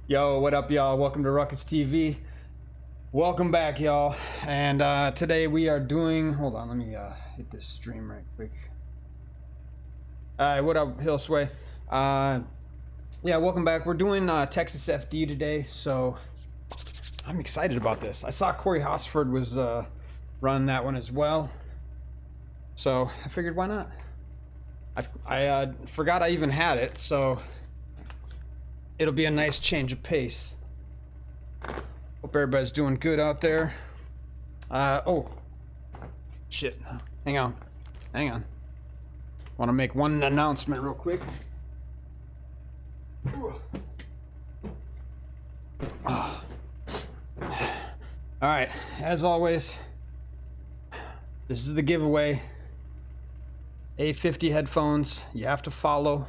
Yo, what up, y'all? Welcome to RUKUS TV. Welcome back, y'all. And today we are doing. Hold on, let me hit this stream right quick. Alright, what up, Hillsway? Yeah, welcome back. We're doing Texas FD today, so I'm excited about this. I saw Corey Hosford was running that one as well, so I figured why not. I forgot I even had it, so it'll be a nice change of pace. Hope everybody's doing good out there. Oh, shit. Hang on. Want to make one announcement real quick. All right, as always, this is the giveaway. A50 headphones. You have to follow.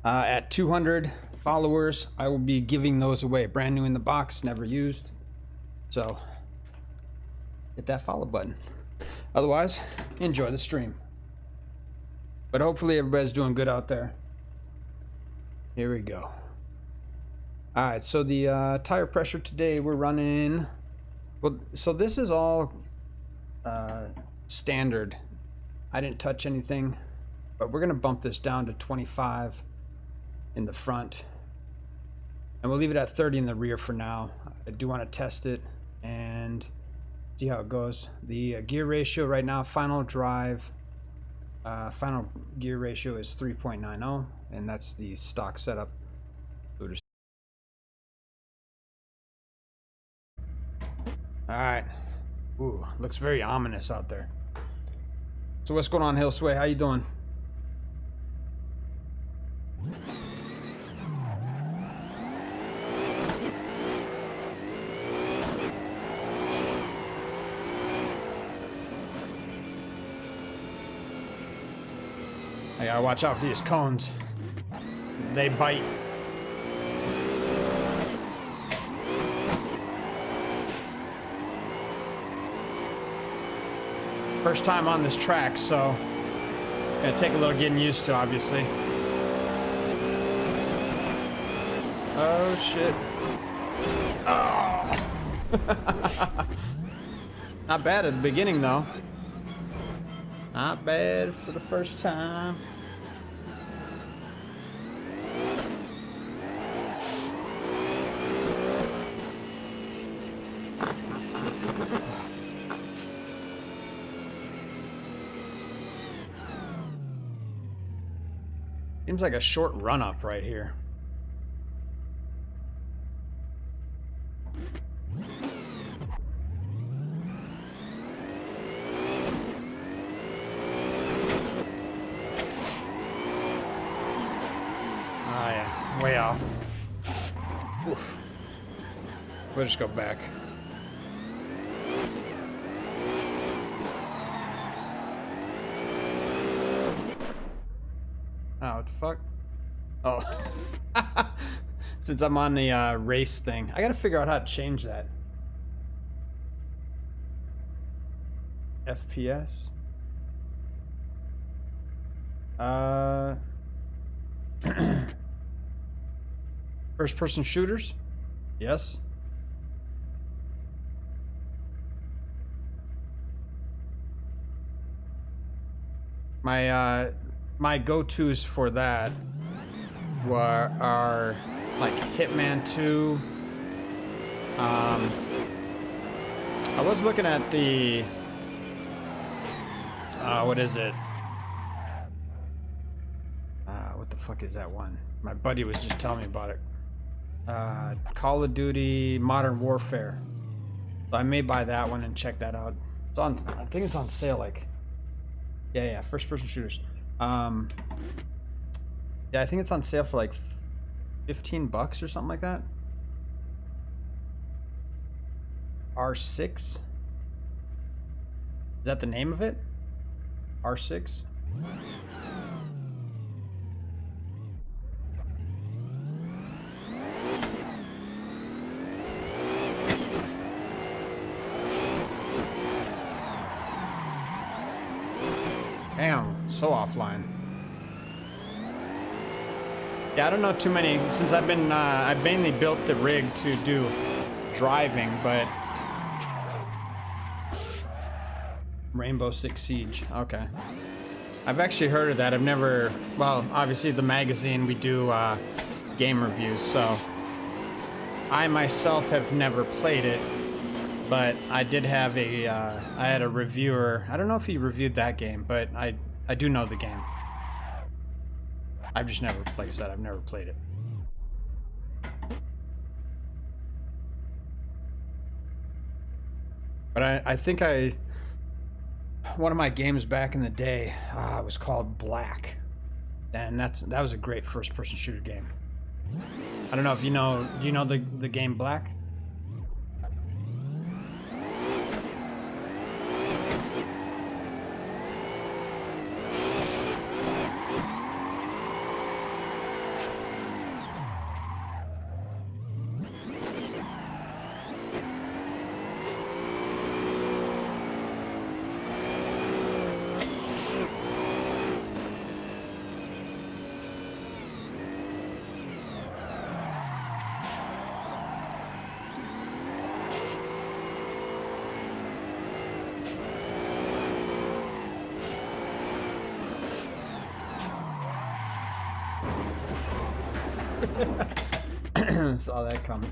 At 200 followers, I will be giving those away. Brand new in the box, never used. So, hit that follow button. Otherwise, enjoy the stream. But hopefully everybody's doing good out there. Here we go. Alright, so the tire pressure today, we're running... Well, so this is all standard. I didn't touch anything, but we're going to bump this down to 25 in the front. And we'll leave it at 30 in the rear for now. I do want to test it and see how it goes. The gear ratio right now, final drive, final gear ratio is 3.90, and that's the stock setup. Alright. Ooh, looks very ominous out there. So what's going on, Hillsway? How you doing? I gotta watch out for these cones. They bite. First time on this track, so gonna take a little getting used to, obviously. Oh shit. Oh. Not bad at the beginning though. Not bad for the first time. Seems like a short run up right here. Ah, yeah, way off. Oof. We'll just go back. Oh, what the fuck? Oh. Since I'm on the race thing, I gotta figure out how to change that. FPS? First person shooters? Yes. My go-tos for that are like Hitman 2. I was looking at the what is it? What the fuck is that one? My buddy was just telling me about it. Call of Duty Modern Warfare. So I may buy that one and check that out. It's on. I think it's on sale. Like, yeah, first-person shooters. Yeah, I think it's on sale for like $15 or something like that. R6. Is that the name of it? R6. Damn, so offline. Yeah, I don't know too many since I've mainly built the rig to do driving, but Rainbow Six Siege. Okay. I've actually heard of that. I've never, well, obviously the magazine we do game reviews, so I myself have never played it, but I did have I had a reviewer. I don't know if he reviewed that game, but I do know the game. I've just never, like I said, I've never played it. But I think one of my games back in the day was called Black, and that was a great first-person shooter game. I don't know if you know. Do you know the game Black? Saw that coming.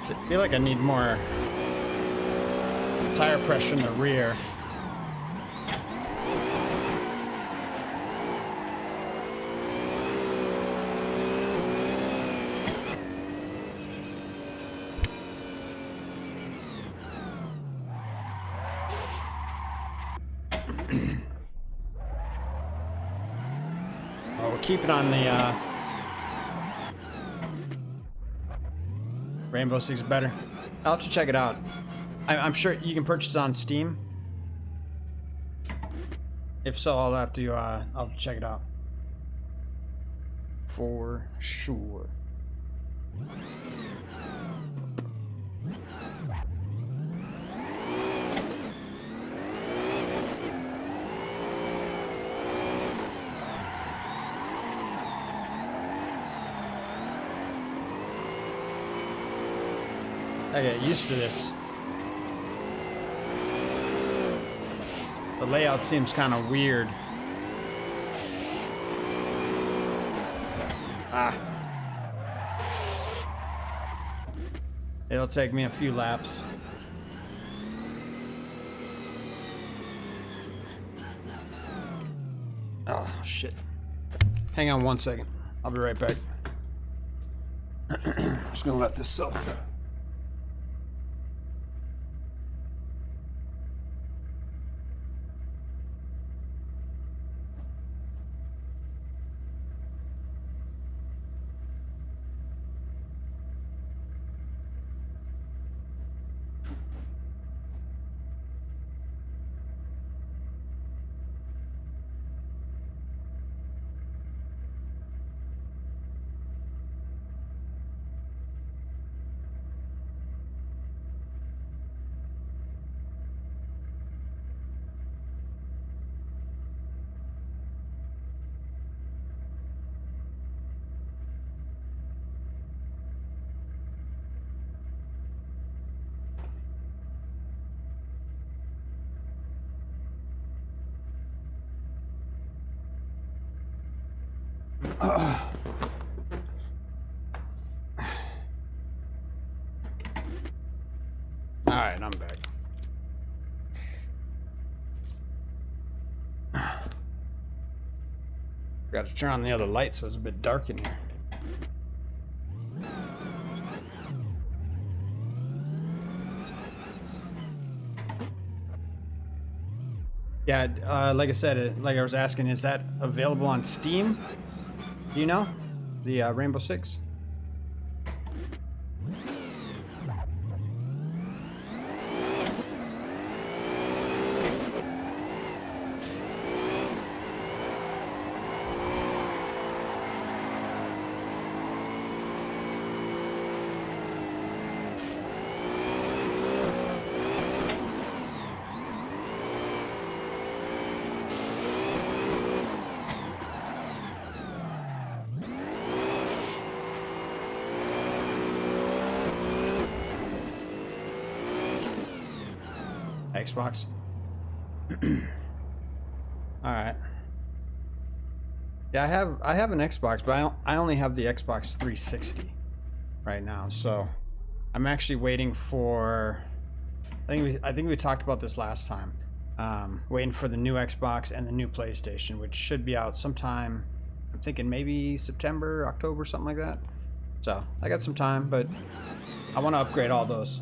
I feel like I need more tire pressure in the rear. Oh, we'll keep it on the Rainbow Six better. I'll have to check it out. I'm sure you can purchase it on Steam. If so, I'll have to check it out. For sure. I get used to this. The layout seems kind of weird. It'll take me a few laps. Oh, shit. Hang on one second. I'll be right back. Just gonna let this soak. Alright, I'm back. Got to turn on the other light so it's a bit dark in here. Yeah, like I said, like I was asking, is that available on Steam? Do you know? The Rainbow Six? Xbox. All right. Yeah, I have an Xbox, but I only have the Xbox 360 right now. So I'm actually waiting for. I think we talked about this last time. Waiting for the new Xbox and the new PlayStation, which should be out sometime. I'm thinking maybe September, October, something like that. So I got some time, but I want to upgrade all those.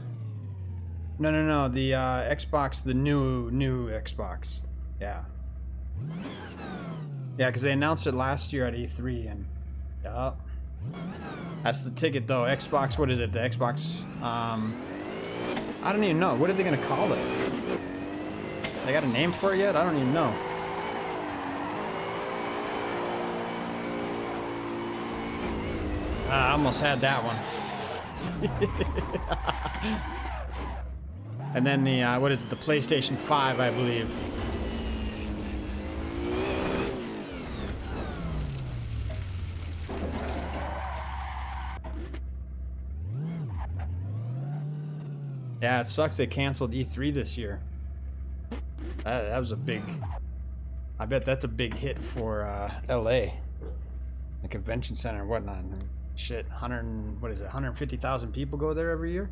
No. The Xbox, the new Xbox. Yeah. Yeah, because they announced it last year at E3, and yeah, that's the ticket though. Xbox, what is it? The Xbox. I don't even know. What are they gonna call it? They got a name for it yet? I don't even know. I almost had that one. And then the, what is it? The PlayStation 5, I believe. Yeah, it sucks they canceled E3 this year. That was a big... I bet that's a big hit for LA. The convention center and whatnot. Shit, 150,000 people go there every year?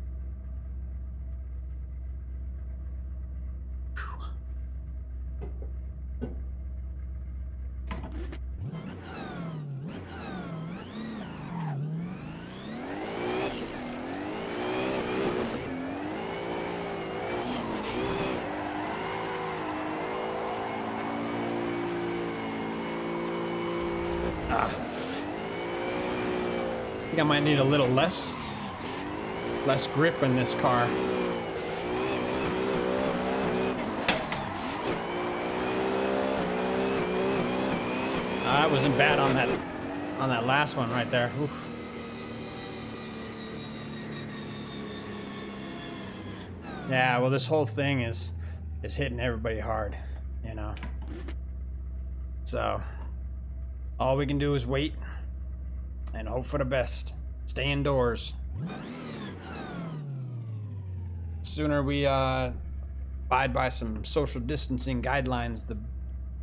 I think I might need a little less grip in this car. That wasn't bad on that last one right there. Oof. Yeah, well, this whole thing is hitting everybody hard, you know. So all we can do is wait and hope for the best. Stay indoors. Sooner we abide by some social distancing guidelines, the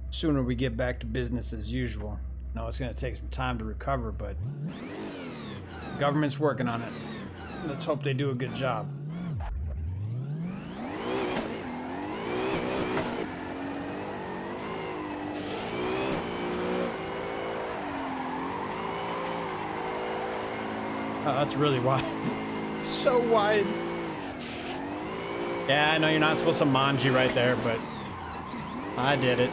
sooner we get back to business as usual. I know it's going to take some time to recover, but the government's working on it. Let's hope they do a good job. Oh, that's really wide. So wide. Yeah, I know you're not supposed to manji right there, but I did it.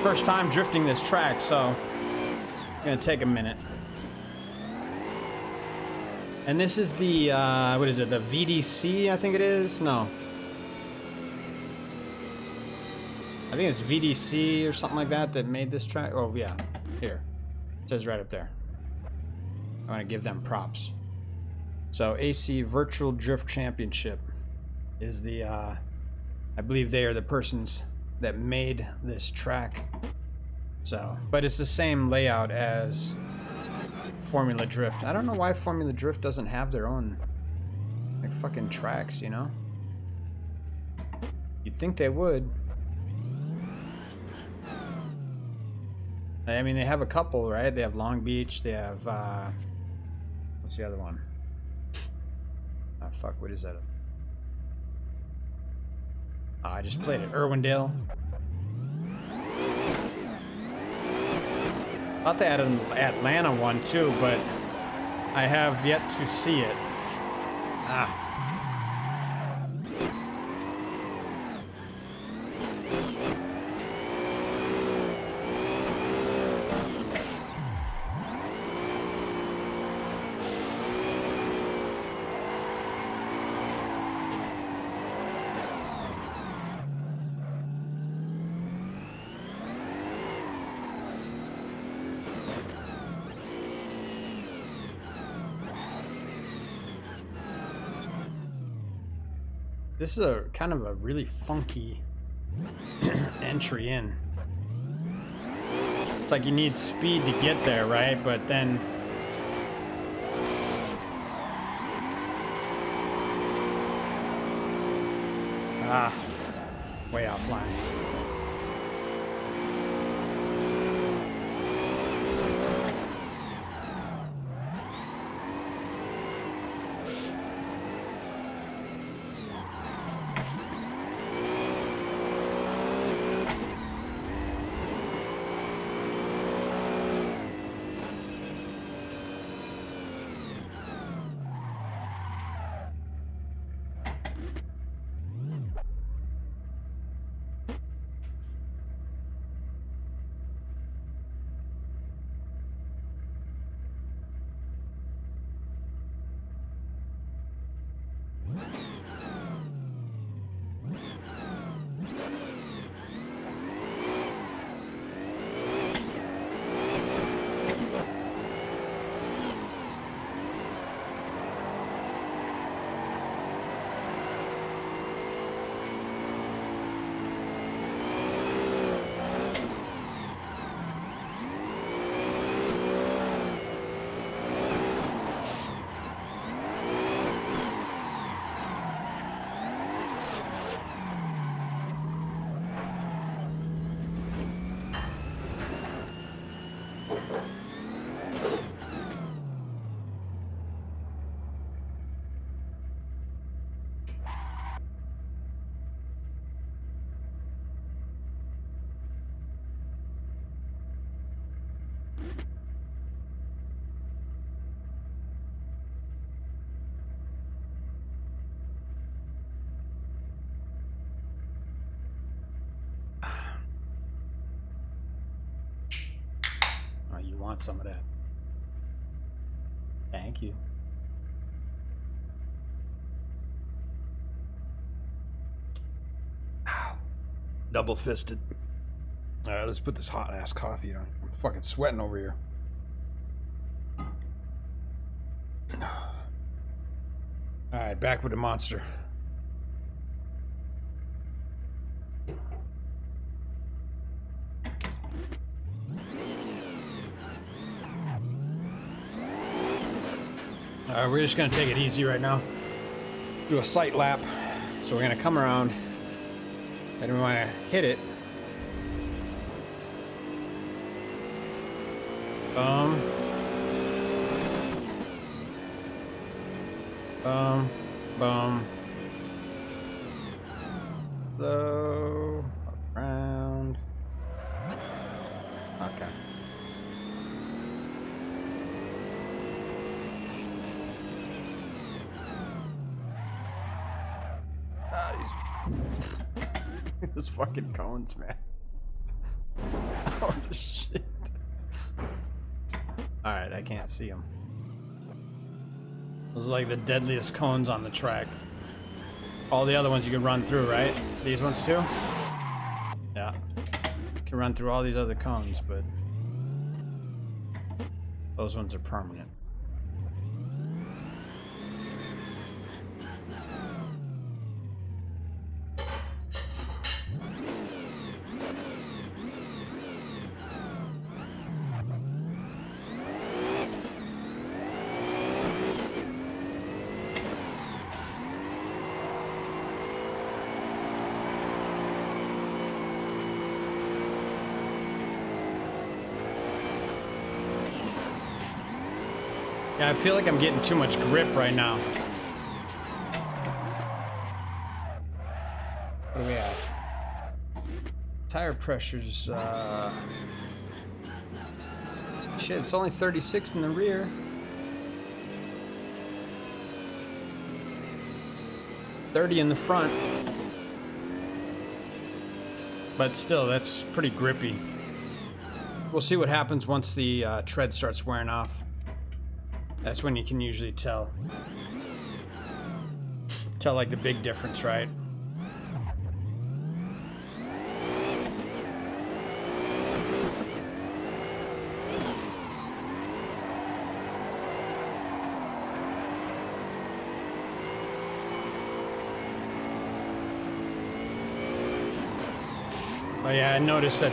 First time drifting this track, so it's gonna take a minute. And this is the, what is it, the VDC, I think it is? No. I think it's VDC or something like that made this track. Oh, yeah. Here. It says right up there. I want to give them props. So, AC Virtual Drift Championship is the, I believe they are the persons that made this track. So, but it's the same layout as Formula Drift. I don't know why Formula Drift doesn't have their own, like, fucking tracks, you know? You'd think they would. I mean, they have a couple, right? They have Long Beach. They have, what's the other one? Ah, fuck, what is that? Oh, I just played it. Irwindale. Thought they had an Atlanta one too, but I have yet to see it. Ah. This is a kind of a really funky entry in. It's like you need speed to get there, right? But then Ah, way offline. Oh, you want some of that? Thank you. Double fisted. All right, let's put this hot ass coffee on. I'm fucking sweating over here. All right, back with the monster. All right, we're just gonna take it easy right now. Do a sight lap. So we're gonna come around, and we wanna hit it. Boom. So around. Okay. These fucking cones, man. Oh shit. Alright, I can't see them. Those are like the deadliest cones on the track. All the other ones you can run through, right? These ones too? Yeah. You can run through all these other cones, but those ones are permanent. Yeah, I feel like I'm getting too much grip right now. What do we have? Tire pressure's, shit, it's only 36 in the rear. 30 in the front. But still, that's pretty grippy. We'll see what happens once the tread starts wearing off. That's when you can usually tell like the big difference, right? Oh yeah, I noticed that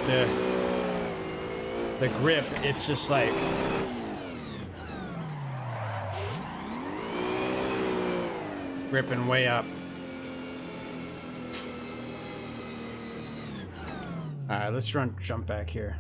the grip, it's just like gripping way up. Alright, let's jump back here.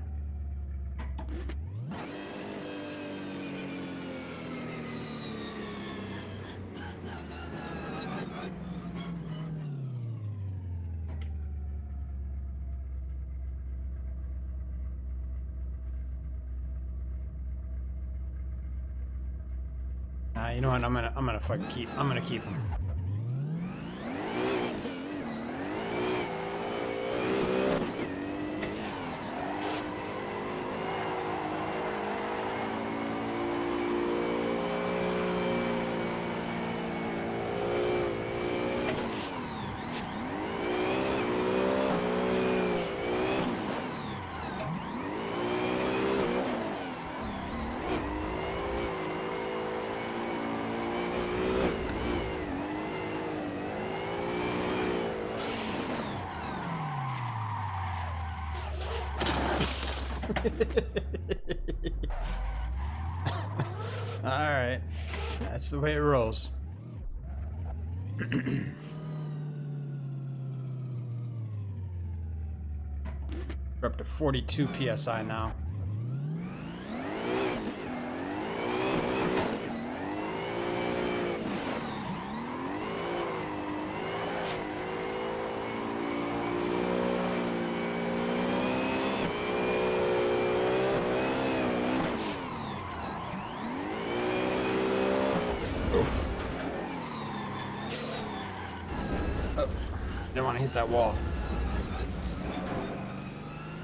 You know what? I'm gonna fucking keep. I'm gonna keep him. Alright. That's the way it rolls. We're up to 42 PSI now. Didn't want to hit that wall.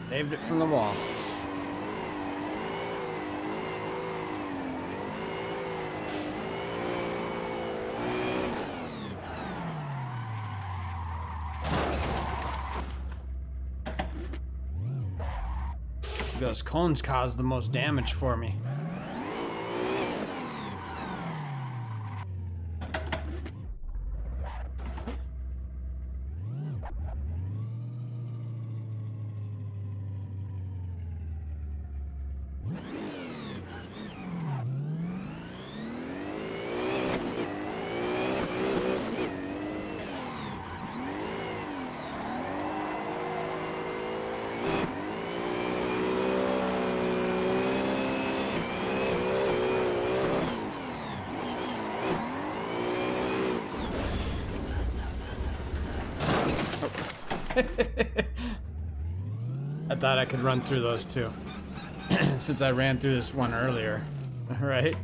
Saved it from the wall. Those cones caused the most damage for me. I thought I could run through those two. Since I ran through this one earlier. Right?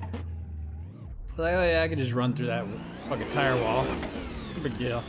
Like, oh yeah, I could just run through that fucking tire wall. No big deal.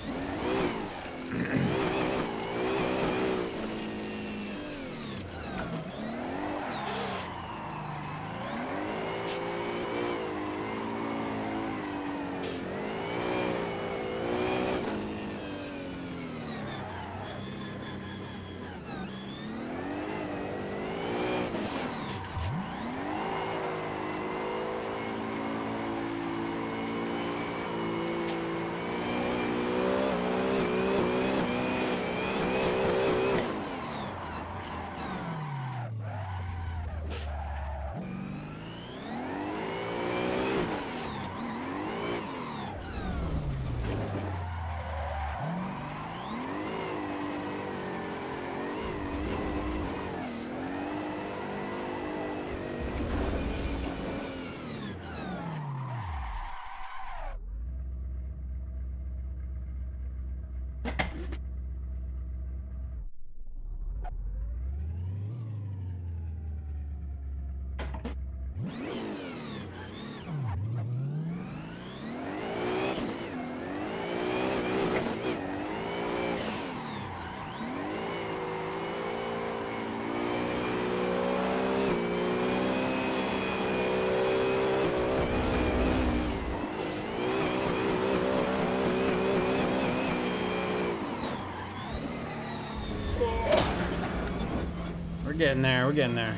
We're getting there, we're getting there.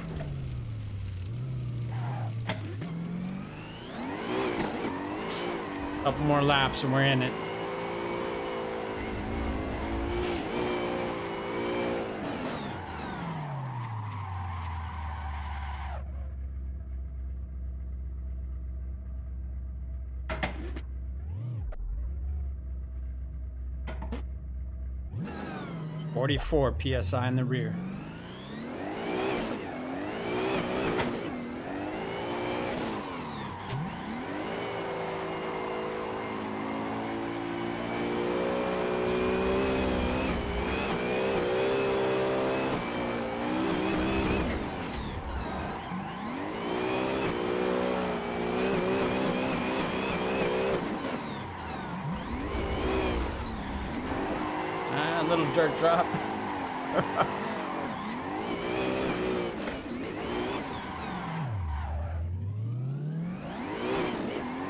Couple more laps and we're in it. .44 PSI in the rear. little dirt drop.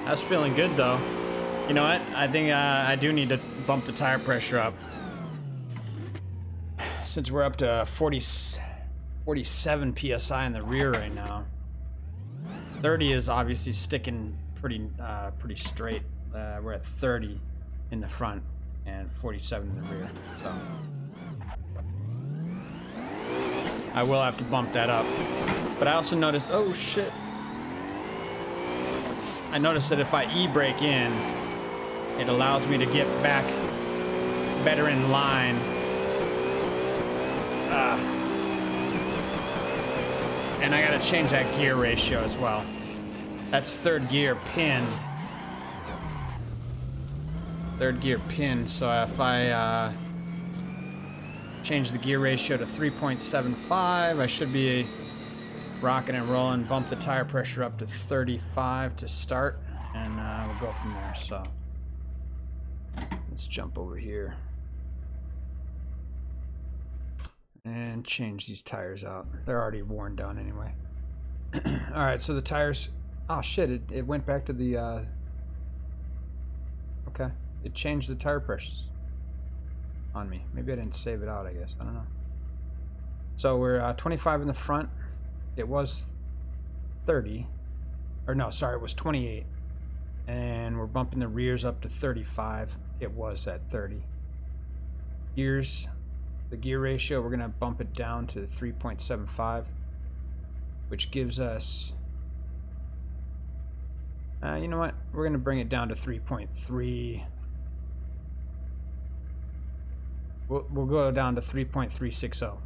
That's feeling good though. You know what? I think I do need to bump the tire pressure up. Since we're up to 47 PSI in the rear right now. 30 is obviously sticking pretty straight. We're at 30 in the front and 47 in the rear. So I will have to bump that up. But I also noticed, oh shit. I noticed that if I e-brake in, it allows me to get back better in line. And I gotta change that gear ratio as well. That's third gear pinned. Third gear pinned, so if I change the gear ratio to 3.75, I should be rocking and rolling. Bump the tire pressure up to 35 to start, and we'll go from there. So let's jump over here and change these tires out. They're already worn down anyway. All right, so the tires, oh shit, it went back to the okay, it changed the tire pressures on me. Maybe I didn't save it out, I guess. I don't know. So we're 25 in the front. It was 30, or no, sorry, it was 28. And we're bumping the rears up to 35. It was at 30. Gears, the gear ratio, we're gonna bump it down to 3.75, which gives us, you know what? We're gonna bring it down to 3.3. We'll go down to 3.360.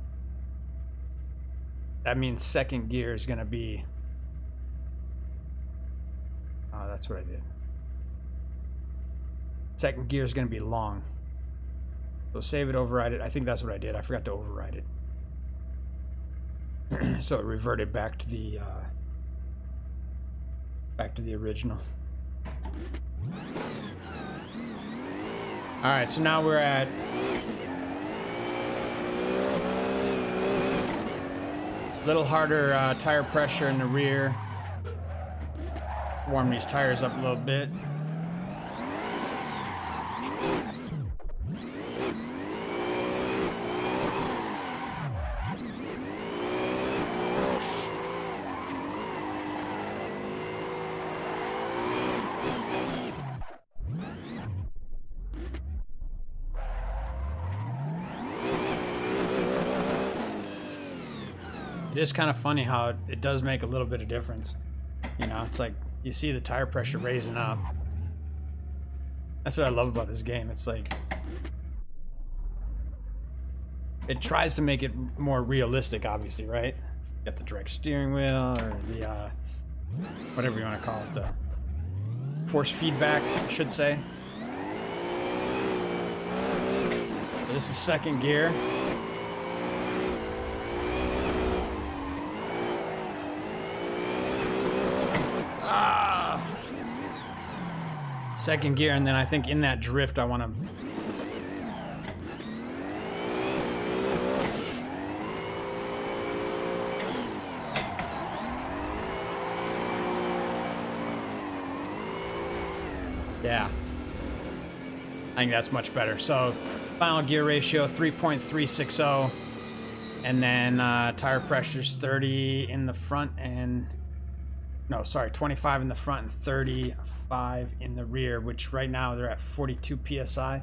That means second gear is gonna be, oh, that's what I did. Second gear is gonna be long. So save it, override it. I think that's what I did. I forgot to override it. So it reverted back to the original. All right, so now we're at a little harder tire pressure in the rear. Warm these tires up a little bit. It is kind of funny how it does make a little bit of difference. You know, it's like you see the tire pressure raising up. That's what I love about this game. It's like it tries to make it more realistic, obviously, right? You got the direct steering wheel, or the whatever you want to call it, the force feedback, I should say. So this is second gear. Second gear, and then I think in that drift I want to yeah, I think that's much better. So final gear ratio 3.360, and then tire pressure's 30 in the front and no, sorry, 25 in the front and 35 in the rear, which right now they're at 42 PSI.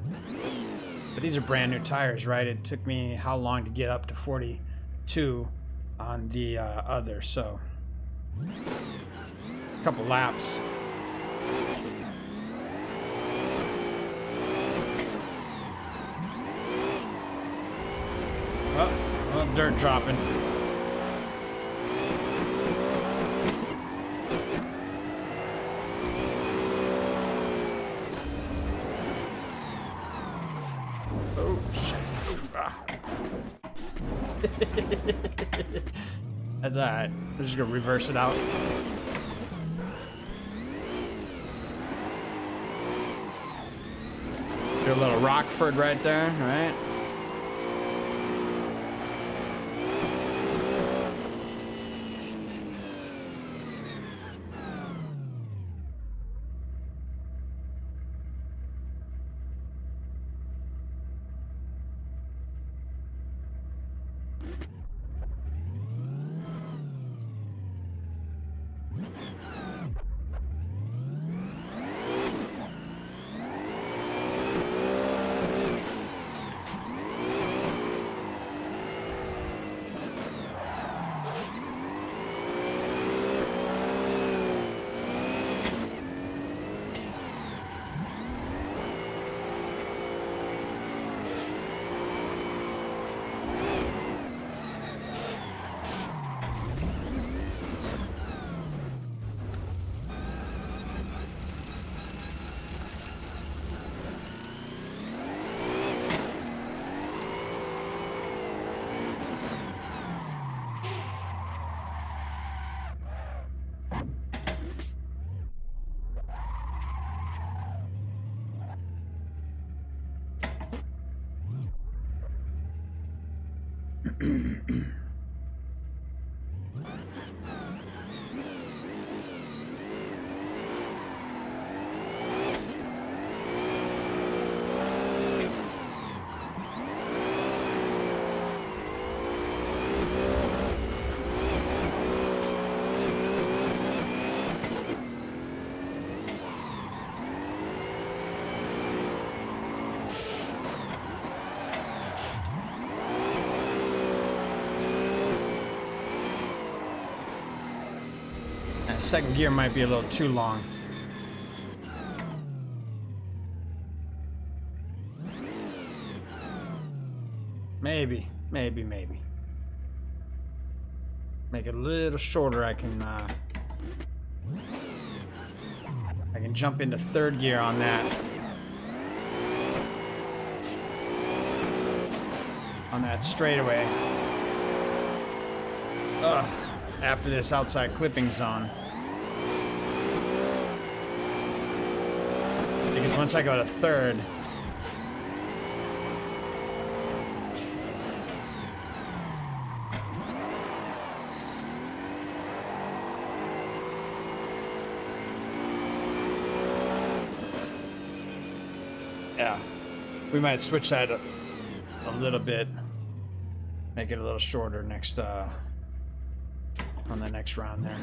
But these are brand new tires, right? It took me how long to get up to 42 on the other, so a couple laps. Oh, dirt dropping. That's alright. We're just gonna reverse it out. Do a little Rockford right there, right? Second gear might be a little too long. Maybe. Make it a little shorter. I can jump into third gear on that. On that straightaway. After this outside clipping zone. Because once I go to third, yeah, we might switch that a little bit, make it a little shorter next on the next round there.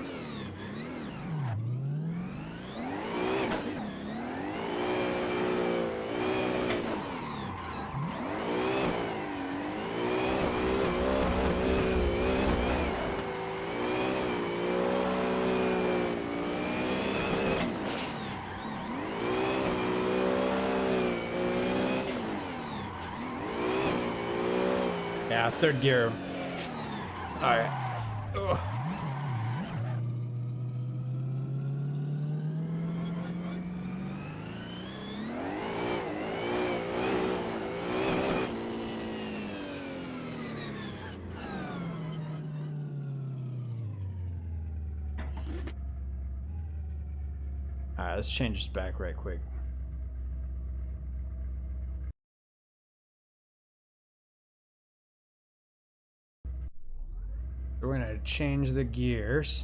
Yeah, third gear. All right. Ugh. All right, let's change this back right quick. We're going to change the gears.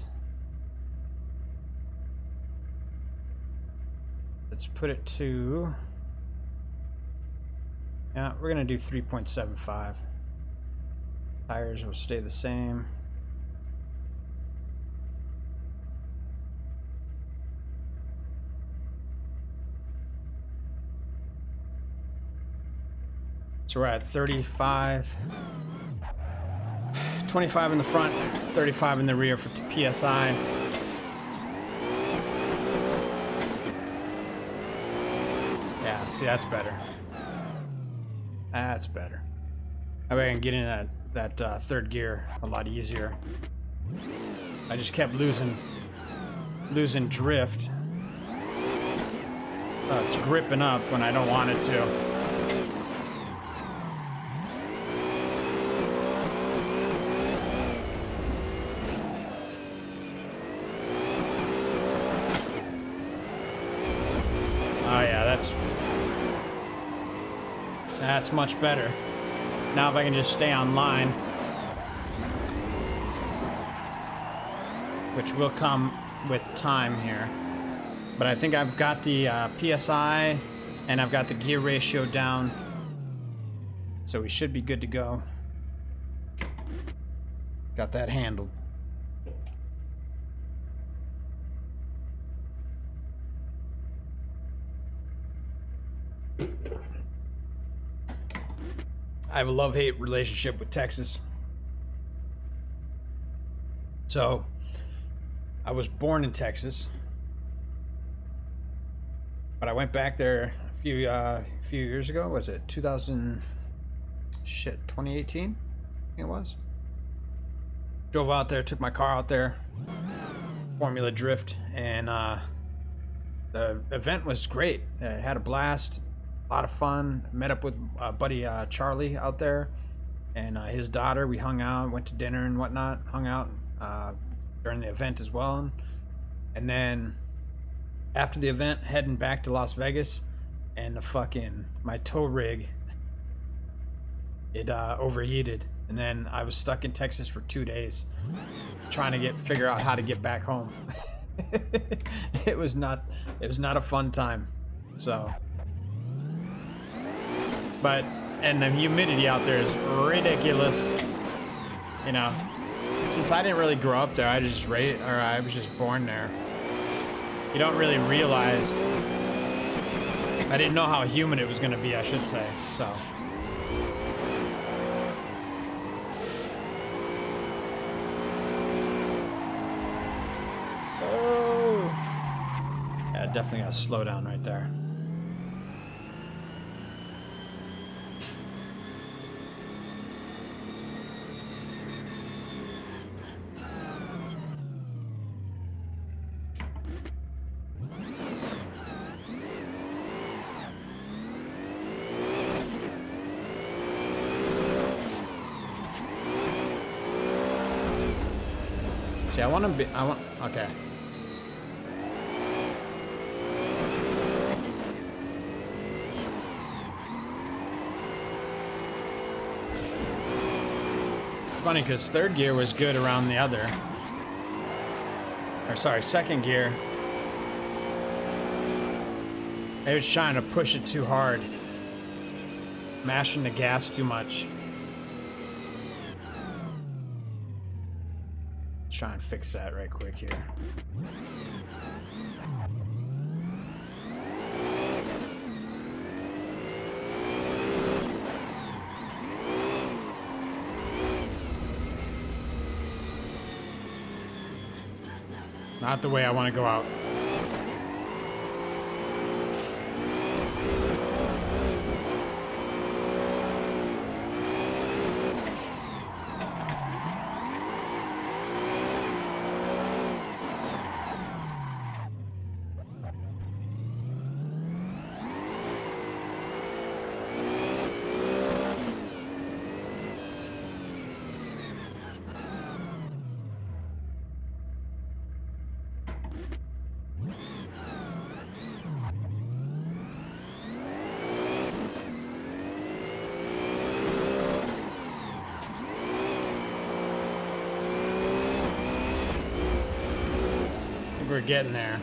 Let's put it to... Yeah, we're going to do 3.75. Tires will stay the same. So we're at 35. 25 in the front, 35 in the rear for PSI. Yeah, see, that's better. That's better. I can get in that third gear a lot easier. I just kept losing drift. It's gripping up when I don't want it to. That's much better. Now if I can just stay on line, which will come with time here. But I think I've got the PSI and I've got the gear ratio down. So we should be good to go. Got that handled. I have a love-hate relationship with Texas. So, I was born in Texas, but I went back there a few years ago. Was it 2018? I think it was. Drove out there, took my car out there, Formula Drift, and the event was great. Had a blast. A lot of fun. Met up with buddy Charlie out there and his daughter. We hung out, went to dinner and whatnot, hung out during the event as well. And then after the event, heading back to Las Vegas, and my tow rig, it overheated. And then I was stuck in Texas for 2 days trying to figure out how to get back home. It was not a fun time. So, and the humidity out there is ridiculous. You know, since I didn't really grow up there, I was just born there. You don't really realize. I didn't know how humid it was going to be, I should say. So. Oh. Yeah, definitely got to slow down right there. See, okay. It's funny because third gear was good around the other. Or sorry, second gear. I was trying to push it too hard. Mashing the gas too much. Try and fix that right quick here. Not the way I want to go out. We're getting there.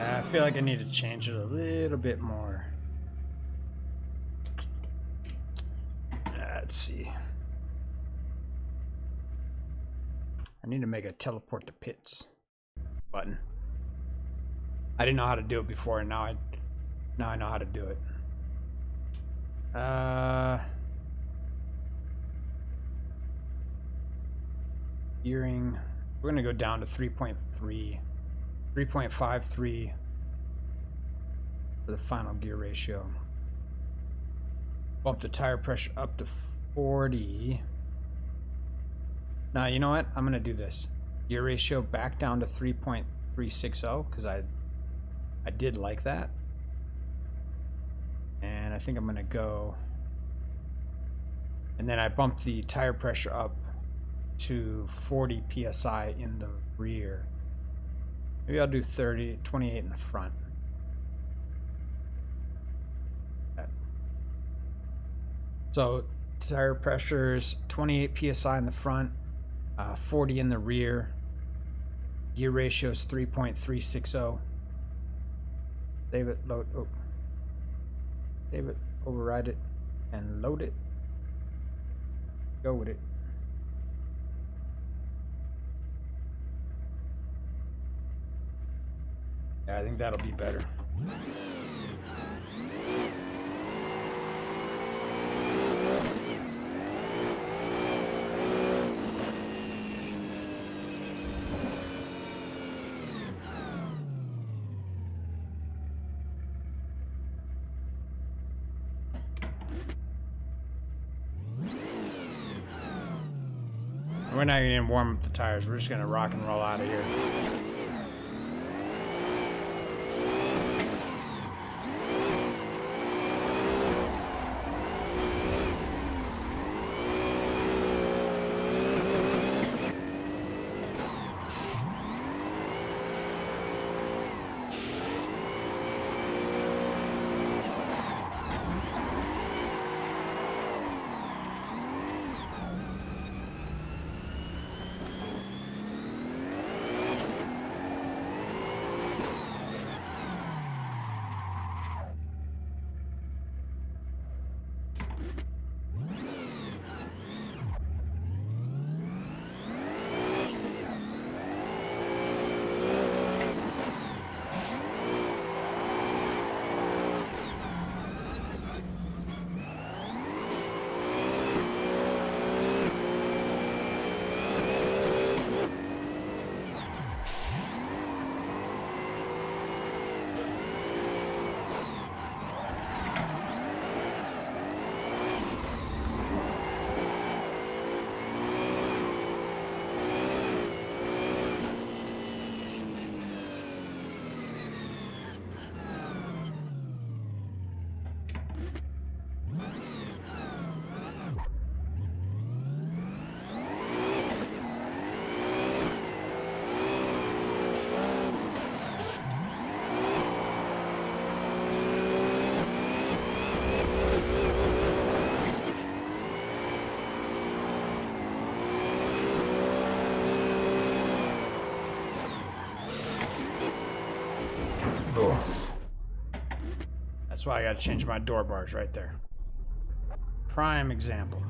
I feel like I need to change it a little bit more. Let's see. I need to make a teleport to pits button. I didn't know how to do it before, and now I know how to do it. Gearing. We're gonna go down to 3.3, 3.53 for the final gear ratio. Bump the tire pressure up to 40. Now, you know what? I'm gonna do this. Gear ratio back down to 3.360 because I did like that. And I think I'm gonna go. And then I bumped the tire pressure up to 40 psi in the rear. Maybe I'll do 28 in the front. So tire pressure is 28 psi in the front, 40 in the rear. Gear ratio is 3.360. Save it, load, oh. Save it, override it, and load it. Go with it. Yeah, I think that'll be better. We're not even gonna warm up the tires. We're just gonna rock and roll out of here. That's why I gotta change my door bars right there. Prime example.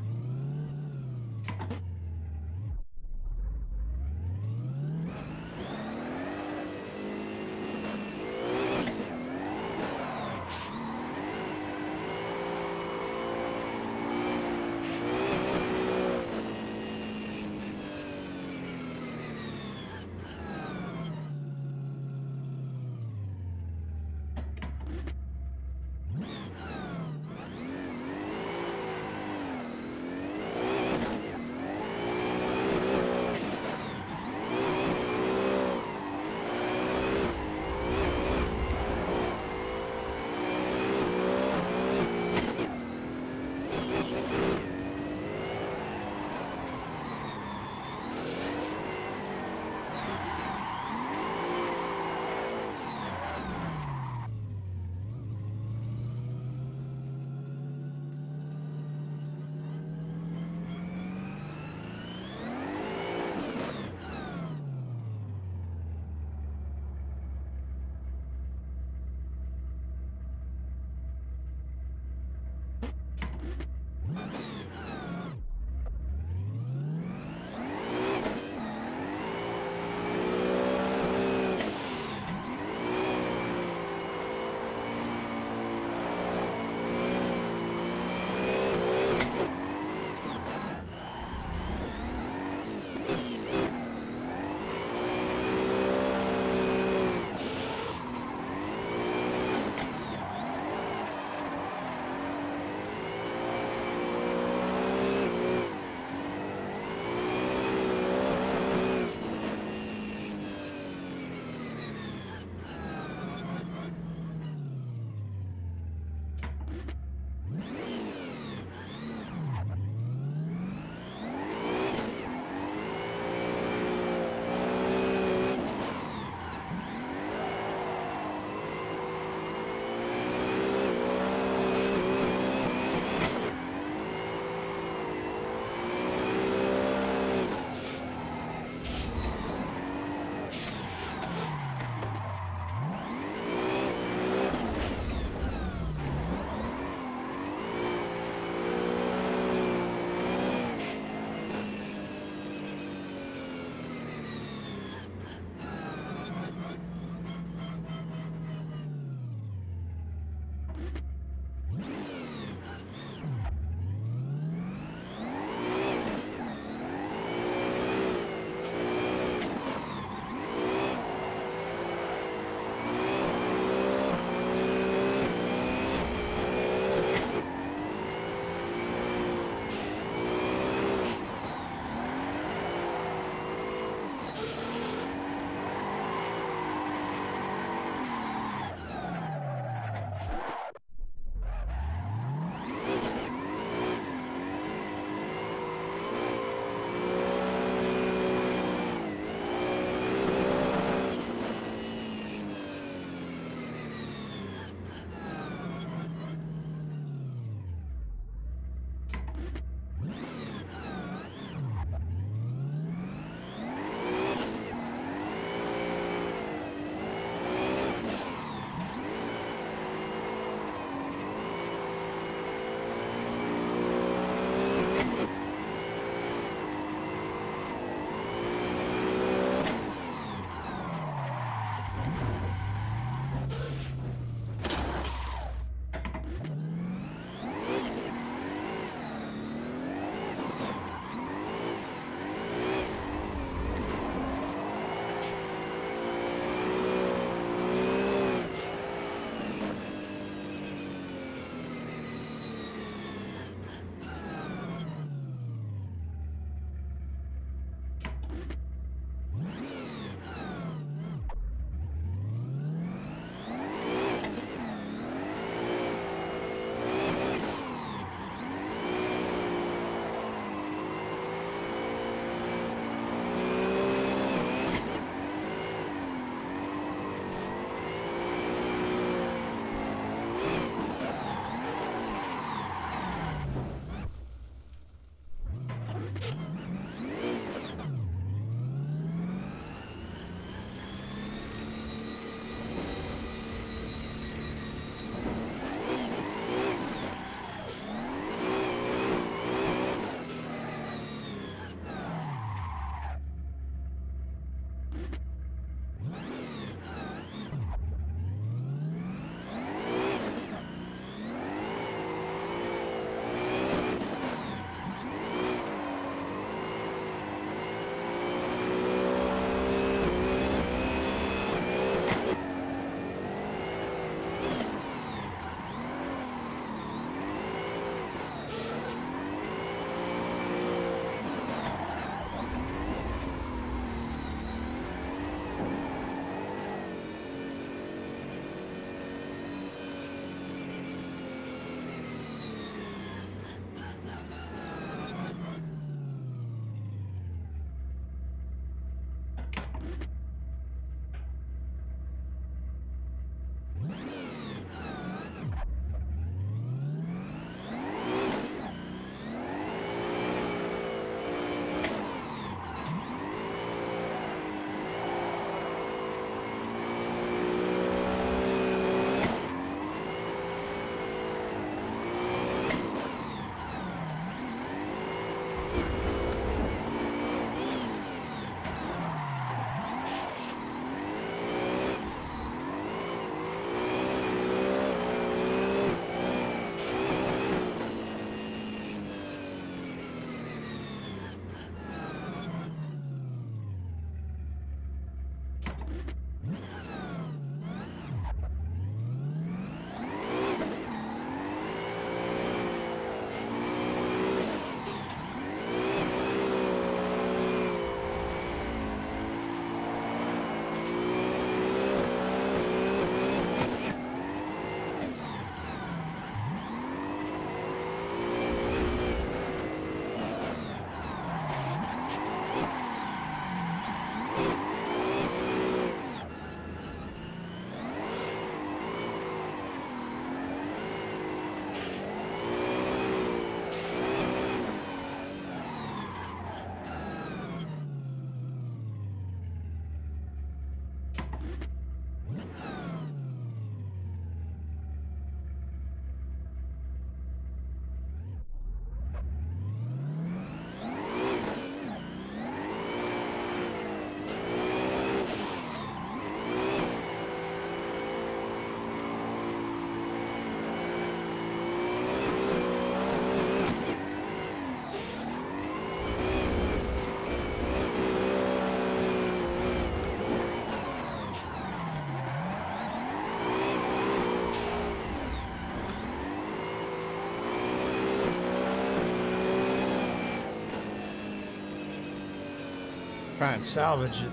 Try and salvage it.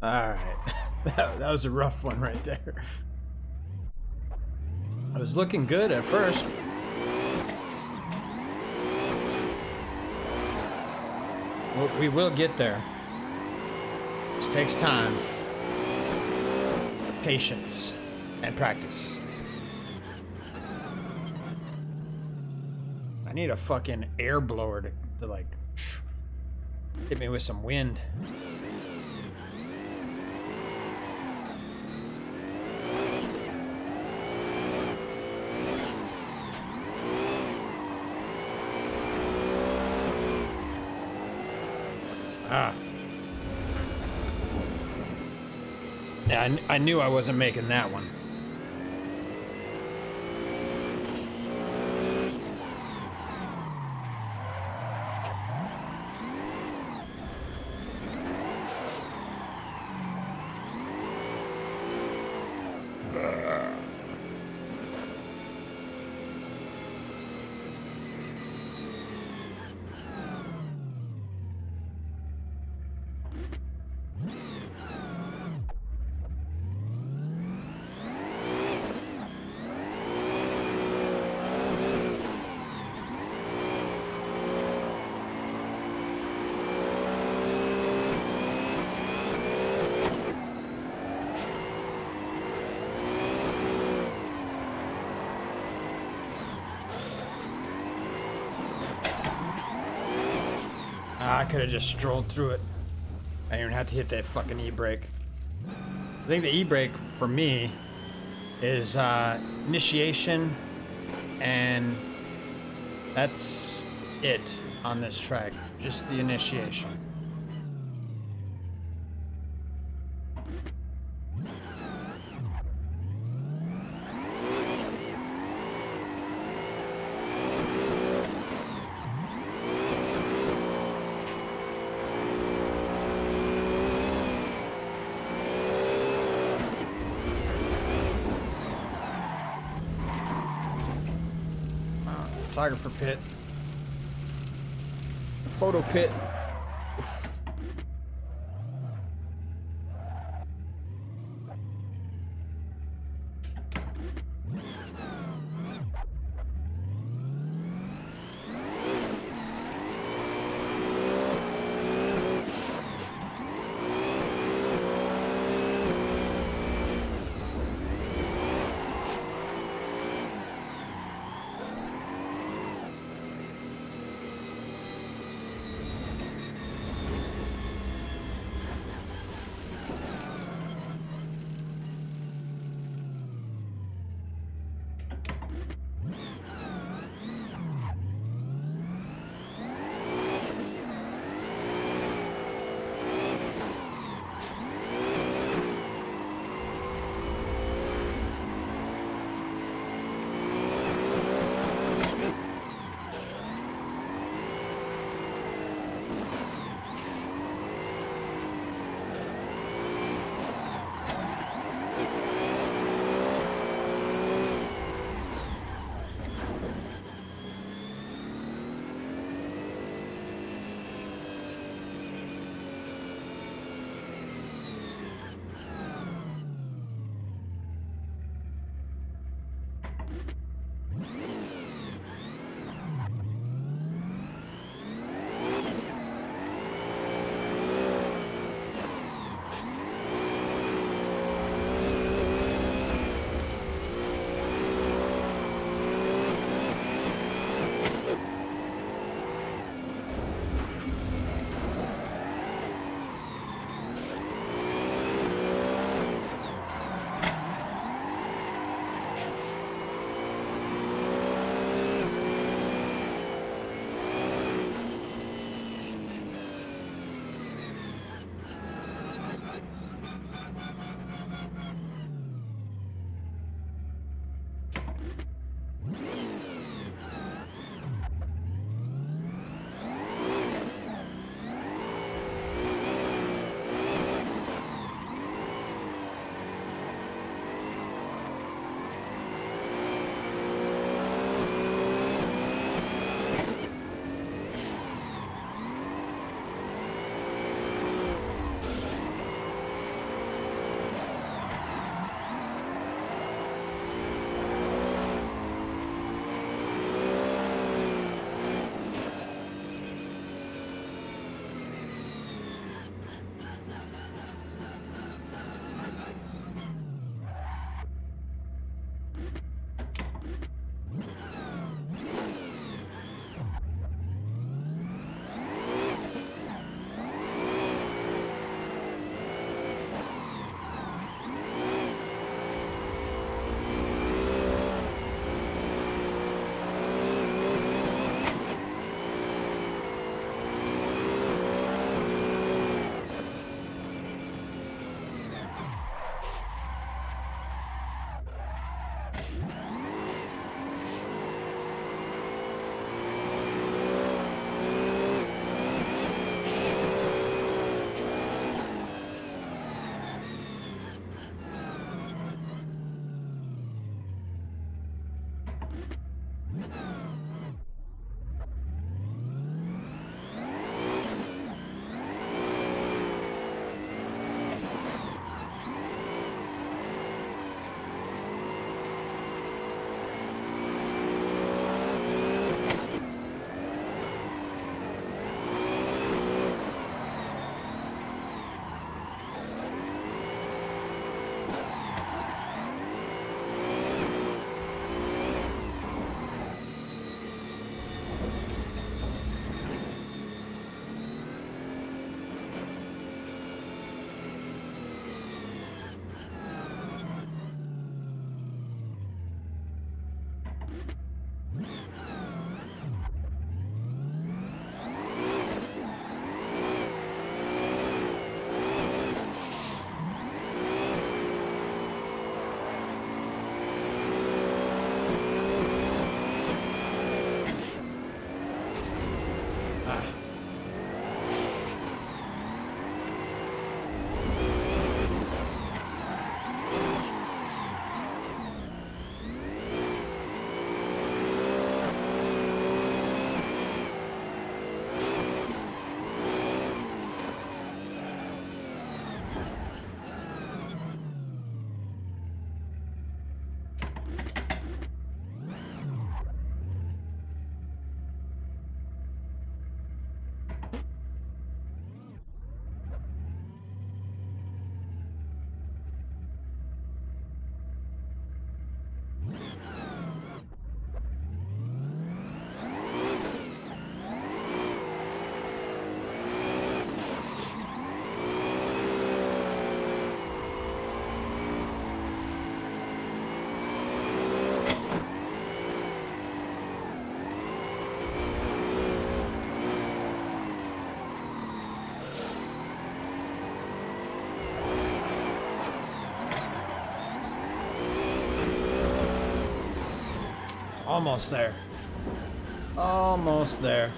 All right, that was a rough one right there. I was looking good at first. We will get there. This takes time, patience, and practice. I need a fucking air blower to like hit me with some wind. Ah. Yeah, I knew I wasn't making that one. I could have just strolled through it. I didn't even have to hit that fucking e-brake. I think the e-brake for me is initiation, and that's it on this track. Just the initiation. Photographer pit. Photo pit. Oof. Almost there. Almost there.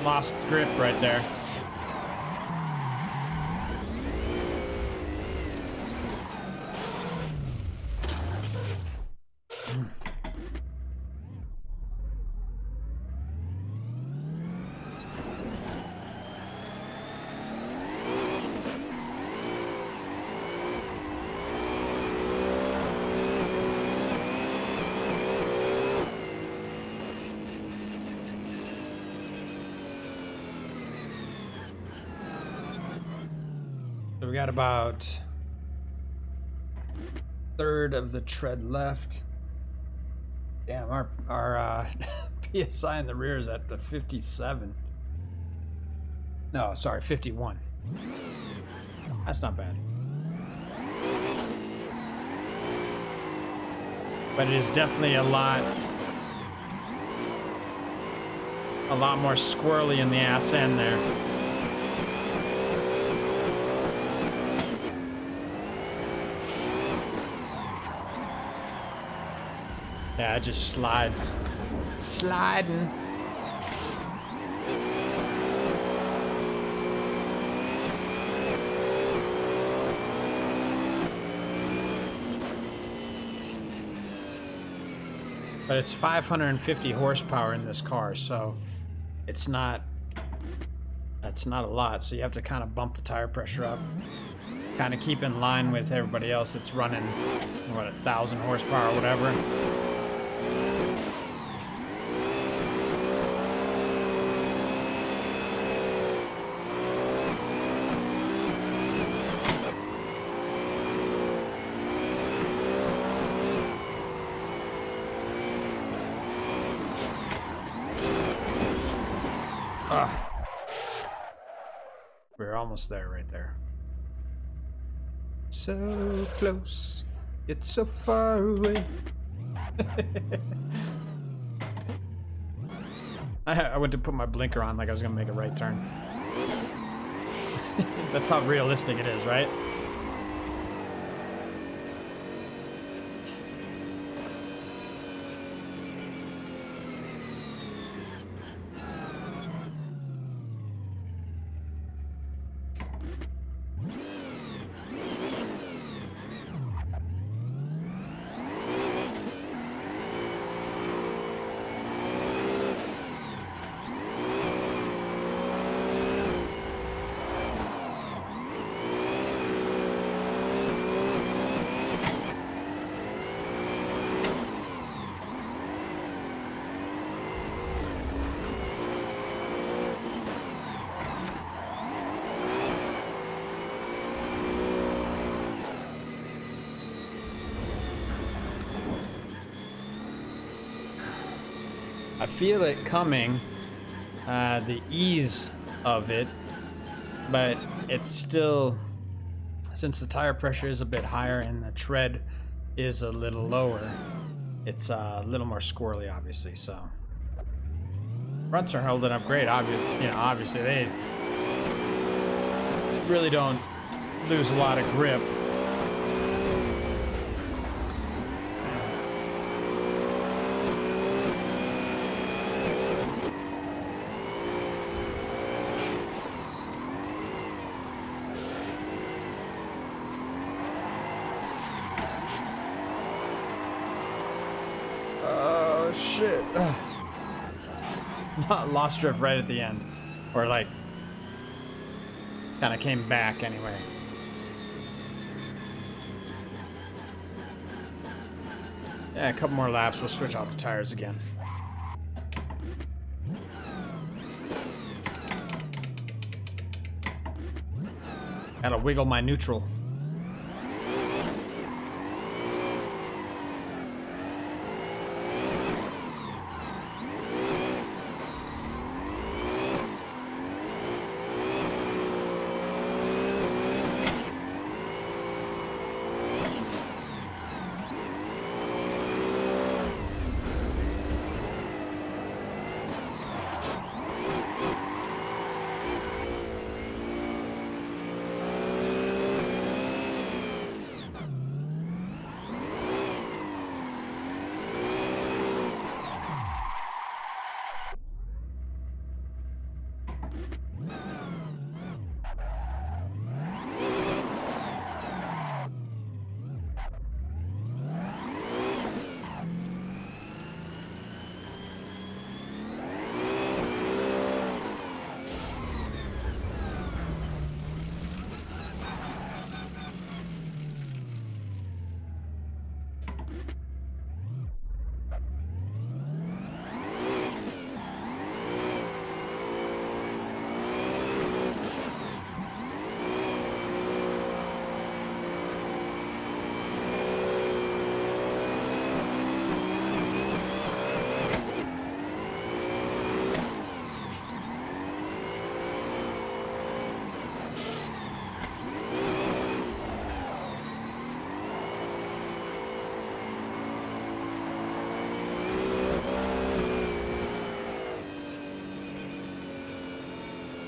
Lost grip right there. So we got about a third of the tread left. Damn, our PSI in the rear is at the 57. No, sorry, 51. That's not bad. But it is definitely a lot more squirrely in the ass end there. Yeah, it just slides. Sliding. But it's 550 horsepower in this car, so that's not a lot. So you have to kind of bump the tire pressure up, kind of keep in line with everybody else that's running, what, 1,000 horsepower or whatever. We're almost there, right there. So close, it's so far away. I went to put my blinker on like I was gonna make a right turn. That's how realistic it is, right? I feel it coming, the ease of it, but it's still, since the tire pressure is a bit higher and the tread is a little lower, it's a little more squirrely, obviously. So fronts are holding up great. Obviously they really don't lose a lot of grip. Shit. Lost drift right at the end. Or like, kind of came back anyway. Yeah, a couple more laps, we'll switch out the tires again. Gotta wiggle my neutral.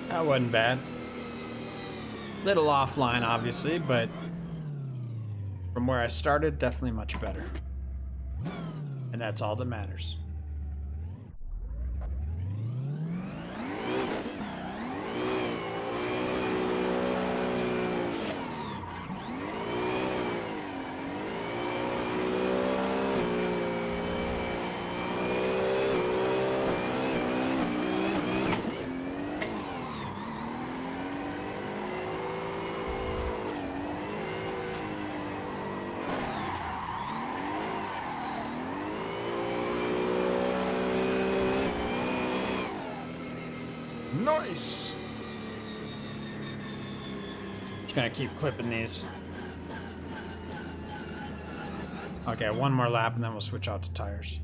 That wasn't bad. Little offline, obviously, but from where I started, definitely much better. And that's all that matters. Nice! Just gonna keep clipping these. Okay, one more lap and then we'll switch out to tires.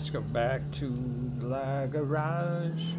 Let's go back to the garage.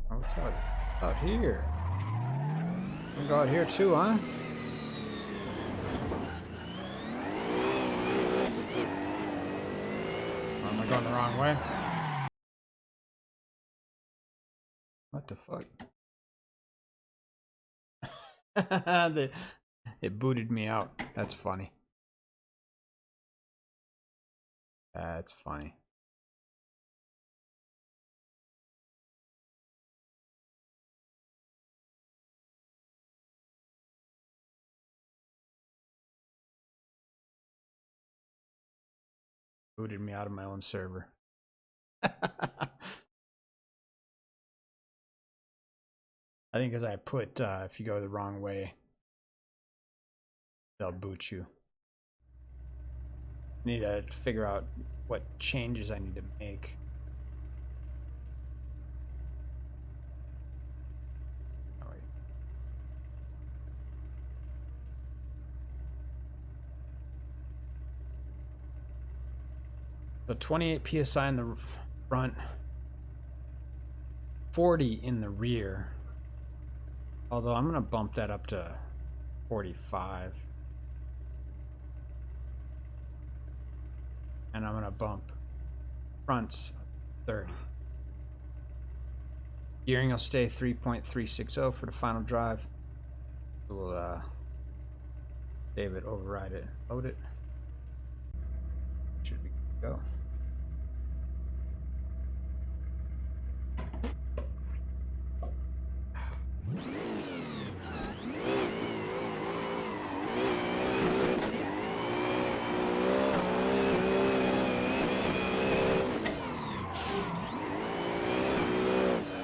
What's out here? We can go out here too, huh? Oh, am I going the wrong way? What the fuck? It booted me out. That's funny. That's funny. Booted me out of my own server. I think as I put, if you go the wrong way, they'll boot you. I need to figure out what changes I need to make. Oh, wait. So 28 psi in the front, 40 in the rear. Although I'm gonna bump that up to 45. And I'm gonna bump fronts 30. Gearing will stay 3.360 for the final drive. We'll save it, override it, load it. Should be good to go.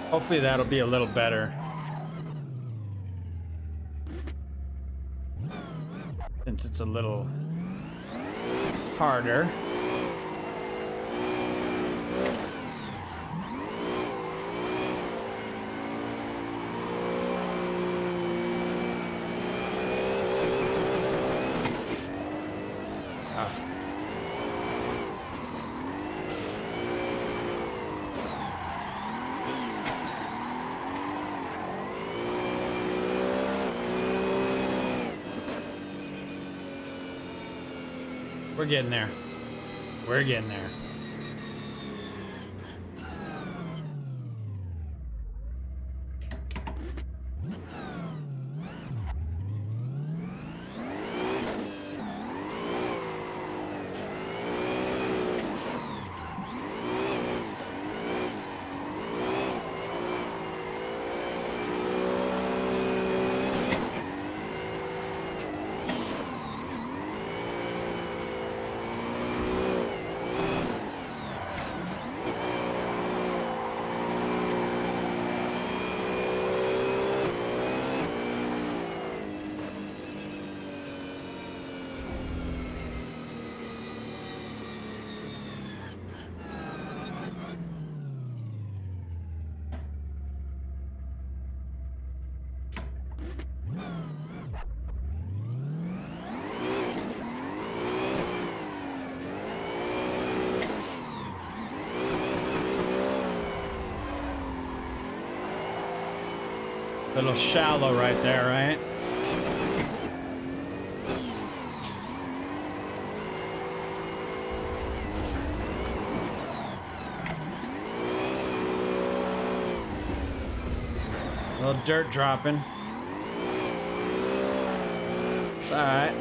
Hopefully that'll be a little better. Since it's a little harder. We're getting there. We're getting there. A little shallow right there, right? A little dirt dropping. It's all right.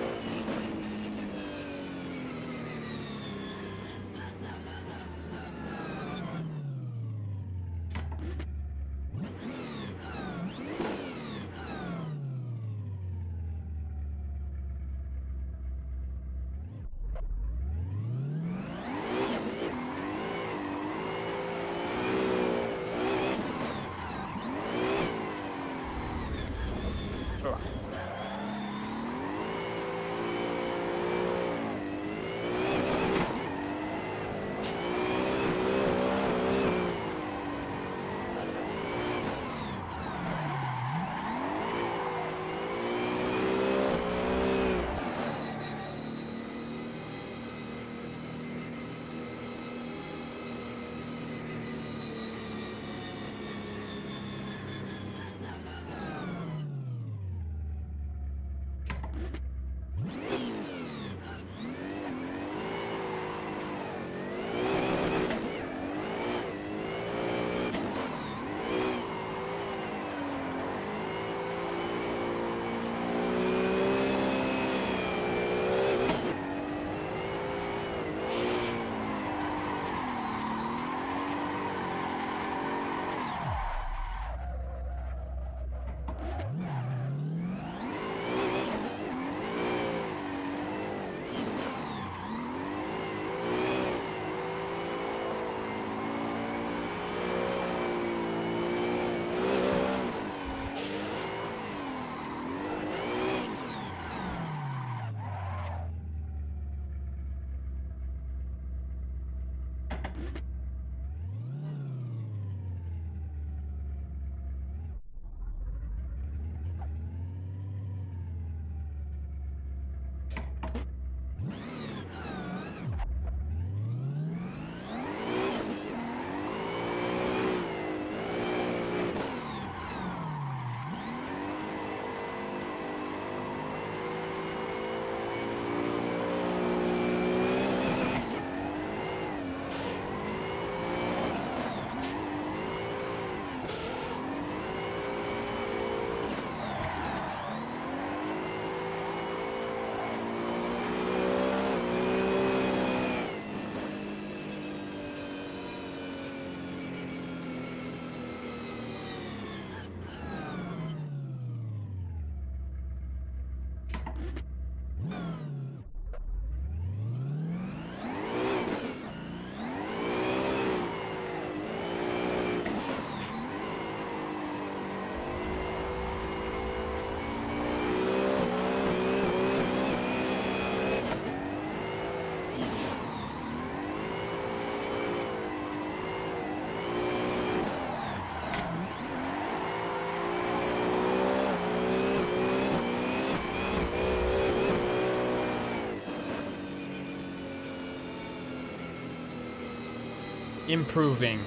improving.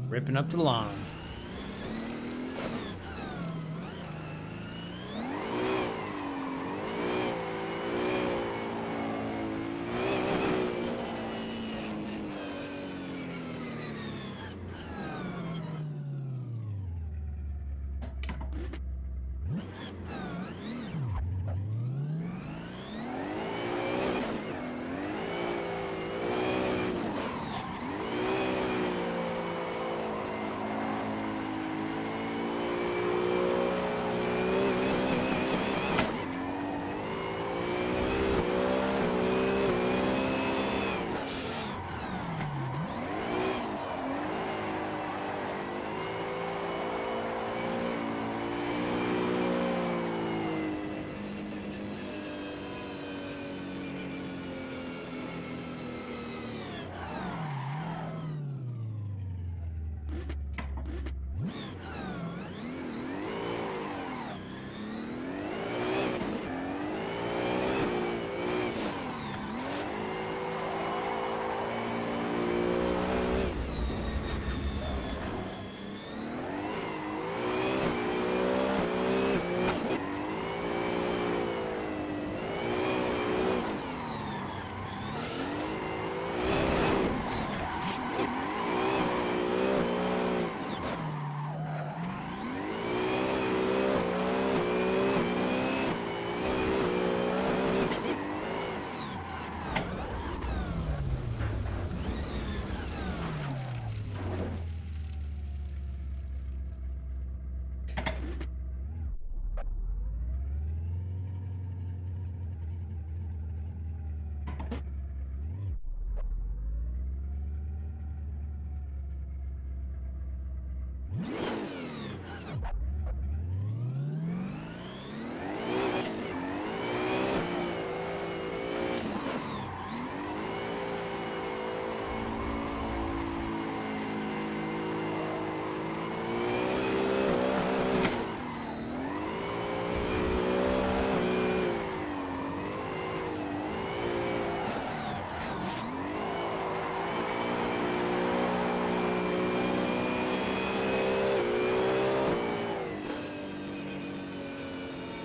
Ripping up the lawn.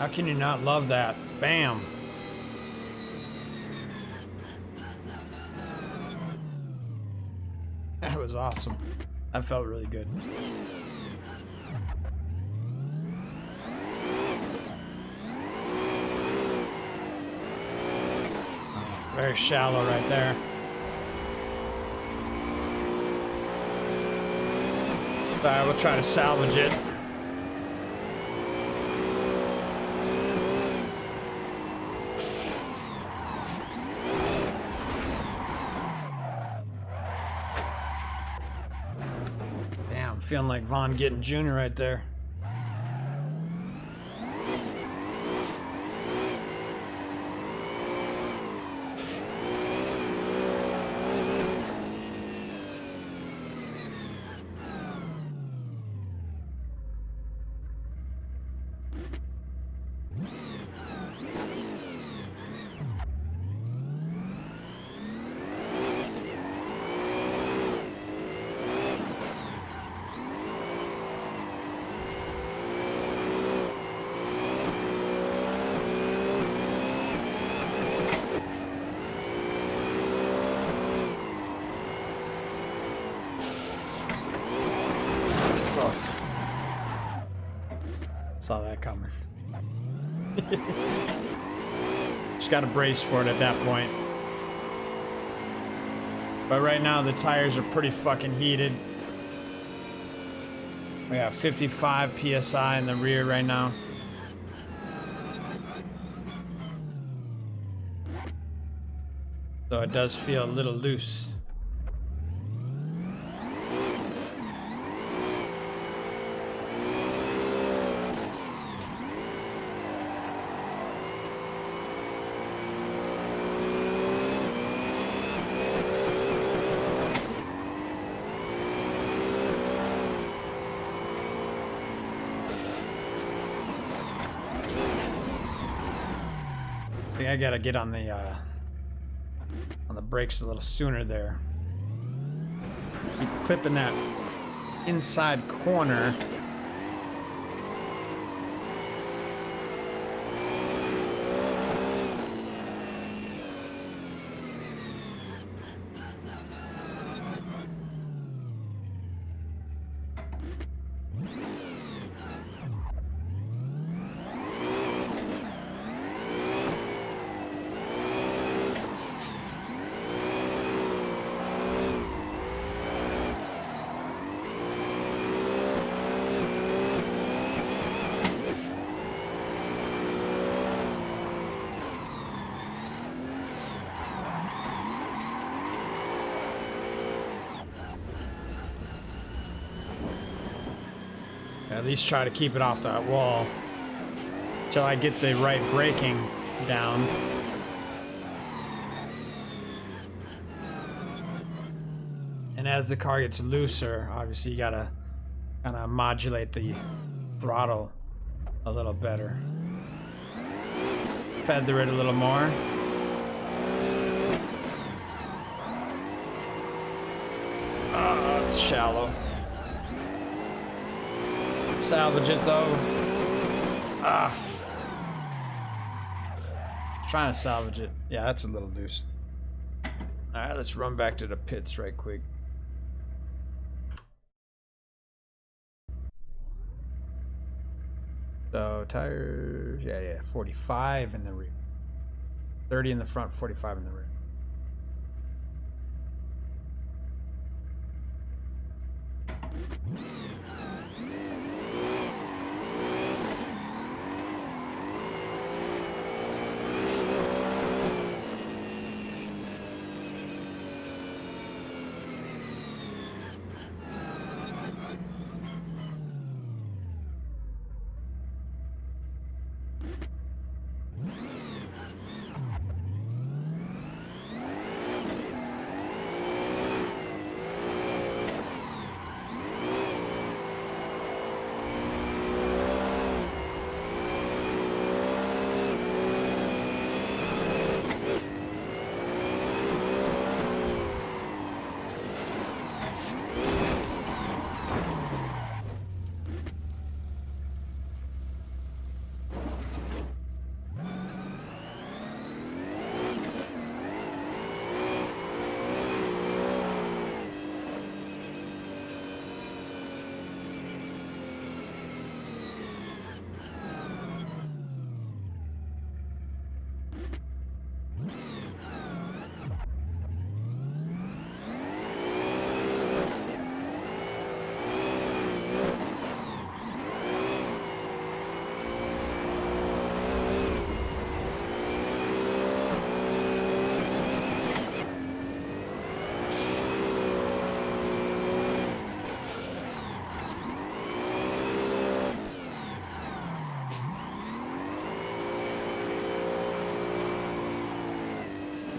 How can you not love that? Bam. That was awesome. That felt really good. Very shallow right there. Alright, we'll try to salvage it. Damn, I'm feeling like Von Gittin Jr. right there. Saw that coming. Just got to brace for it at that point. But right now the tires are pretty fucking heated. We got 55 PSI in the rear right now. So it does feel a little loose. I gotta get on the brakes a little sooner there. Keep clipping that inside corner. At least try to keep it off that wall till I get the right braking down. And as the car gets looser, obviously you gotta kind of modulate the throttle a little better. Feather it a little more. It's shallow. Salvage it though. Trying to salvage it. Yeah, that's a little loose. Alright, let's run back to the pits right quick. So tires, yeah, 45 in the rear. 30 in the front, 45 in the rear.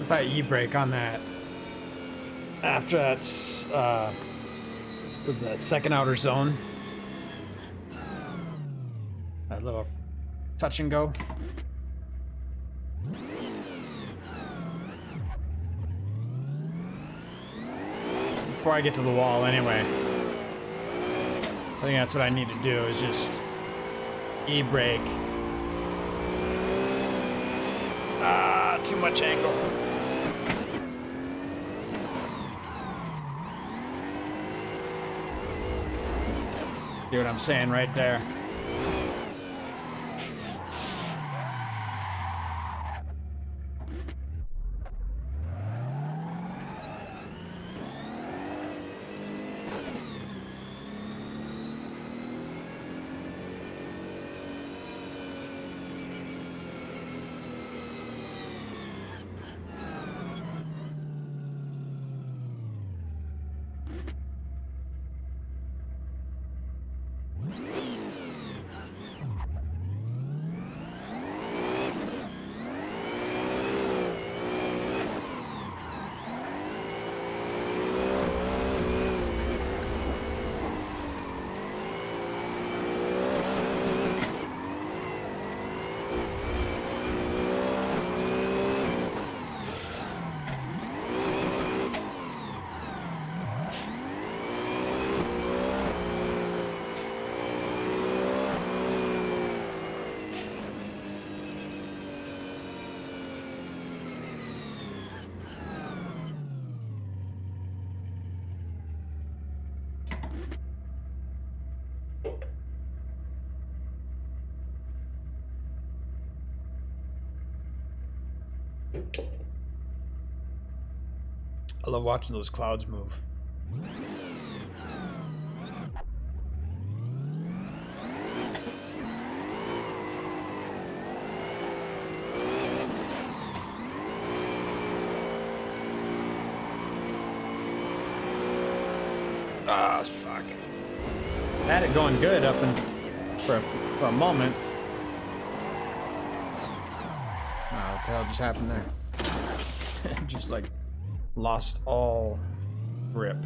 if I e-brake on that after that's with the second outer zone, that little touch and go. Before I get to the wall anyway. I think that's what I need to do, is just e-brake. Too much angle. See what I'm saying right there? I love watching those clouds move. Ah, fuck. Had it going good up in for a moment. Oh, what the hell just happened there? Just like lost all grip.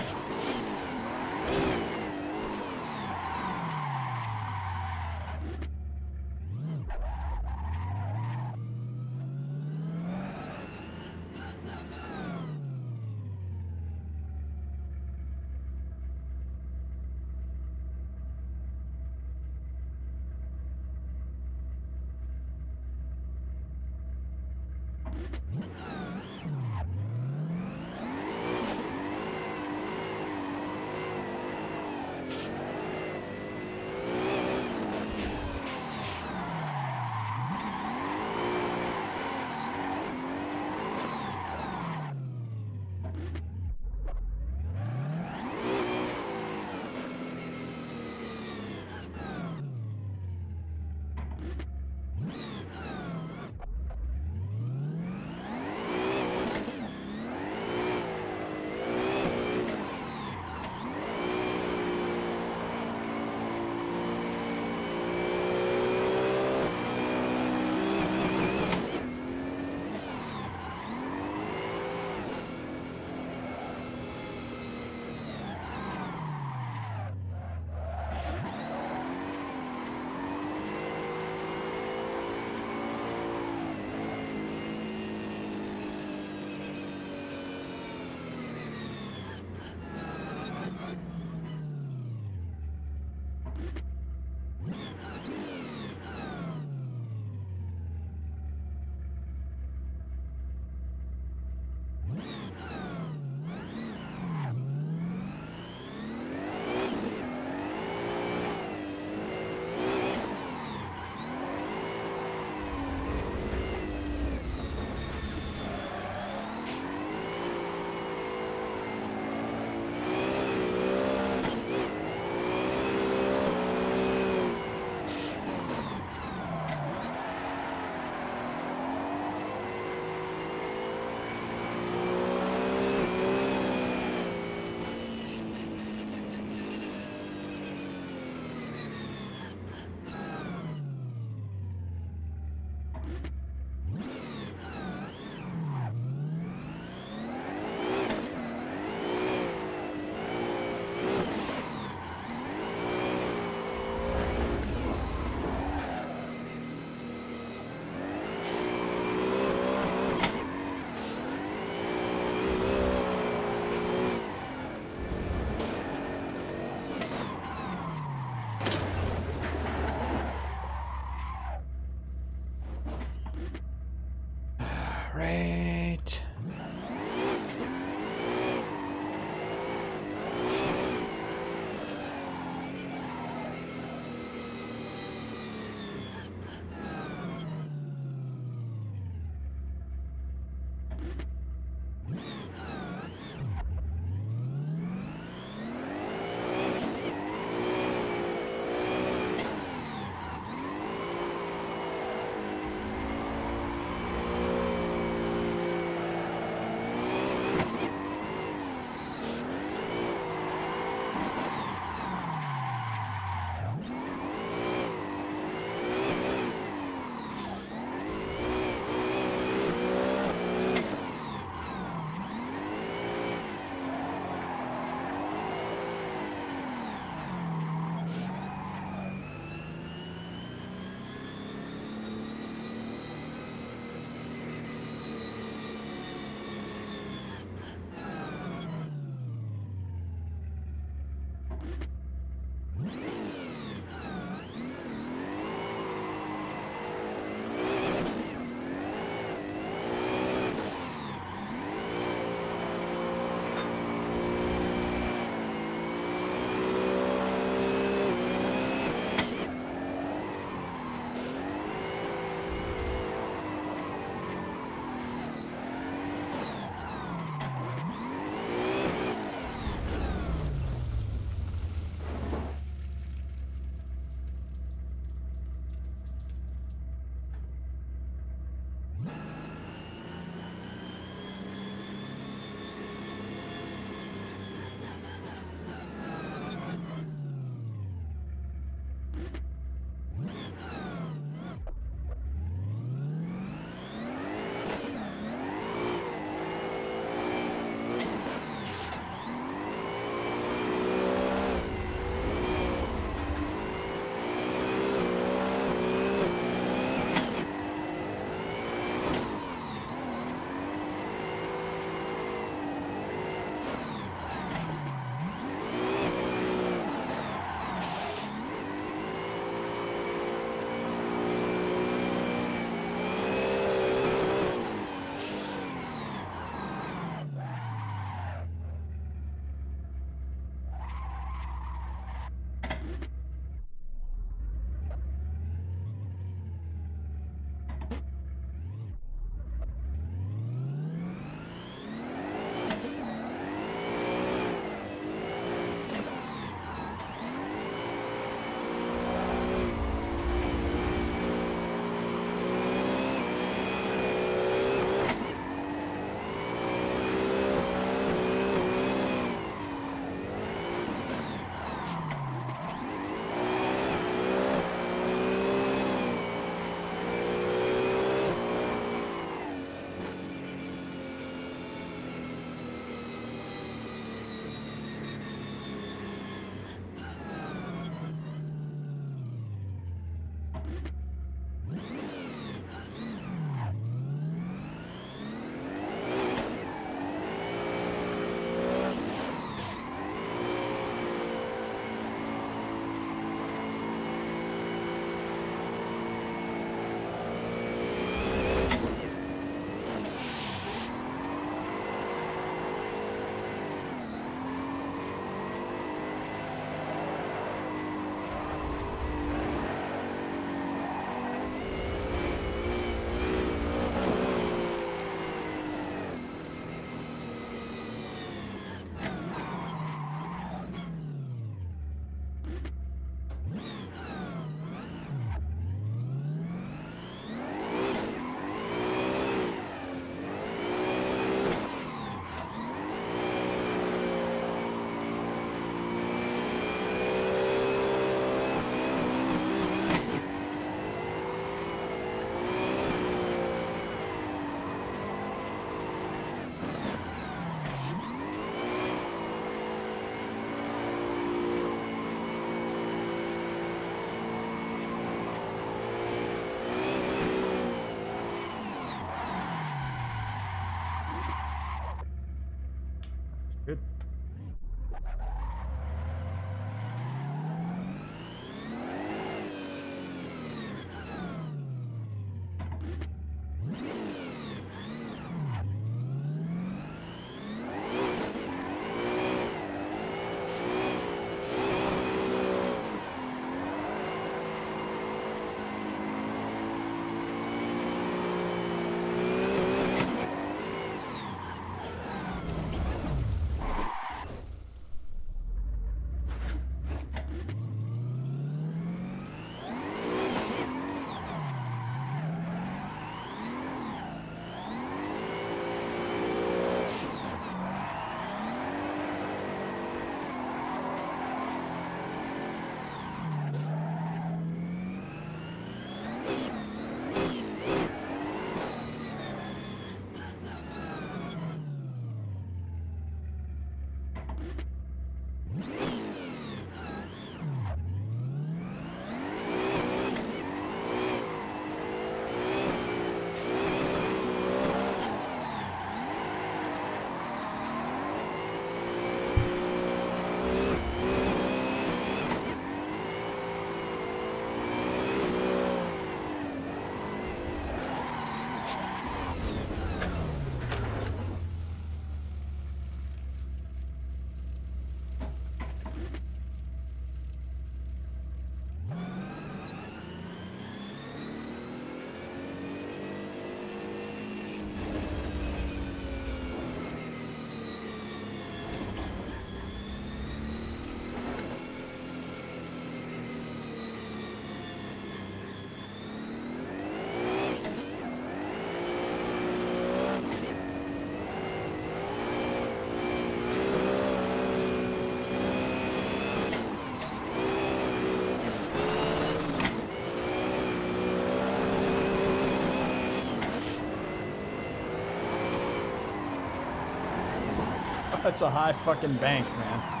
That's a high fucking bank, man.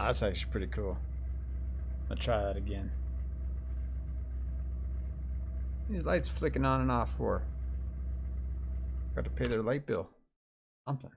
That's actually pretty cool. I'll try that again. These lights flicking on and off for. Got to pay their light bill. Something.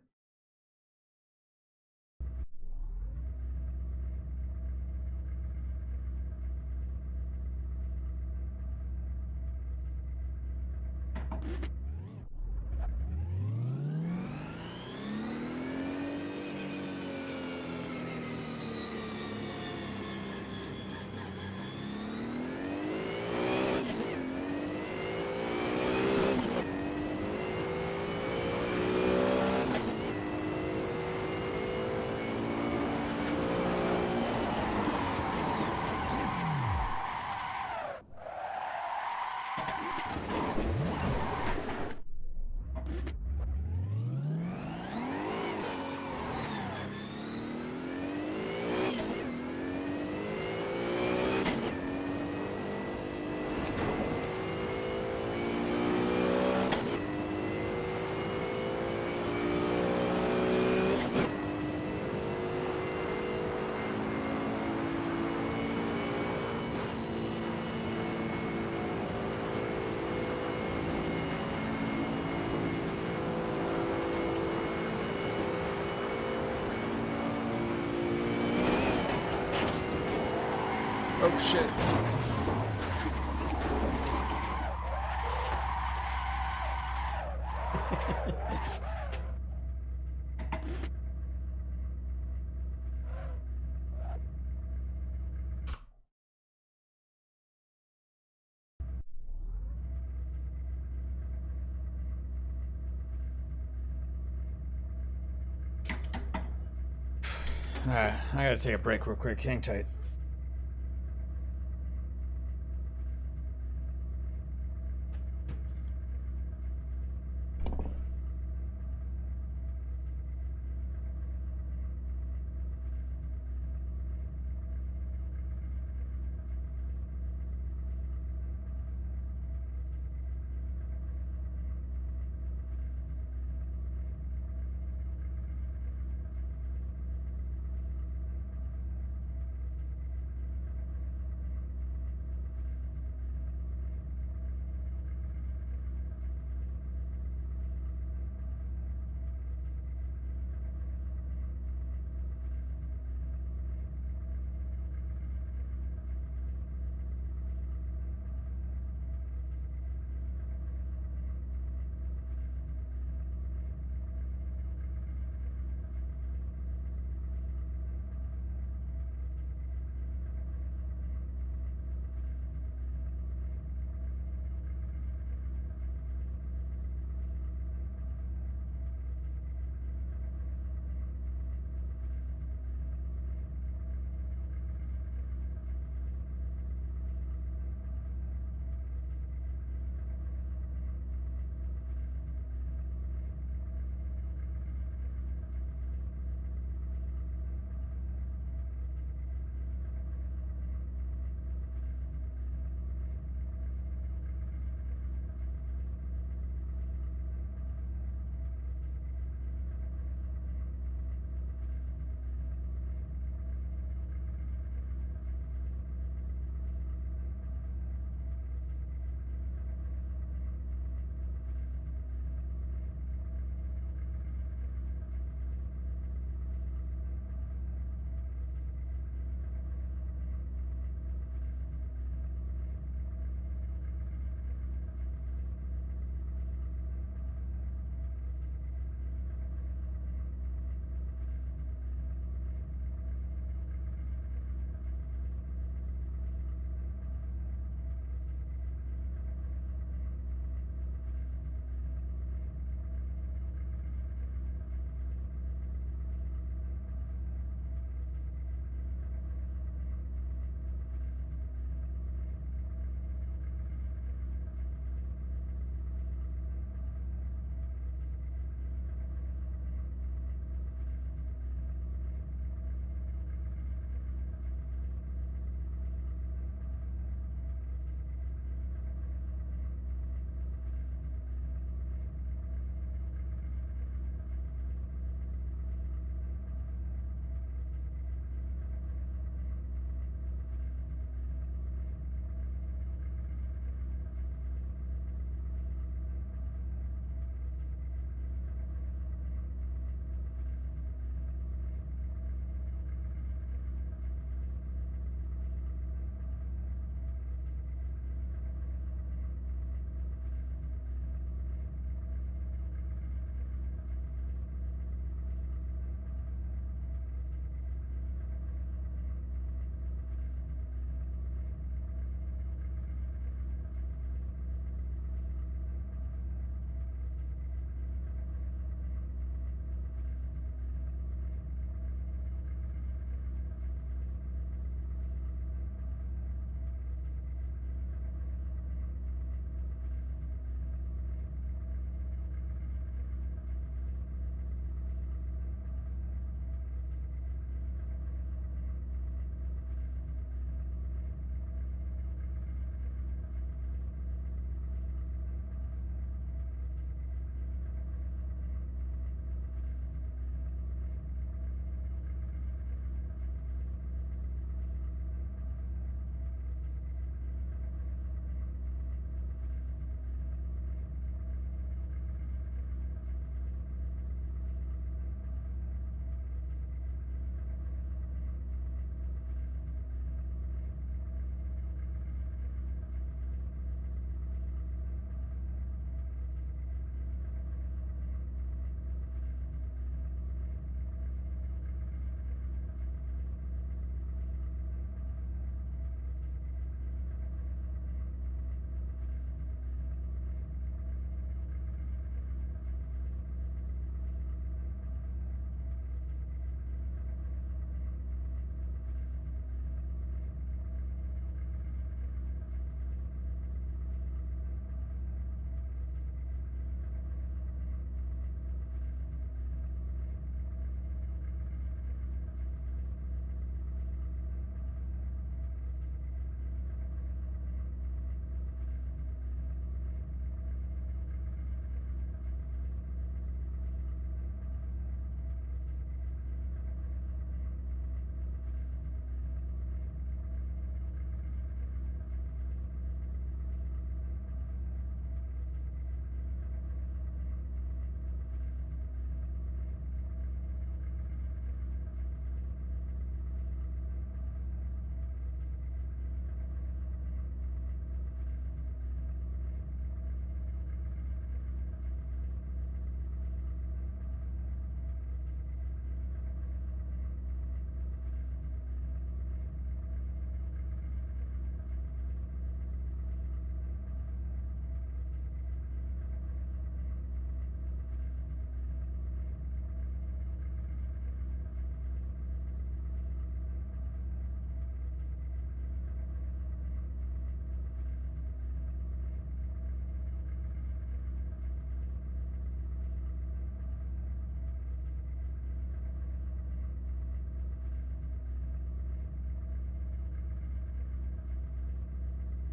Oh shit. Alright, I gotta take a break real quick. Hang tight.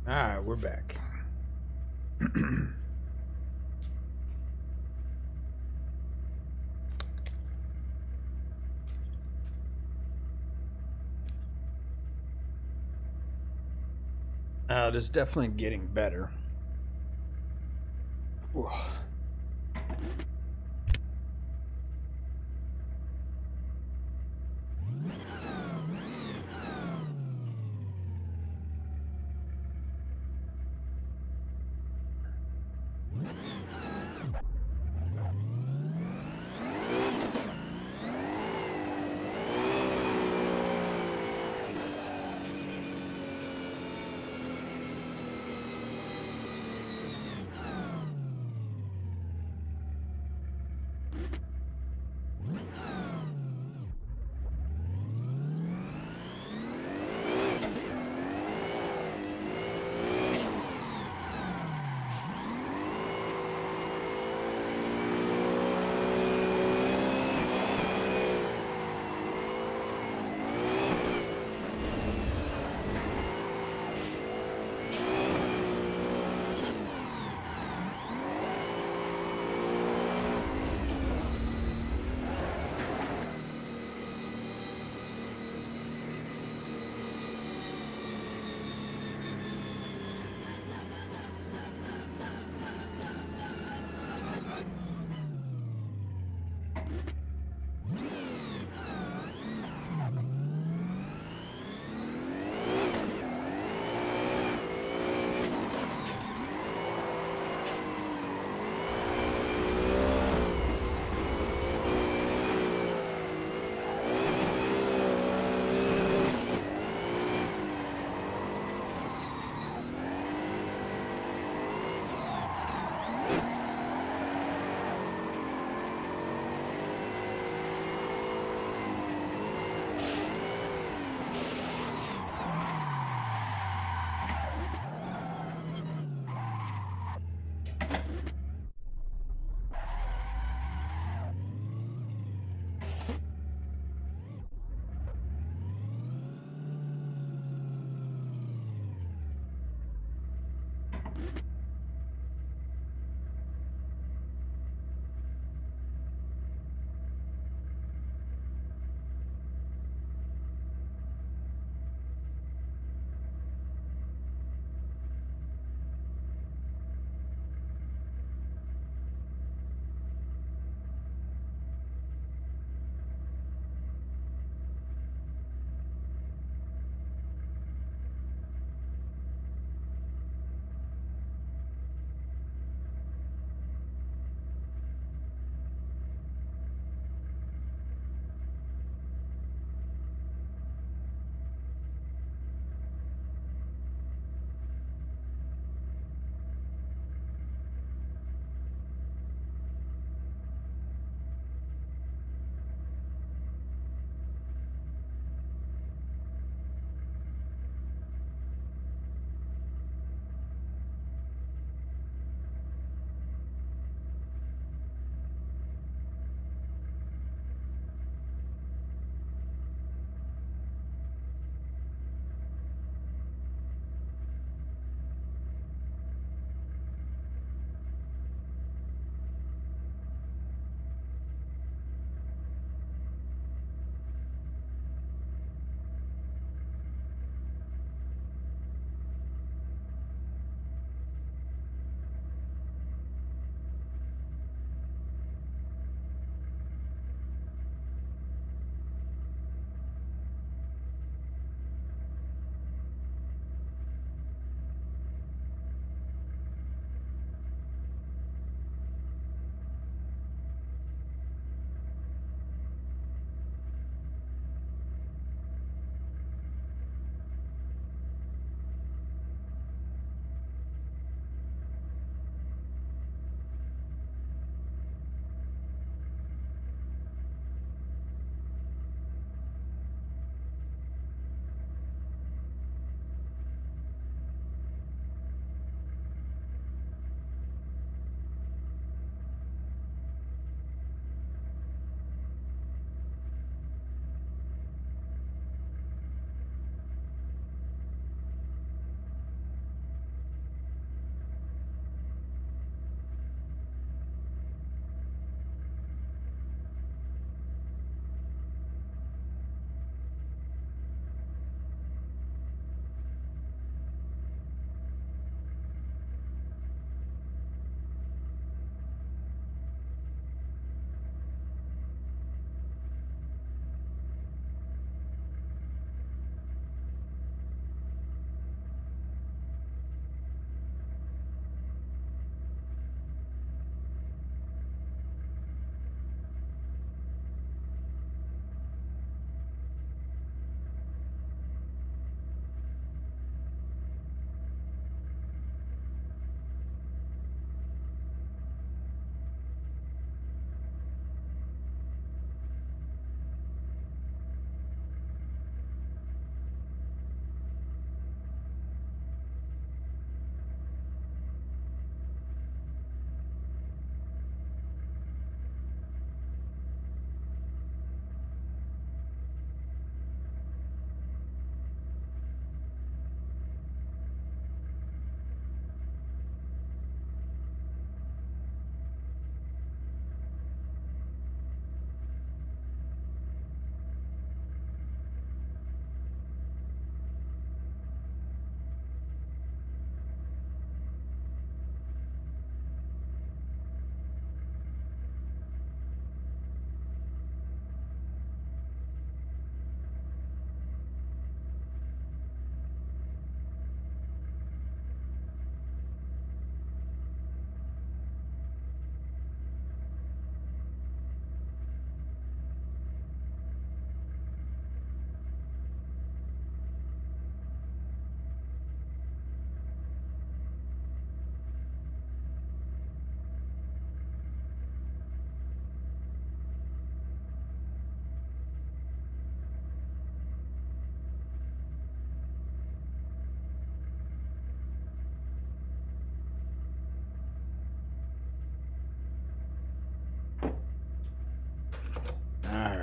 Alright, we're back. It is definitely getting better. Whew.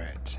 right.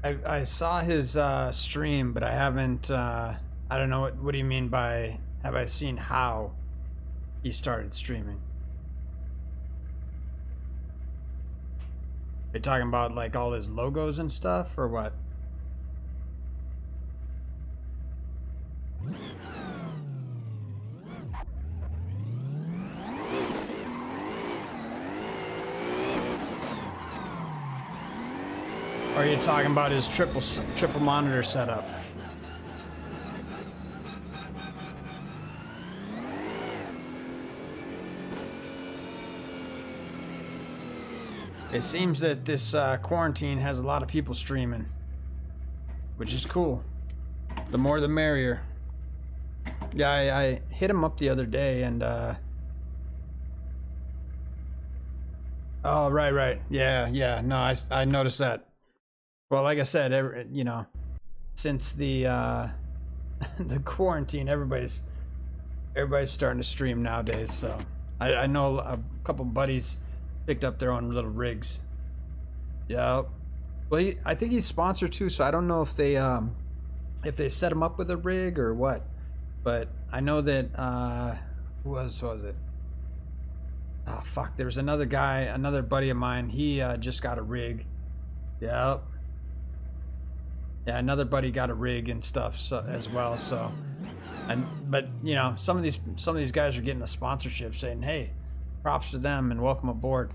I saw his stream, but I haven't. I don't know what do you mean by have I seen how he started streaming? Are you talking about like all his logos and stuff, or what? Or are you talking about his triple monitor setup? It seems that this quarantine has a lot of people streaming, which is cool. The more the merrier. Yeah, I hit him up the other day and oh, right. Yeah. No, I noticed that. Well, like I said, you know, since the the quarantine, everybody's starting to stream nowadays. So I know a couple buddies picked up their own little rigs. Yeah. Well, I think he's sponsored too, so I don't know if they set him up with a rig or what. But I know that who was it? Oh fuck! There was another guy, another buddy of mine. He just got a rig. Yep. Yeah, another buddy got a rig and stuff as well. So, but you know, some of these guys are getting a sponsorship, saying, "Hey, props to them and welcome aboard."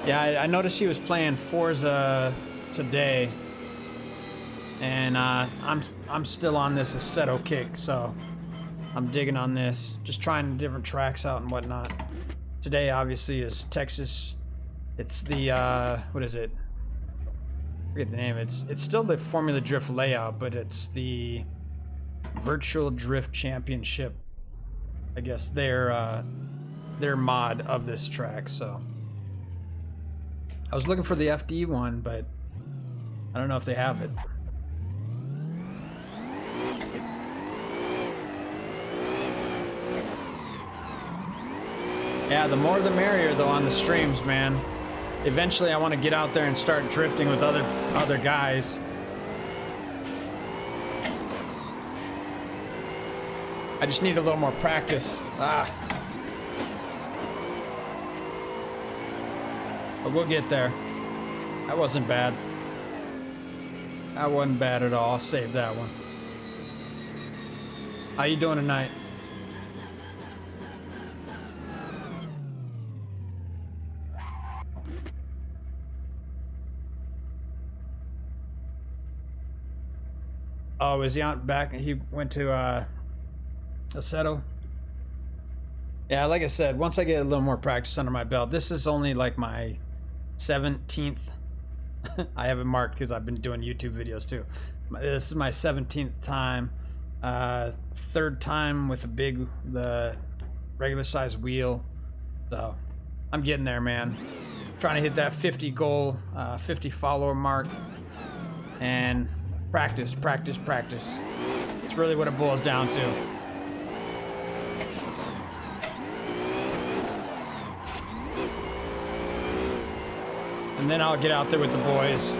Yeah, I noticed he was playing Forza today, and I'm still on this Assetto kick, so I'm digging on this, just trying different tracks out and whatnot. Today, obviously, is Texas. It's the what is it? I forget the name. It's still the Formula Drift layout, but it's the Virtual Drift Championship. I guess their mod of this track. So I was looking for the FD one, but I don't know if they have it. Yeah, the more the merrier though on the streams, man. Eventually I want to get out there and start drifting with other guys. I just need a little more practice. But we'll get there. That wasn't bad. That wasn't bad at all. I'll save that one. How you doing tonight? Oh, is he on back? He went to Assetto? Yeah, like I said, once I get a little more practice under my belt, this is only like my 17th. I have it marked because I've been doing YouTube videos too. This is my 17th time. Third time with the regular size wheel. So I'm getting there, man. Trying to hit that 50 goal, 50 follower mark. And practice. It's really what it boils down to. And then I'll get out there with the boys.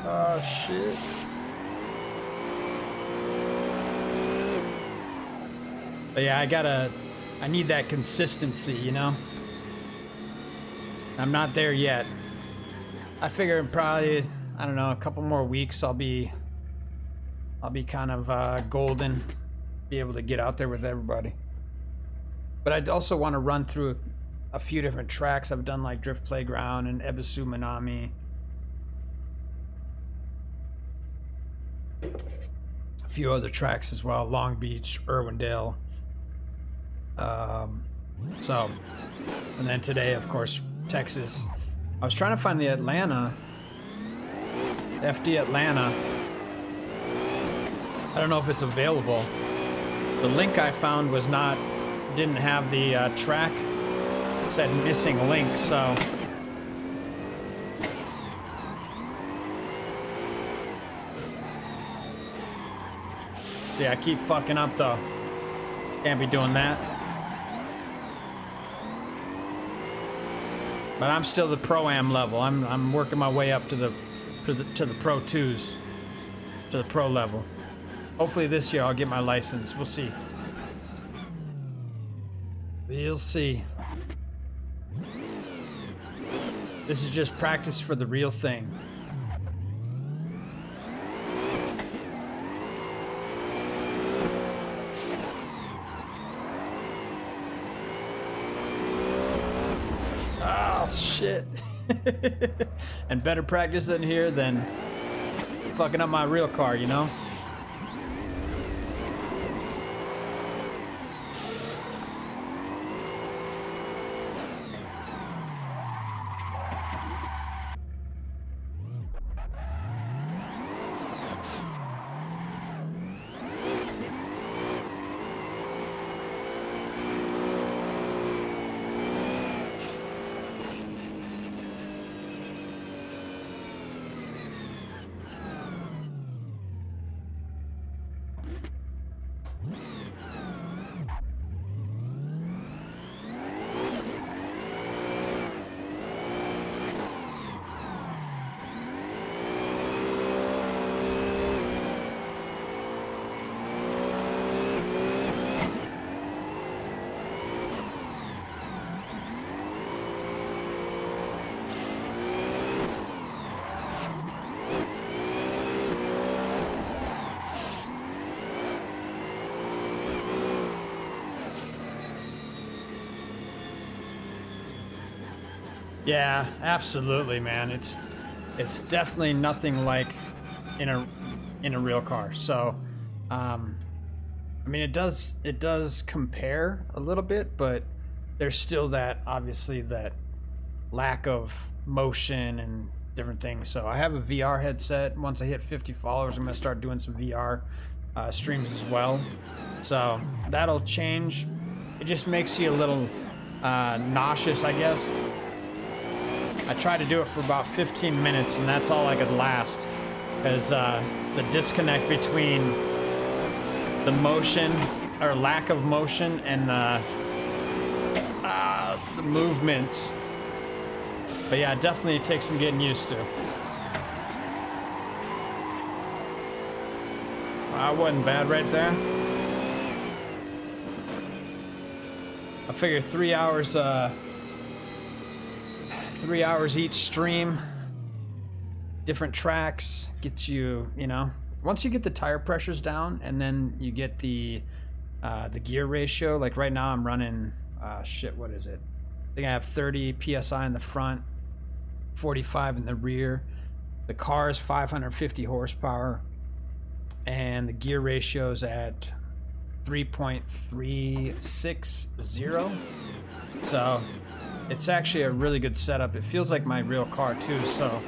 Oh, shit. But yeah, I need that consistency, you know? I'm not there yet. I figure in probably, I don't know, a couple more weeks I'll be kind of golden, be able to get out there with everybody. But I'd also want to run through a few different tracks. I've done like Drift Playground and Ebisu Minami. A few other tracks as well, Long Beach, Irwindale. So, and then today, of course, Texas. I was trying to find the Atlanta, FD Atlanta. I don't know if it's available. The link I found was didn't have the track. It said missing link, so. See, I keep fucking up though. Can't be doing that. But I'm still the Pro-Am level. I'm working my way up to the Pro 2s, to the Pro level. Hopefully this year I'll get my license. We'll see. We'll see. This is just practice for the real thing. Oh shit. And better practice in here than fucking up my real car, you know? Yeah, absolutely, man. It's definitely nothing like in a real car. So, I mean, it does compare a little bit, but there's still that, obviously, that lack of motion and different things. So I have a VR headset. Once I hit 50 followers, I'm gonna start doing some VR streams as well. So that'll change. It just makes you a little nauseous, I guess. I tried to do it for about 15 minutes, and that's all I could last, because the disconnect between the motion, or lack of motion, and the movements. But yeah, definitely it takes some getting used to. That wasn't bad right there. I figure 3 hours, 3 hours each stream, different tracks, gets you, you know, once you get the tire pressures down and then you get the gear ratio, like right now I'm running, shit, what is it? I think I have 30 PSI in the front, 45 in the rear. The car is 550 horsepower and the gear ratio is at 3.360. So it's actually a really good setup. It feels like my real car too, so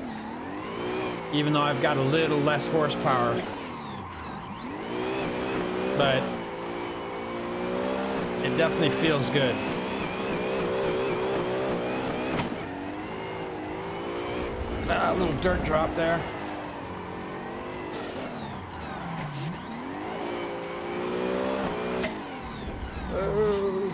even though I've got a little less horsepower, but it definitely feels good. A little dirt drop there. Oh.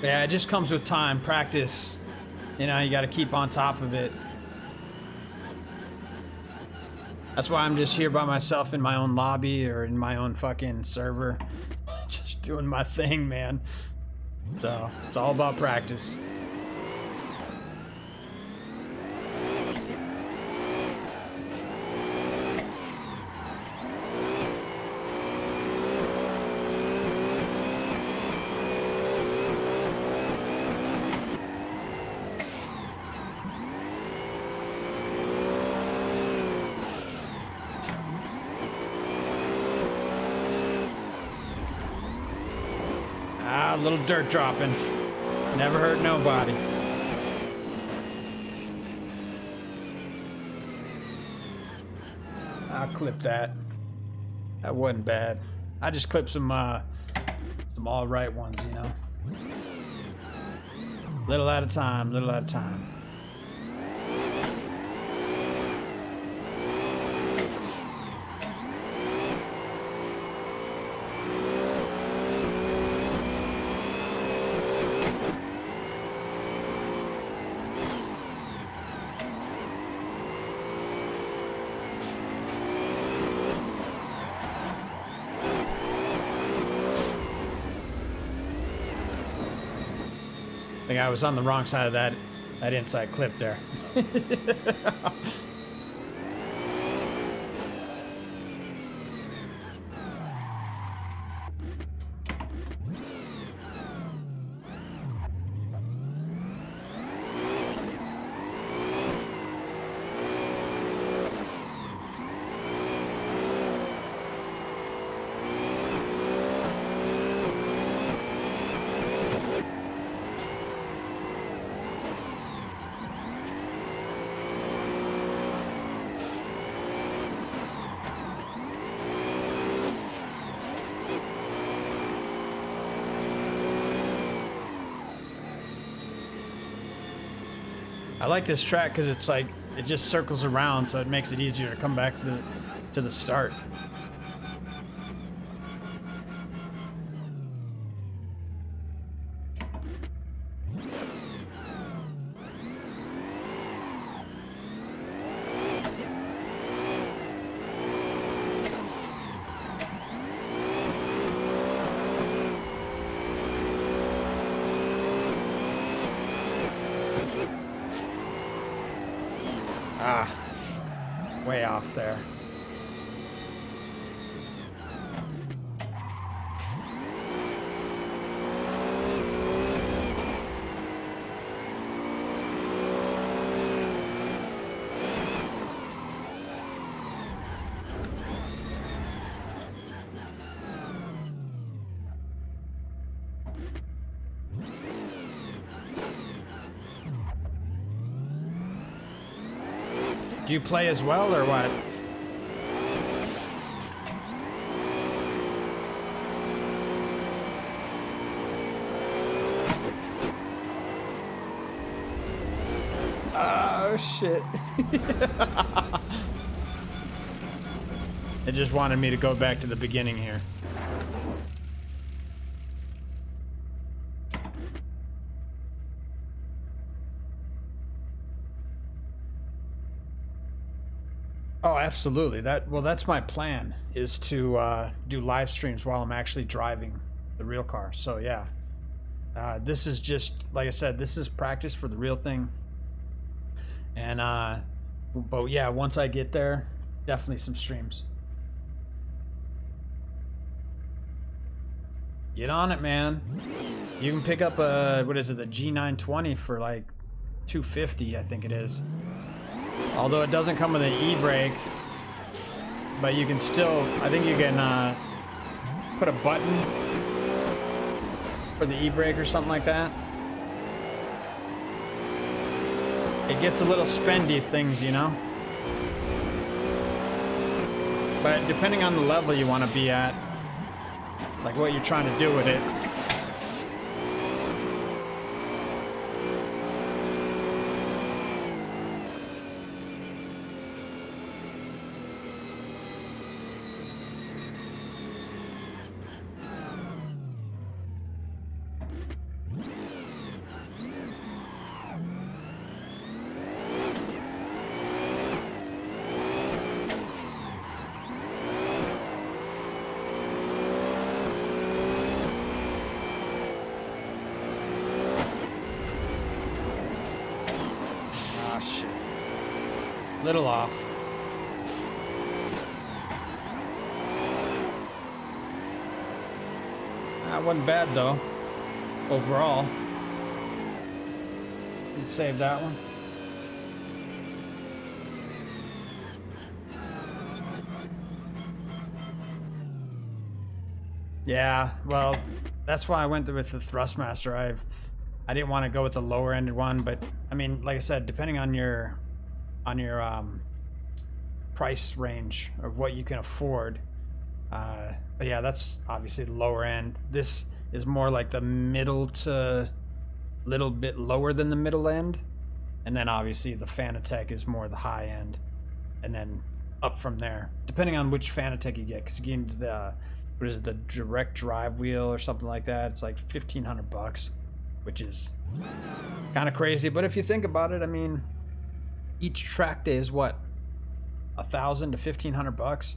Yeah, it just comes with time, practice. You know, you got to keep on top of it. That's why I'm just here by myself in my own lobby or in my own fucking server. Just doing my thing, man. So, it's all about practice. A little dirt dropping. Never hurt nobody. clip that. That wasn't bad. I just clipped some all right ones, you know. Little at a time, little at a time. I think I was on the wrong side of that inside clip there. I like this track because it's like, it just circles around, so it makes it easier to come back to the start. Ah, way off there. Do you play as well, or what? Oh, shit. It just wanted me to go back to the beginning here. Oh, absolutely. That's my plan, is to do live streams while I'm actually driving the real car. So yeah, this is just, like I said, this is practice for the real thing. And but yeah, once I get there, definitely some streams. Get on it, man. You can pick up a, what is it, the G920 for like $250, I think it is. Although it doesn't come with an e-brake, but you can still, I think you can put a button for the e-brake or something like that. It gets a little spendy, things, you know? But depending on the level you want to be at, like what you're trying to do with it. Shit. Little off. That wasn't bad though, overall. You save that one. Yeah, well, that's why I went with the Thrustmaster. I didn't want to go with the lower ended one, but I mean, like I said, depending on your price range of what you can afford. But yeah, that's obviously the lower end. This is more like the middle to little bit lower than the middle end. And then obviously the Fanatec is more the high end. And then up from there, depending on which Fanatec you get. Because you get the, what is it, the direct drive wheel or something like that. It's like $1,500, which is kind of crazy. But if you think about it, I mean, each track day is what, $1,000 to $1,500.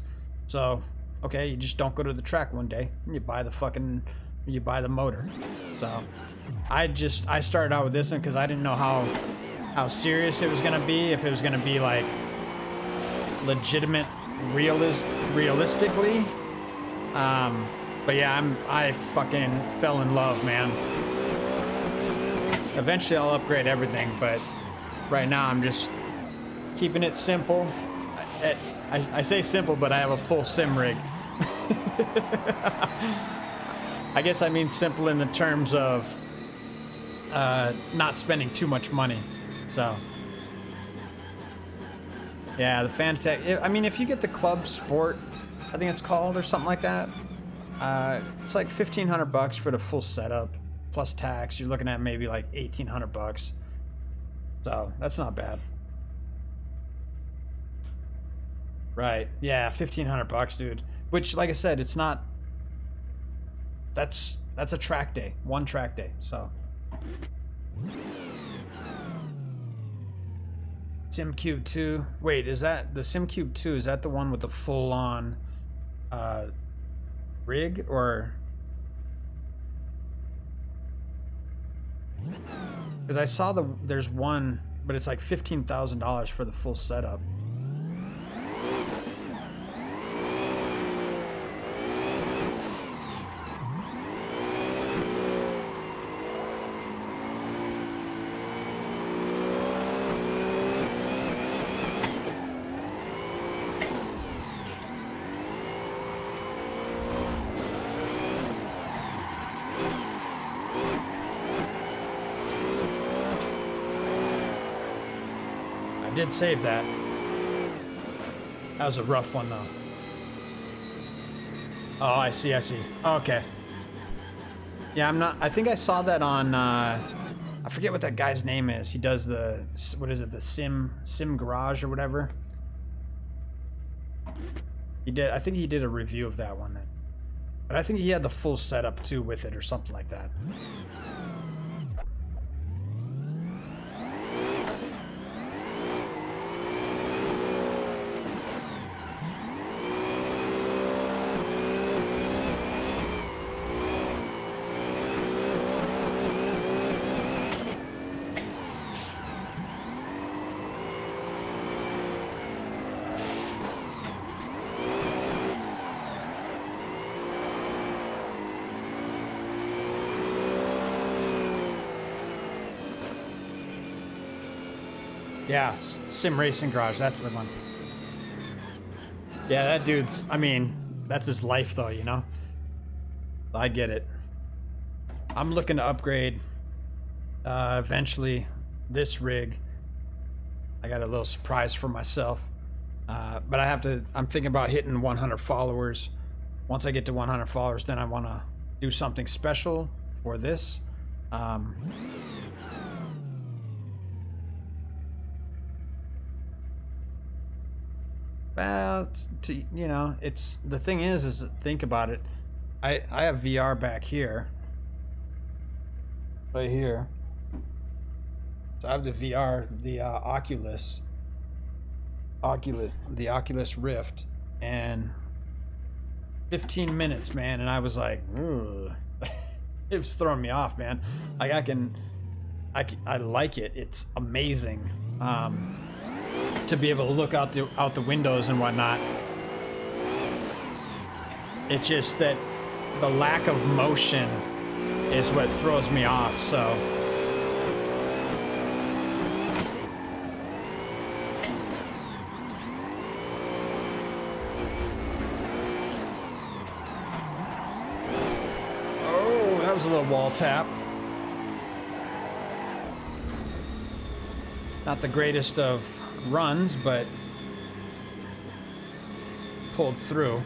So okay, you just don't go to the track one day and you buy the motor. So I started out with this one because I didn't know how serious it was gonna be, if it was gonna be like legitimate realistically. But yeah, I fucking fell in love, man. Eventually I'll upgrade everything, but right now I'm just keeping it simple. I say simple, but I have a full sim rig. I guess I mean simple in the terms of not spending too much money. So yeah, the Fanatec, I mean, if you get the Club Sport, I think it's called, or something like that, it's like $1,500 for the full setup plus tax. You're looking at maybe like $1,800. So that's not bad. Right, yeah, $1,500, dude. Which, like I said, it's not. That's a track day, one track day. So SimCube 2. Wait, is that the SimCube 2? Is that the one with the full-on rig, or? Because I saw there's one, but it's like $15,000 for the full setup. Did save that. That was a rough one though. Oh, I see. Okay. Yeah, I think I saw that on I forget what that guy's name is. He does the, what is it, the Sim Garage or whatever. I think he did a review of that one then. But I think he had the full setup too with it or something like that. Yeah, Sim Racing Garage, that's the one. Yeah, that dude's, I mean, that's his life though, you know? I get it. I'm looking to upgrade eventually this rig. I got a little surprise for myself. But I'm thinking about hitting 100 followers. Once I get to 100 followers, then I want to do something special for this. Well, you know, it's the thing is think about it. I have VR back here, right here. So I have the VR, the Oculus Rift, and 15 minutes, man, and I was like, ugh. It was throwing me off, man. Like I like it. It's amazing. To be able to look out the windows and whatnot. It's just that the lack of motion is what throws me off. So oh, that was a little wall tap. Not the greatest of runs, but pulled through.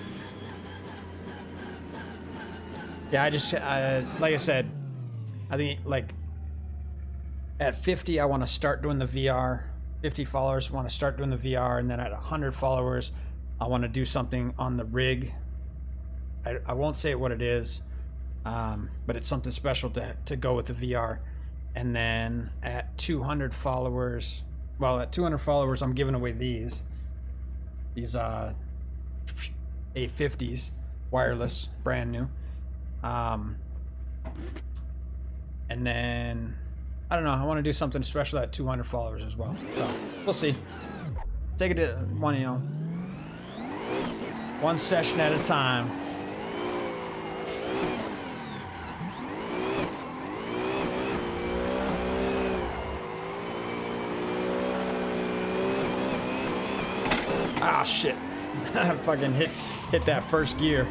Yeah, I just, like I said, I think like at 50, I want to start doing the VR. 50 followers, I want to start doing the VR, and then at 100 followers, I want to do something on the rig. I won't say what it is, but it's something special to go with the VR. And then at 200 followers, well, at 200 followers, I'm giving away these A50s, wireless, brand new. And then I don't know, I want to do something special at 200 followers as well. So we'll see. Take it one, you know, one session at a time. Ah, shit. I fucking hit that first gear.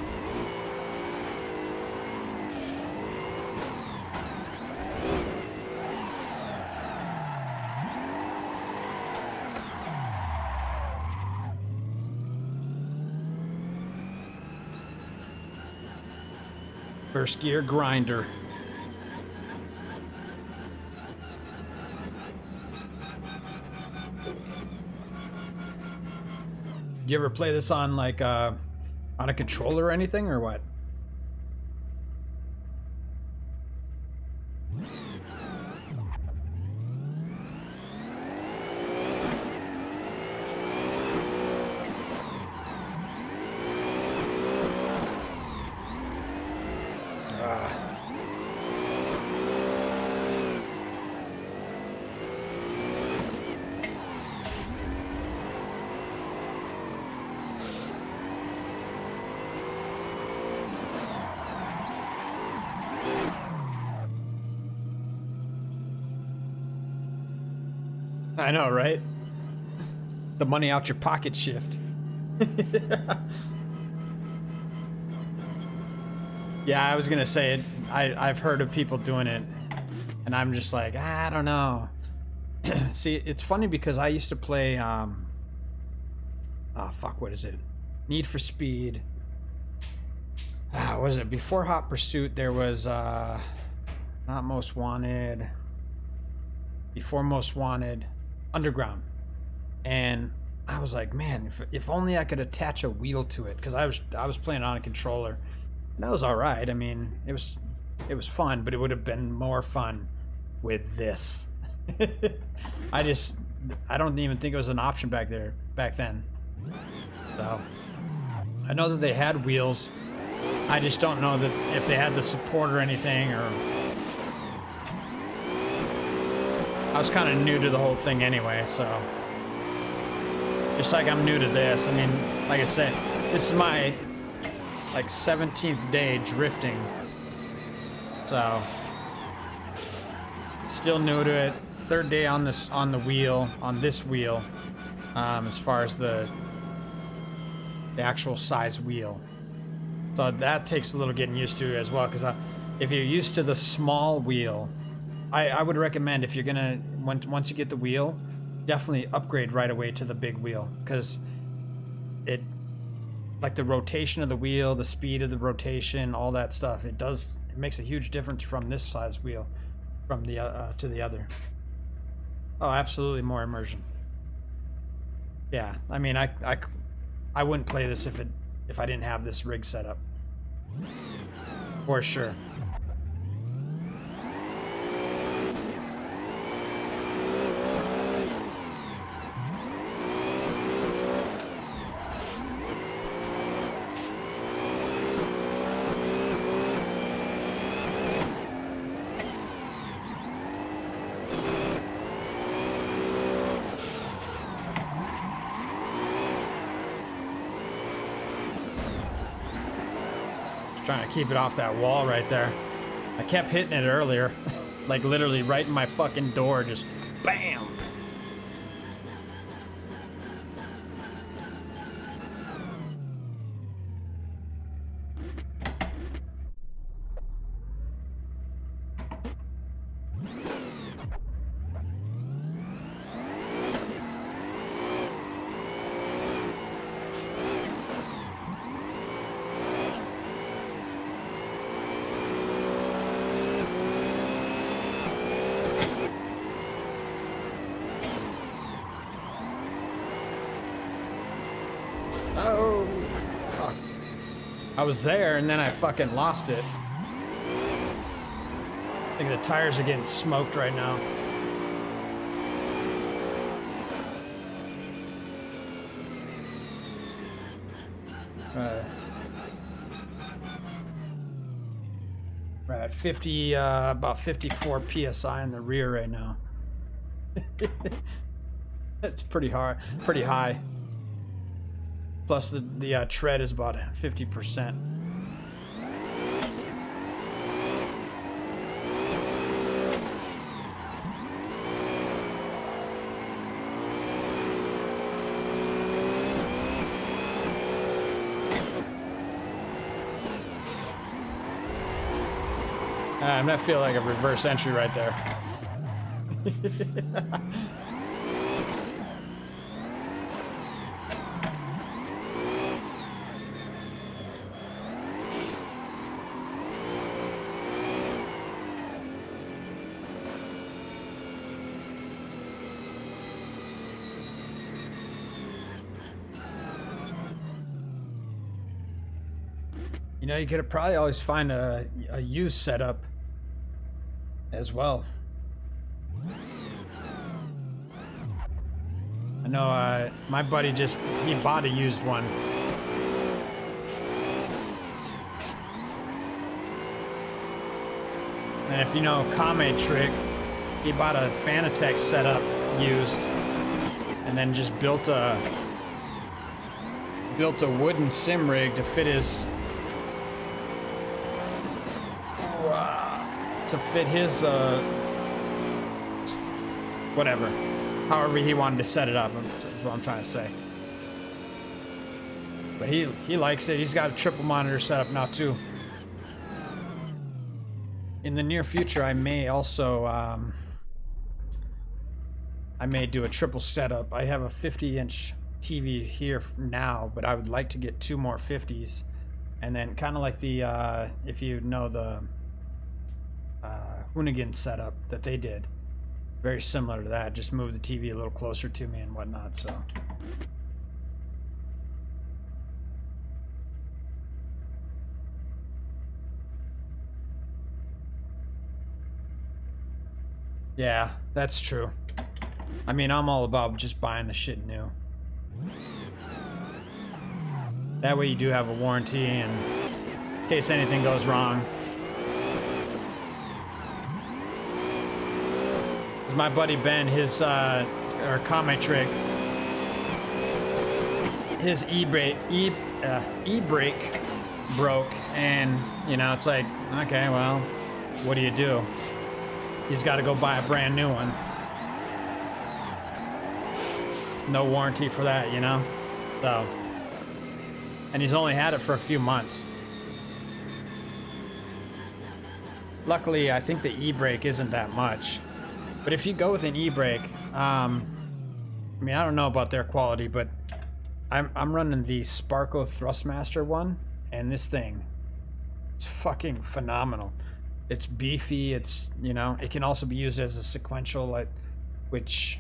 First gear grinder. Do you ever play this on like on a controller or anything, or what? I know, right? The money out your pocket shift. Yeah, I was gonna say it. I've heard of people doing it, and I'm just like, I don't know. See, it's funny because I used to play oh fuck, what is it? Need for Speed. What was it? Before Hot Pursuit, there was not Most Wanted. Before Most Wanted, Underground. And I was like, man, if only I could attach a wheel to it, because I was playing on a controller, and that was all right. I mean, it was fun, but it would have been more fun with this. I don't even think it was an option back then. So I know that they had wheels. I just don't know that if they had the support or anything, or I was kind of new to the whole thing anyway, so just like I'm new to this. I mean, like I said, this is my like 17th day drifting, so still new to it. Third day on this wheel, as far as the actual size wheel. So that takes a little getting used to as well, because if you're used to the small wheel, I would recommend, if you're gonna, once you get the wheel, definitely upgrade right away to the big wheel, because it, like the rotation of the wheel, the speed of the rotation, all that stuff, it makes a huge difference from this size wheel from the to the other. Oh, absolutely, more immersion. Yeah, I mean, I wouldn't play this if I didn't have this rig set up, for sure. Trying to keep it off that wall right there. I kept hitting it earlier. Like literally right in my fucking door, just BAM! I was there and then I fucking lost it. I think the tires are getting smoked right now. We're at 50, about 54 PSI in the rear right now. That's pretty hard, pretty high. Plus the tread is about 50%. That feel like a reverse entry right there. You know, you could probably always find a used setup as well. I know my buddy he bought a used one. And if you know Kame Trick, he bought a Fanatec setup used and then just built a wooden sim rig to fit his whatever, however he wanted to set it up, is what I'm trying to say. But he likes it. He's got a triple monitor setup now too. In the near future, I may also I may do a triple setup. I have a 50-inch TV here now, but I would like to get 2 more 50s, and then kind of like the if you know the Hoonigan setup that they did, very similar to that, just move the TV a little closer to me and whatnot. So yeah, that's true. I mean, I'm all about just buying the shit new. That way you do have a warranty in case anything goes wrong. My buddy Ben, his or Kame Trick, his e-brake broke, and you know, it's like, okay, well, what do you do? He's got to go buy a brand new one. No warranty for that, you know. So, and he's only had it for a few months. Luckily, I think the e-brake isn't that much. But if you go with an e-brake, I mean, I don't know about their quality, but I'm running the Sparco Thrustmaster one, and this thing, it's fucking phenomenal. It's beefy. It's, you know, it can also be used as a sequential, like, which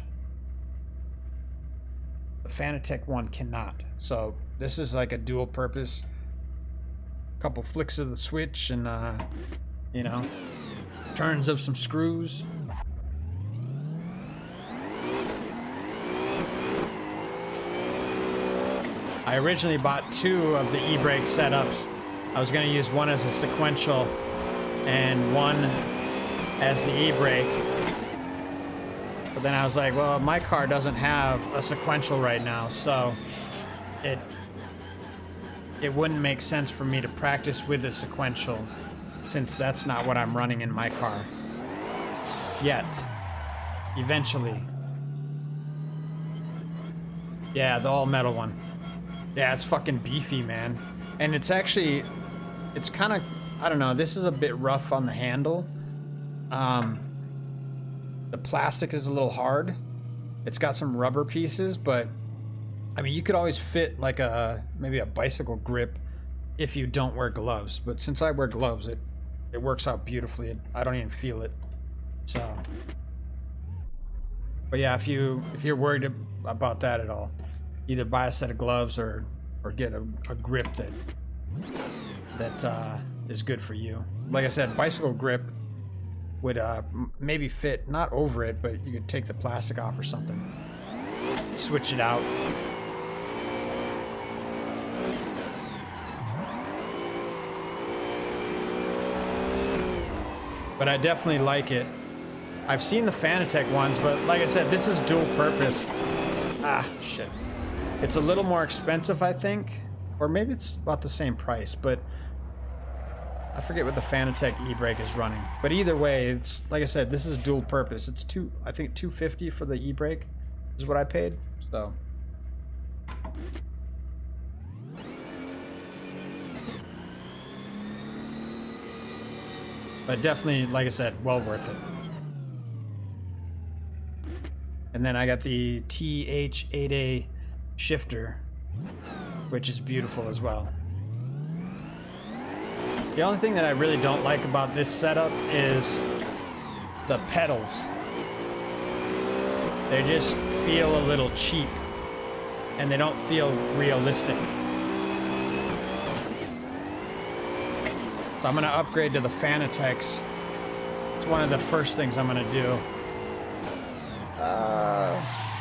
the Fanatec one cannot. So this is like a dual purpose. A couple flicks of the switch, and you know, turns of some screws. I originally bought 2 of the e-brake setups. I was going to use one as a sequential and one as the e-brake. But then I was like, well, my car doesn't have a sequential right now, so it wouldn't make sense for me to practice with a sequential, since that's not what I'm running in my car yet. Eventually. Yeah, the all-metal one. Yeah, it's fucking beefy, man. And it's actually, it's kind of, I don't know, this is a bit rough on the handle. The plastic is a little hard. It's got some rubber pieces, but I mean, you could always fit like maybe a bicycle grip if you don't wear gloves. But since I wear gloves, it works out beautifully. I don't even feel it. So, but yeah, if you're worried about that at all, either buy a set of gloves or get a grip that that is good for you. Like I said, bicycle grip would maybe fit, not over it, but you could take the plastic off or something. Switch it out. But I definitely like it. I've seen the Fanatec ones, but like I said, this is dual purpose. Ah, shit. It's a little more expensive, I think. Or maybe it's about the same price, but I forget what the Fanatec e-brake is running. But either way, it's like I said, this is dual purpose. It's I think $250 for the e-brake is what I paid. So but definitely, like I said, well worth it. And then I got the TH8A shifter, which is beautiful as well. The only thing that I really don't like about this setup is the pedals. They just feel a little cheap, and they don't feel realistic. So I'm gonna upgrade to the Fanatecs. It's one of the first things I'm gonna do.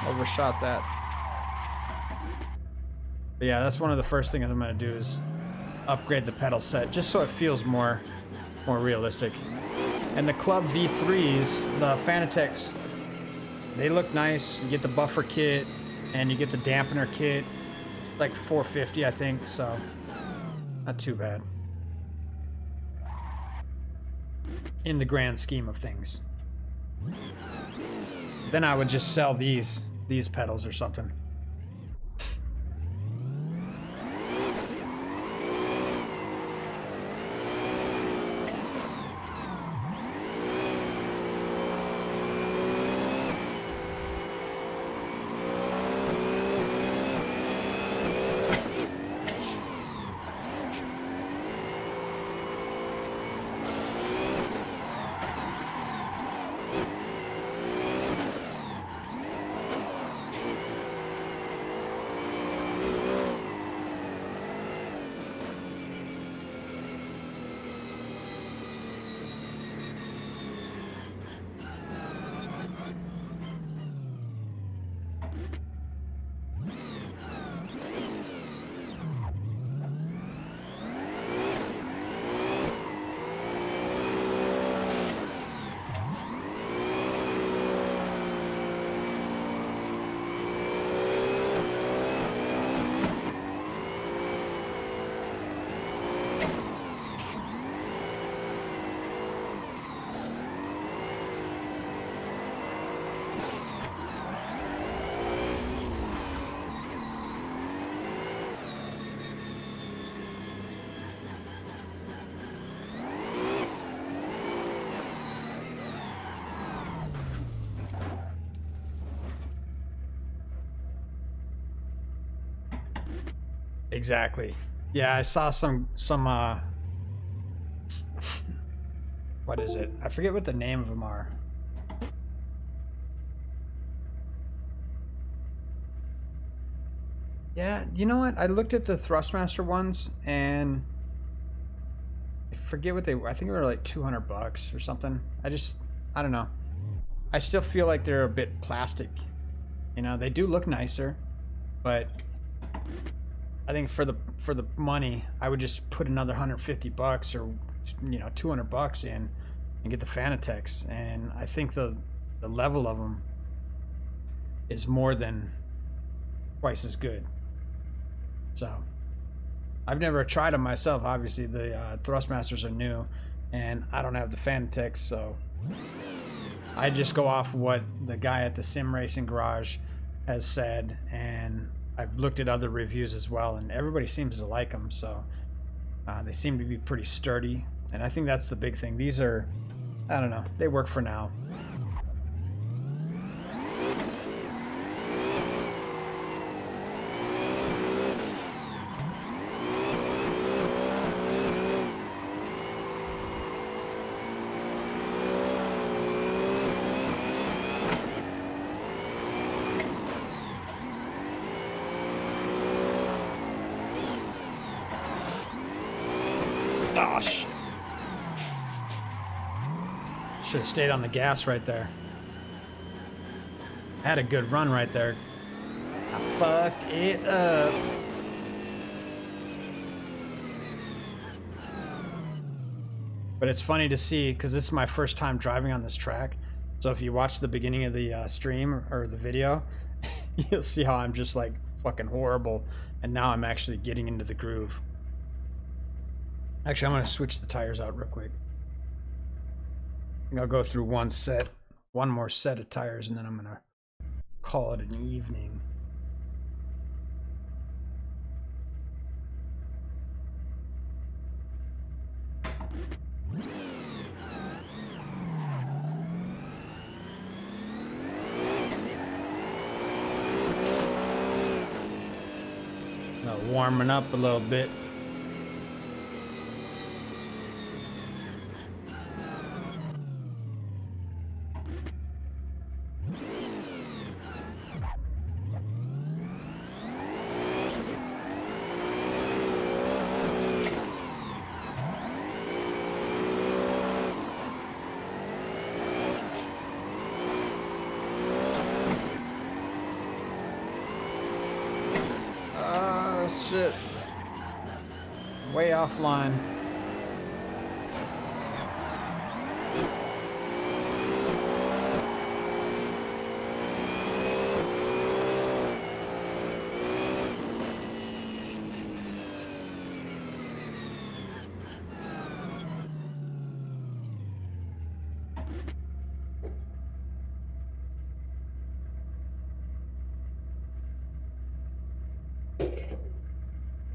Overshot that. But yeah, that's one of the first things I'm gonna do is upgrade the pedal set, just so it feels more realistic. And the Club V3s, the Fanatecs, they look nice. You get the buffer kit and you get the dampener kit, like $450 I think, so not too bad in the grand scheme of things. Then I would just sell these pedals or something. Exactly. Yeah, I saw some what is it? I forget what the name of them are. Yeah, you know what? I looked at the Thrustmaster ones and I forget what I think they were like $200 or something. I don't know. I still feel like they're a bit plastic. You know, they do look nicer, but I think for the money, I would just put another $150 or $200 in and get the Fanatecs. And I think the level of them is more than twice as good. So I've never tried them myself. Obviously, the Thrustmasters are new, and I don't have the Fanatecs, so I just go off what the guy at the Sim Racing Garage has said, and I've looked at other reviews as well, and everybody seems to like them, so they seem to be pretty sturdy, and I think that's the big thing. These are, I don't know, they work for now. Oh, shit. Should have stayed on the gas right there. Had a good run right there. I fucked it up. But it's funny to see, because this is my first time driving on this track. So if you watch the beginning of the stream or the video, you'll see how I'm just like fucking horrible. And now I'm actually getting into the groove. Actually, I'm going to switch the tires out real quick. I think I'll go through one more set of tires, and then I'm going to call it an evening. Now warming up a little bit. Shit. Way offline.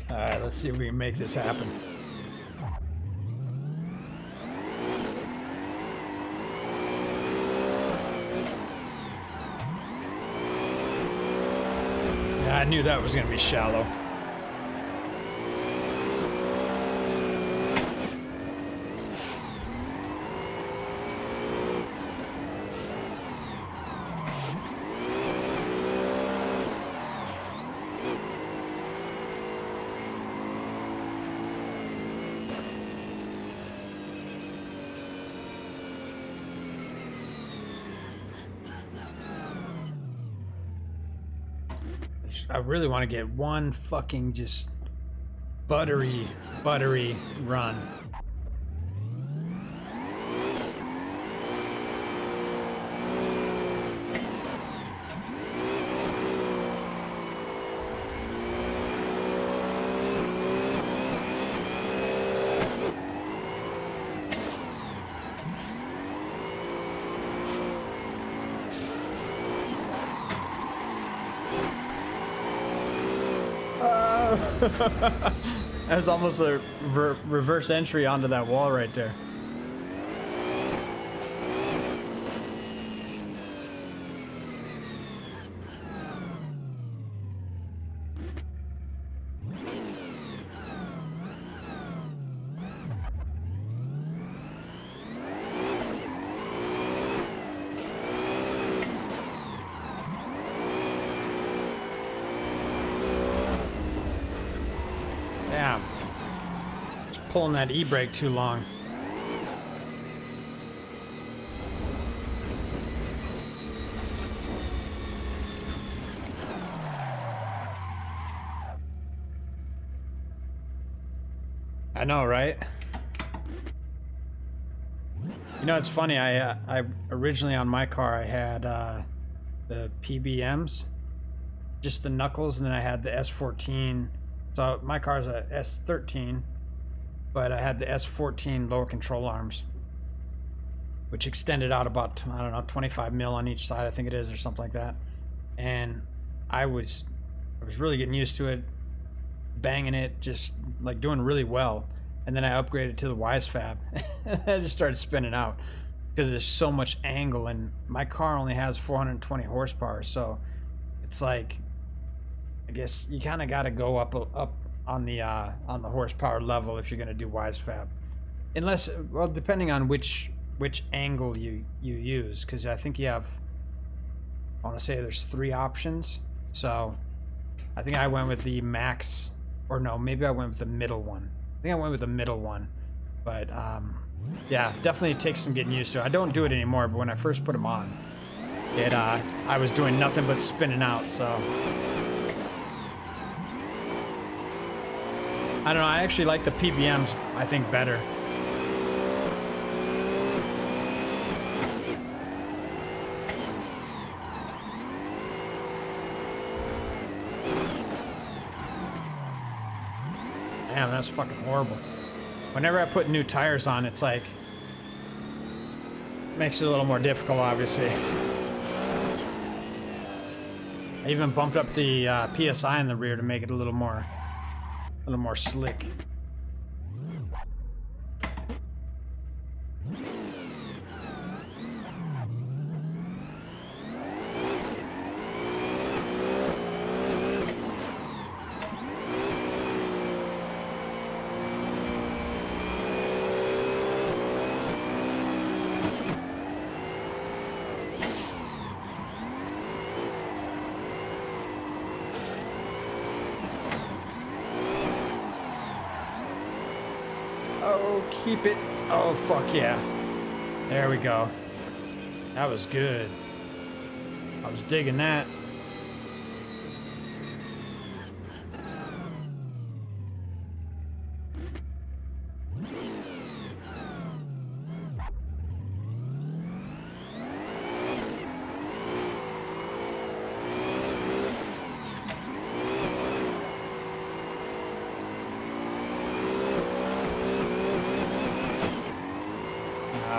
Alright, let's see if we can make this happen. Yeah, I knew that was going to be shallow. I really want to get one fucking just buttery run. That was almost a reverse entry onto that wall right there. Damn. Just pulling that e-brake too long. I know, right? You know, it's funny. I originally on my car I had the PBMs, just the knuckles, and then I had the S14. So my car's a S13, but I had the S14 lower control arms, which extended out about, I don't know, 25 mil on each side, I think it is, or something like that. And I was really getting used to it, banging it, just like doing really well. And then I upgraded to the WiseFab. I just started spinning out because there's so much angle, and my car only has 420 horsepower, so it's like, I guess you kind of got to go up on the horsepower level if you're going to do WiseFab, unless, well, depending on which angle you use, because I think you have, I want to say there's 3 options. So I think I went with the max, or no, maybe I went with the middle one. I think I went with the middle one, But yeah, definitely takes some getting used to. I don't do it anymore, but when I first put them on, I was doing nothing but spinning out, so I don't know, I actually like the PBMs, I think, better. Damn, that's fucking horrible. Whenever I put new tires on, it's like, makes it a little more difficult, obviously. I even bumped up the PSI in the rear to make it a little more slick. Oh, keep it. Oh, fuck yeah. There we go. That was good. I was digging that.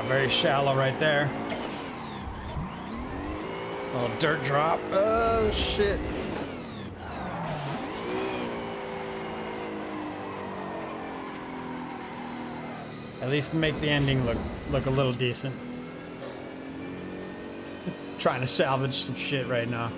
Very shallow right there. Little dirt drop. Oh shit. At least make the ending look a little decent. Trying to salvage some shit right now.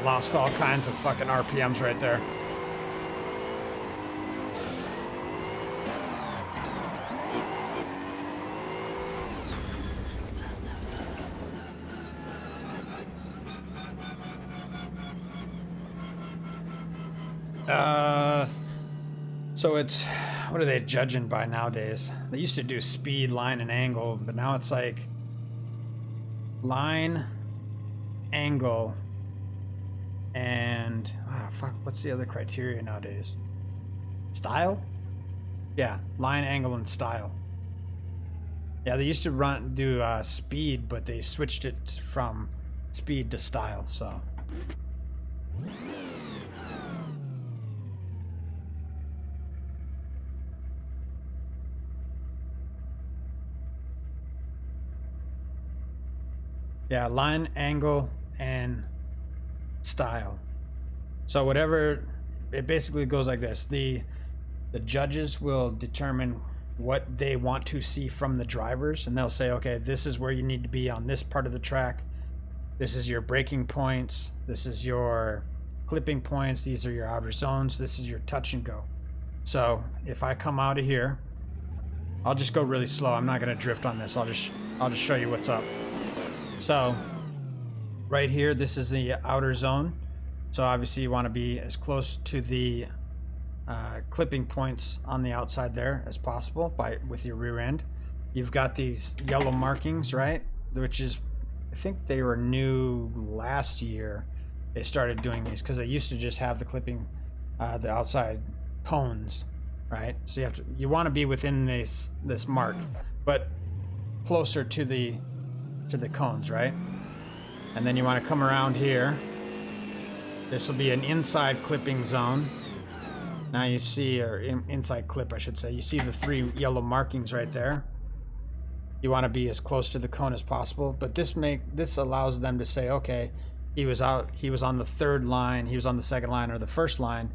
Lost all kinds of fucking RPMs right there. So it's, what are they judging by nowadays? They used to do speed, line, and angle, but now it's like line, angle, and fuck, what's the other criteria nowadays? Style? Yeah, line, angle, and style. Yeah, they used to do speed, but they switched it from speed to style, so. Yeah, line, angle, and style. So whatever, it basically goes like this. The judges will determine what they want to see from the drivers, and they'll say, okay, this is where you need to be on this part of the track. This is your braking points. This is your clipping points. These are your outer zones. This is your touch and go. So if I come out of here, I'll just go really slow. I'm not going to drift on this. I'll just show you what's up. So right here, this is the outer zone. So obviously you want to be as close to the clipping points on the outside there as possible with your rear end. You've got these yellow markings, right? Which is, I think they were new last year. They started doing these because they used to just have the clipping, the outside cones, right? So you want to be within this mark, but closer to the cones, right? And then you want to come around here. This will be an inside clipping zone. Now you see, or inside clip, I should say. You see the 3 yellow markings right there. You want to be as close to the cone as possible, but this allows them to say, okay, he was on the 3rd line, he was on the 2nd line, or the 1st line,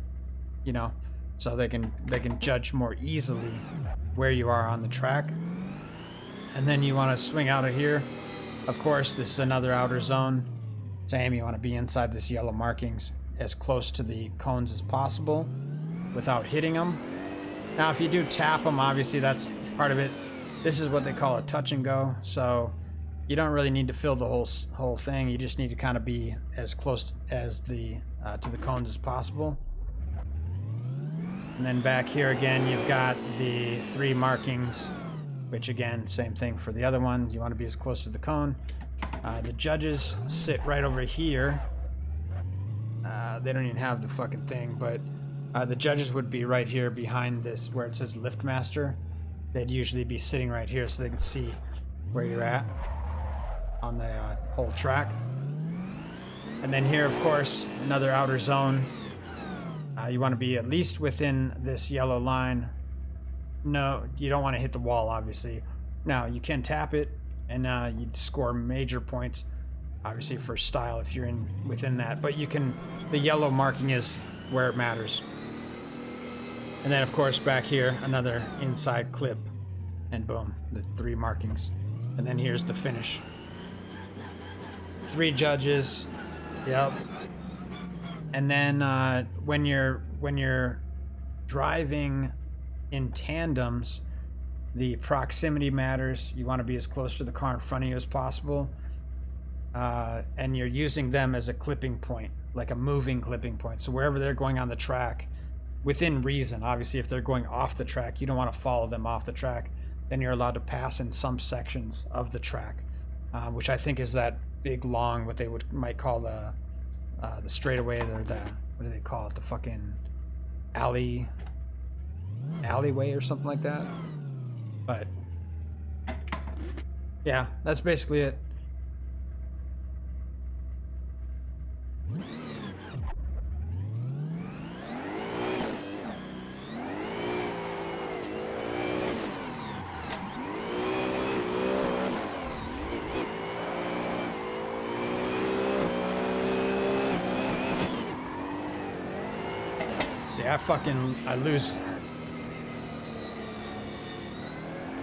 you know, so they can judge more easily where you are on the track. And then you want to swing out of here. Of course, this is another outer zone. Same, you want to be inside this yellow markings as close to the cones as possible without hitting them. Now, if you do tap them, obviously that's part of it. This is what they call a touch and go, so you don't really need to fill the whole thing. You just need to kind of be as close as to the cones as possible. And then back here again, you've got the 3 markings, which again, same thing for the other one. You want to be as close to the cone. The judges sit right over here. They don't even have the fucking thing, but the judges would be right here behind this where it says Liftmaster. They'd usually be sitting right here so they can see where you're at on the whole track. And then here, of course, another outer zone. You want to be at least within this yellow line. No, you don't want to hit the wall, obviously. Now, you can tap it, and you'd score major points, obviously, for style if you're within that. But you can, the yellow marking is where it matters. And then, of course, back here, another inside clip, and boom, the 3 markings. And then here's the finish. 3 judges, yep. And then when you're driving in tandems, the proximity matters. You want to be as close to the car in front of you as possible, and you're using them as a clipping point, like a moving clipping point. So wherever they're going on the track, within reason. Obviously, if they're going off the track, you don't want to follow them off the track. Then you're allowed to pass in some sections of the track, which I think is that big long, what they might call the straightaway, or the, what do they call it? The fucking alleyway or something like that. But yeah, that's basically it. See, I lose.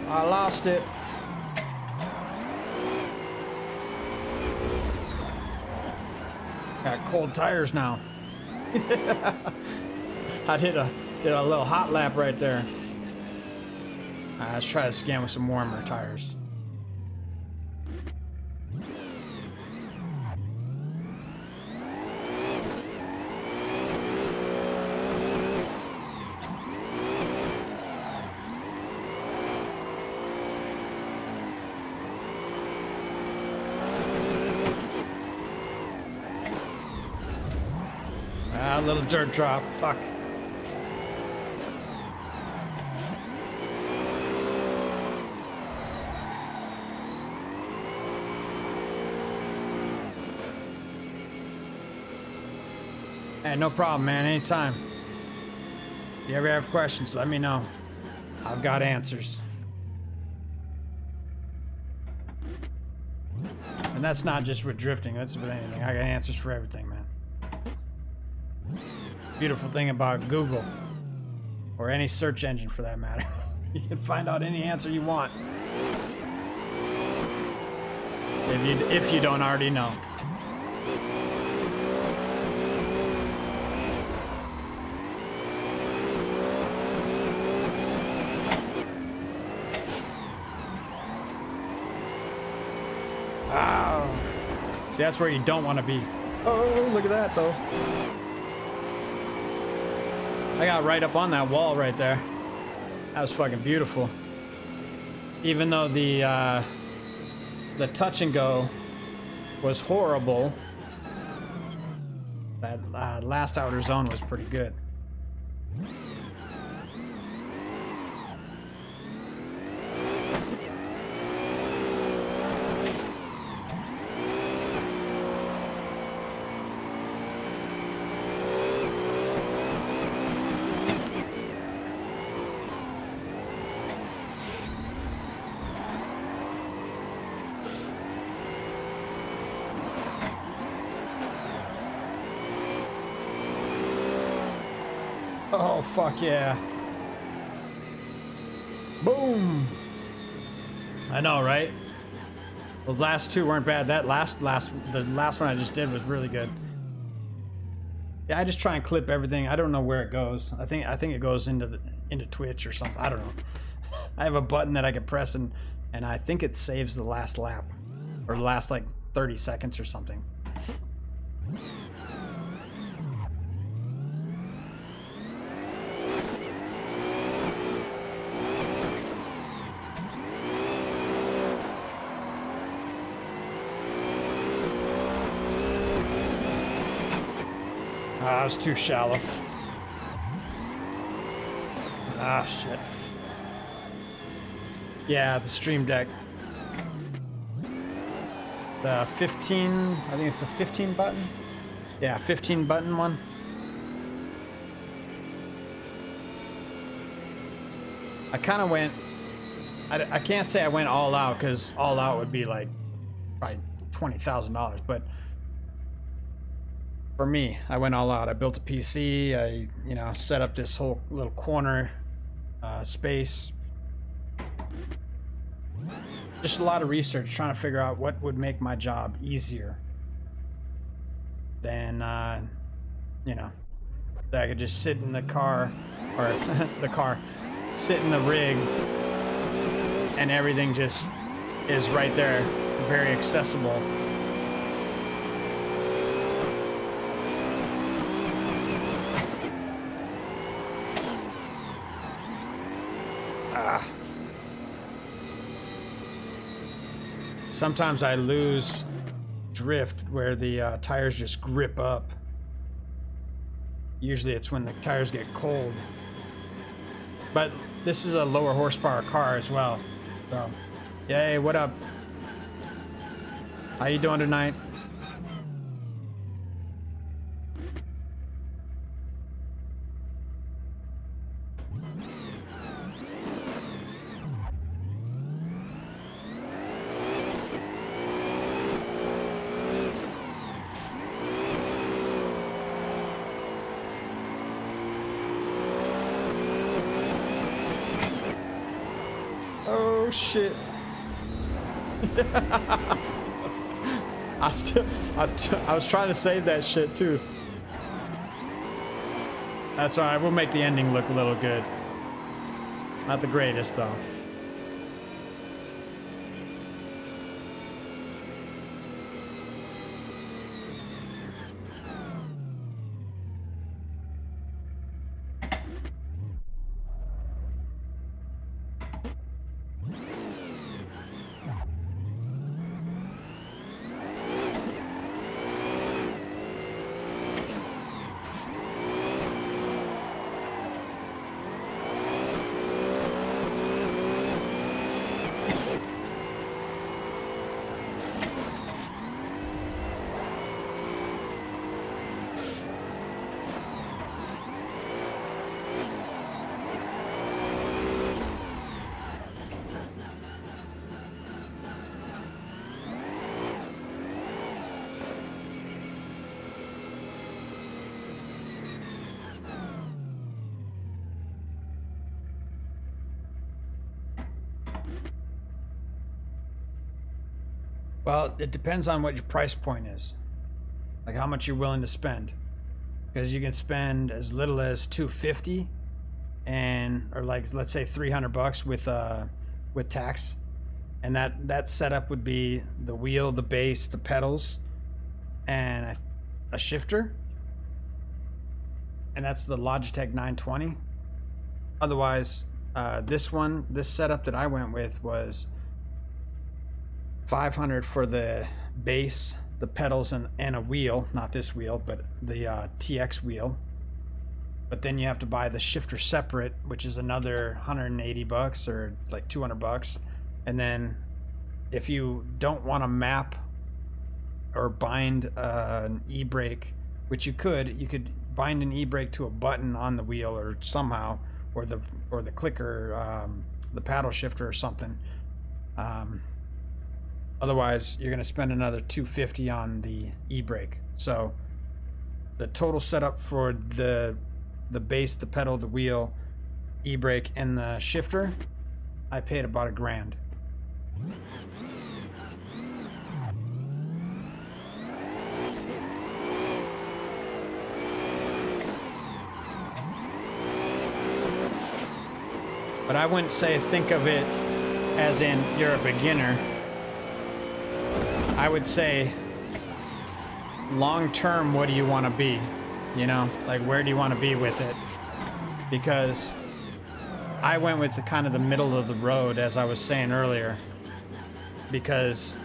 I lost it. Got cold tires now. I did a little hot lap right there. Let's try this again with some warmer tires. A little dirt drop. Fuck. Hey, no problem, man. Anytime. If you ever have questions, let me know. I've got answers. And that's not just with drifting. That's with anything. I got answers for everything, man. Beautiful thing about Google, or any search engine for that matter, you can find out any answer you want if you don't already know. Wow. See, that's where you don't want to be. Oh, look at that though. I got right up on that wall right there. That was fucking beautiful. Even though the touch and go was horrible, that last outer zone was pretty good. Oh, fuck yeah. Boom. I know, right? Those last two weren't bad. That the last one I just did was really good. Yeah, I just try and clip everything. I don't know where it goes. I think it goes into Twitch or something. I don't know. I have a button that I can press and I think it saves the last lap or the last like 30 seconds or something. Ah, it was too shallow. Ah, shit. Yeah, the Stream Deck. The 15, I think it's a 15 button. Yeah, 15 button one. I kind of went, I can't say I went all out because all out would be like probably $20,000, but for me, I went all out. I built a PC. I, you know, set up this whole little corner space. Just a lot of research, trying to figure out what would make my job easier than, you know, that I could just sit in the car, or sit in the rig, and everything just is right there, very accessible. Sometimes I lose drift where the tires just grip up. Usually it's when the tires get cold. But this is a lower horsepower car as well. So, yay, what up? How you doing tonight? Oh shit. I was trying to save that shit too. That's alright, we'll make the ending look a little good. Not the greatest though. Well, it depends on what your price point is. Like how much you're willing to spend. Because you can spend as little as $250 and or like let's say $300 with tax. And that setup would be the wheel, the base, the pedals, and a shifter. And that's the Logitech 920. Otherwise, this setup that I went with was $500 for the base, the pedals, and a wheel. Not this wheel, but the TX wheel. But then you have to buy the shifter separate, which is another $180 or like $200. And then if you don't want to map or bind an e-brake, which you could bind an e-brake to a button on the wheel or somehow, or the clicker, the paddle shifter or something. Otherwise, you're going to spend another $250 on the e-brake. So the total setup for the base, the pedal, the wheel, e-brake, and the shifter, I paid about $1,000. But I wouldn't say think of it as in you're a beginner. I would say long term, what do you want to be? You know, like where do you want to be with it? Because I went with the kind of the middle of the road, as I was saying earlier, because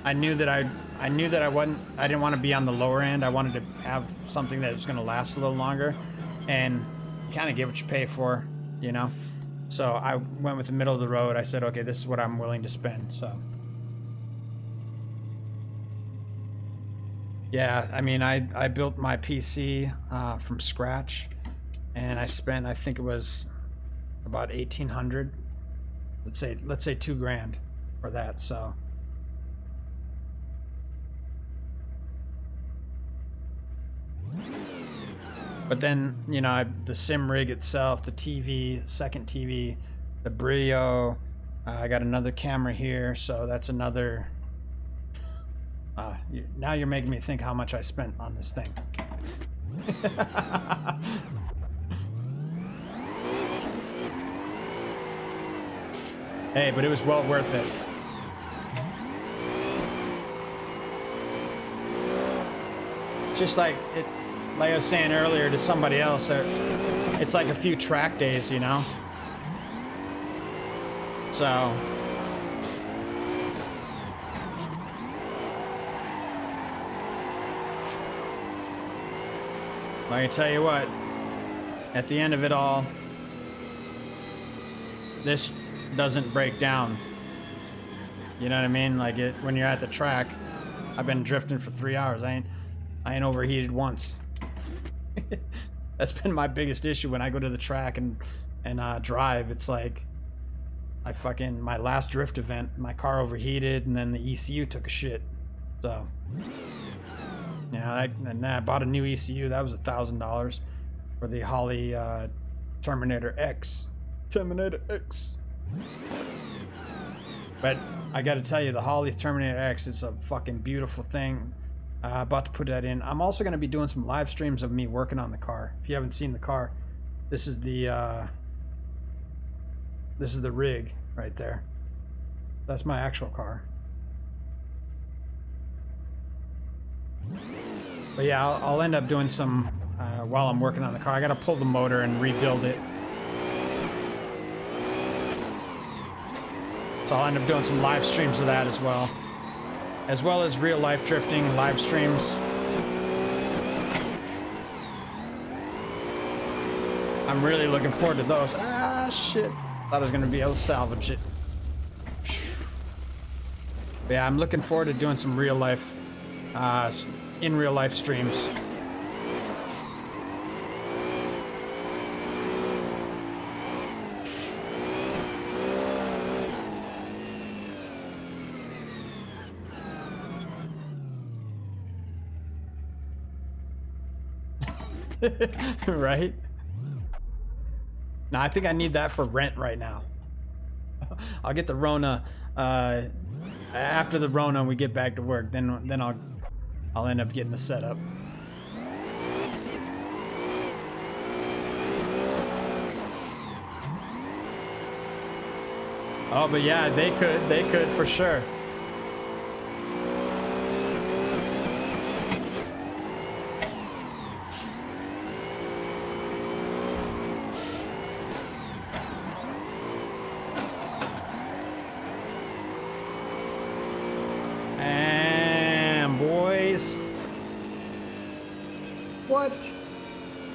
I knew that I didn't want to be on the lower end. I wanted to have something that was going to last a little longer, and kind of get what you pay for, you know? So I went with the middle of the road. I said, okay, this is what I'm willing to spend. So yeah, I mean, I built my PC from scratch, and I spent, I think it was about 1,800. Let's say $2,000 for that. So but then, you know, the sim rig itself, the TV, second TV, the Brio, I got another camera here, so that's another. Now you're making me think how much I spent on this thing. Hey, but it was well worth it. Just like it, like I was saying earlier to somebody else, it's like a few track days, you know? So I can tell you what, at the end of it all, this doesn't break down. You know what I mean? Like when you're at the track, I've been drifting for 3 hours. I ain't overheated once. That's been my biggest issue when I go to the track and drive. It's like my last drift event, my car overheated, and then the ECU took a shit. So yeah, I bought a new ECU. That was $1,000 for the Holley Terminator X. But I got to tell you, the Holley Terminator X is a fucking beautiful thing. About to put that in. I'm also going to be doing some live streams of me working on the car. If you haven't seen the car, this is the rig right there. That's my actual car. But yeah, I'll end up doing some while I'm working on the car. I got to pull the motor and rebuild it. So I'll end up doing some live streams of that as well as real life drifting live streams. I'm really looking forward to those. Ah, shit. Thought I was going to be able to salvage it. But yeah, I'm looking forward to doing some real life, in real life streams. Right? Now I think I need that for rent right now. I'll get the Rona after the Rona. We get back to work, then I'll end up getting the setup. Oh, but yeah, they could for sure.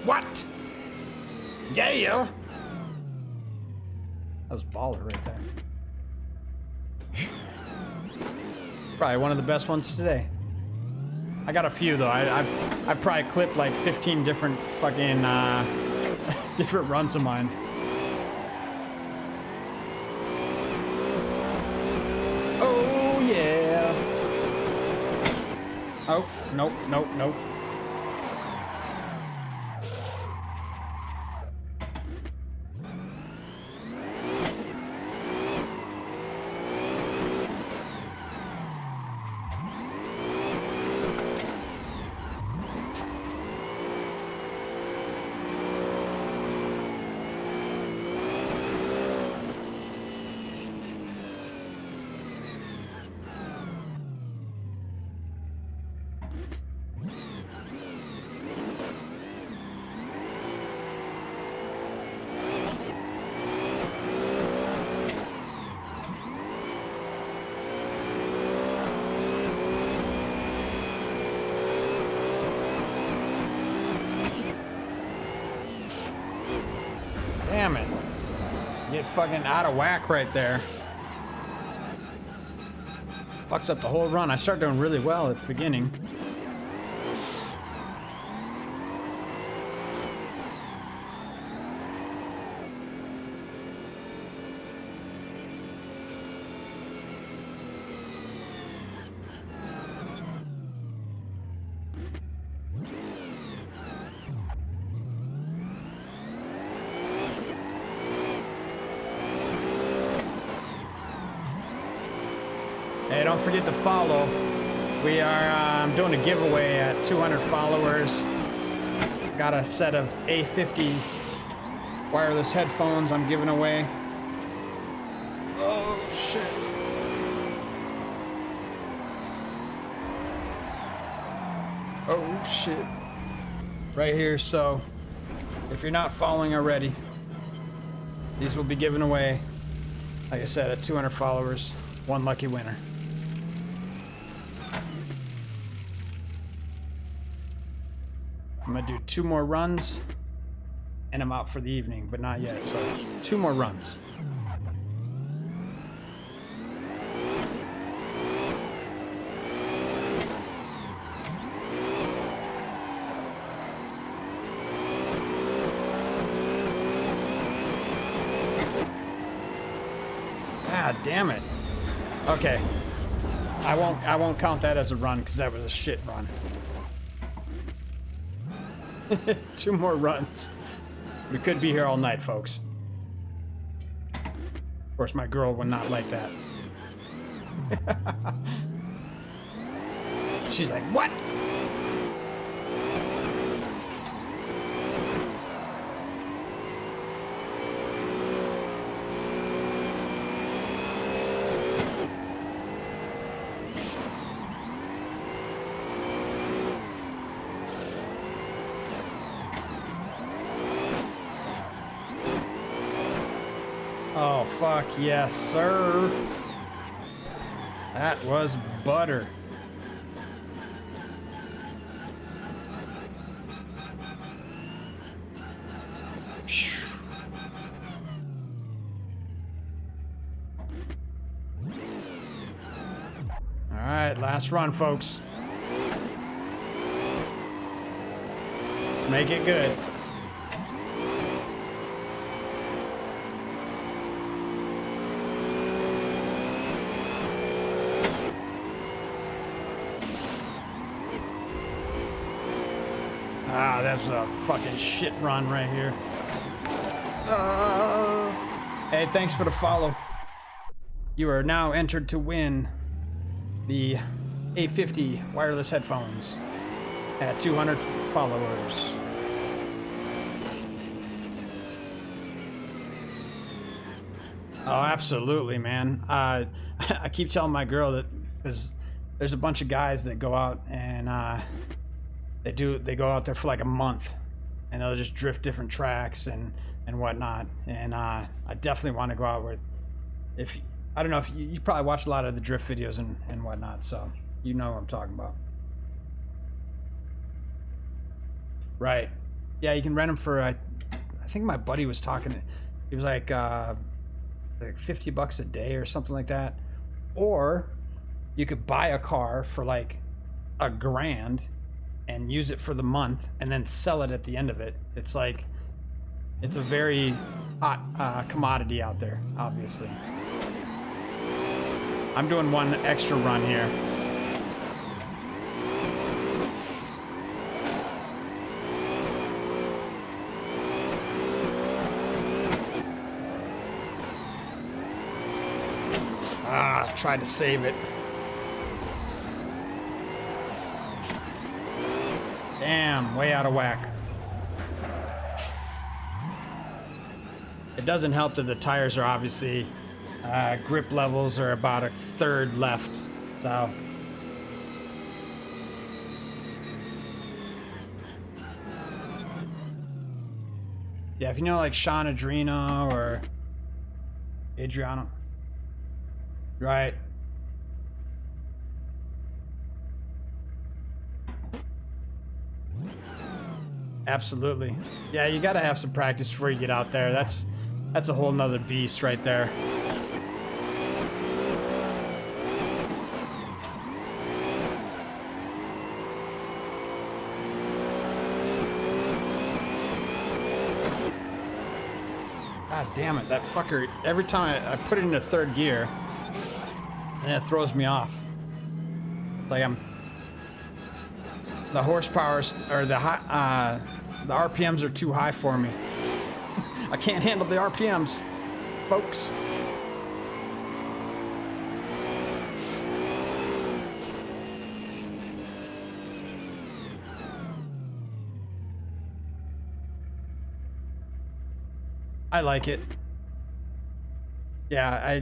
What? Yeah. That was baller right there. Probably one of the best ones today. I got a few though. I've probably clipped like 15 different fucking different runs of mine. Oh yeah. Oh, nope. Damn it. Get fucking out of whack right there. Fucks up the whole run. I start doing really well at the beginning. Hey, don't forget to follow. We are doing a giveaway at 200 followers. Got a set of A50 wireless headphones I'm giving away. Oh, shit. Oh, shit. Right here, so if you're not following already, these will be given away, like I said, at 200 followers. One lucky winner. I'm gonna do 2 more runs and I'm out for the evening, but not yet, so 2 more runs. Ah, damn it. Okay. I won't count that as a run because that was a shit run. 2 more runs. We could be here all night, folks. Of course, my girl would not like that. She's like, what? Oh, fuck yes, sir. That was butter. All right, last run, folks. Make it good. Ah, that's a fucking shit run right here. Hey, thanks for the follow. You are now entered to win the A50 wireless headphones at 200 followers. Oh, absolutely, man. I keep telling my girl that there's a bunch of guys that go out and they go out there for like a month and they'll just drift different tracks and whatnot. And I definitely want to go out with, I don't know if you probably watch a lot of the drift videos and whatnot, so you know what I'm talking about. Right. Yeah, you can rent them for, I think my buddy was talking, he was like $50 a day or something like that. Or you could buy a car for like $1,000 and use it for the month and then sell it at the end of it. It's like, it's a very hot commodity out there, obviously. I'm doing one extra run here. Tried to save it. Damn, way out of whack. It doesn't help that the tires are obviously grip levels are about a third left, so yeah, if you know like Sean Adrino or Adriano, right? Absolutely. Yeah, you gotta have some practice before you get out there. That's a whole nother beast right there. God damn it, that fucker, every time I put it into third gear, and it throws me off. Like the horsepower, or the RPMs are too high for me. I can't handle the RPMs, folks. I like it. Yeah,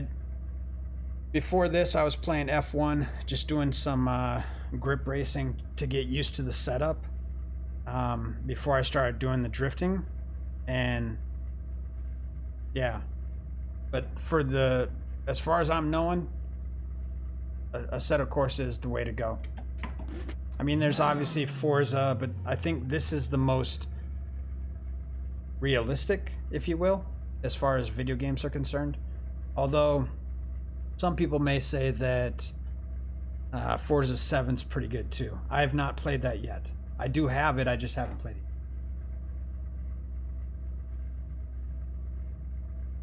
before this I was playing F1, just doing some grip racing to get used to the setup before I started doing the drifting. And yeah, but as far as I'm knowing, Assetto Corsa is the way to go. I mean, there's obviously Forza, but I think this is the most realistic, if you will, as far as video games are concerned. Although some people may say that Forza 7's pretty good too. I have not played that yet. I do have it, I just haven't played it.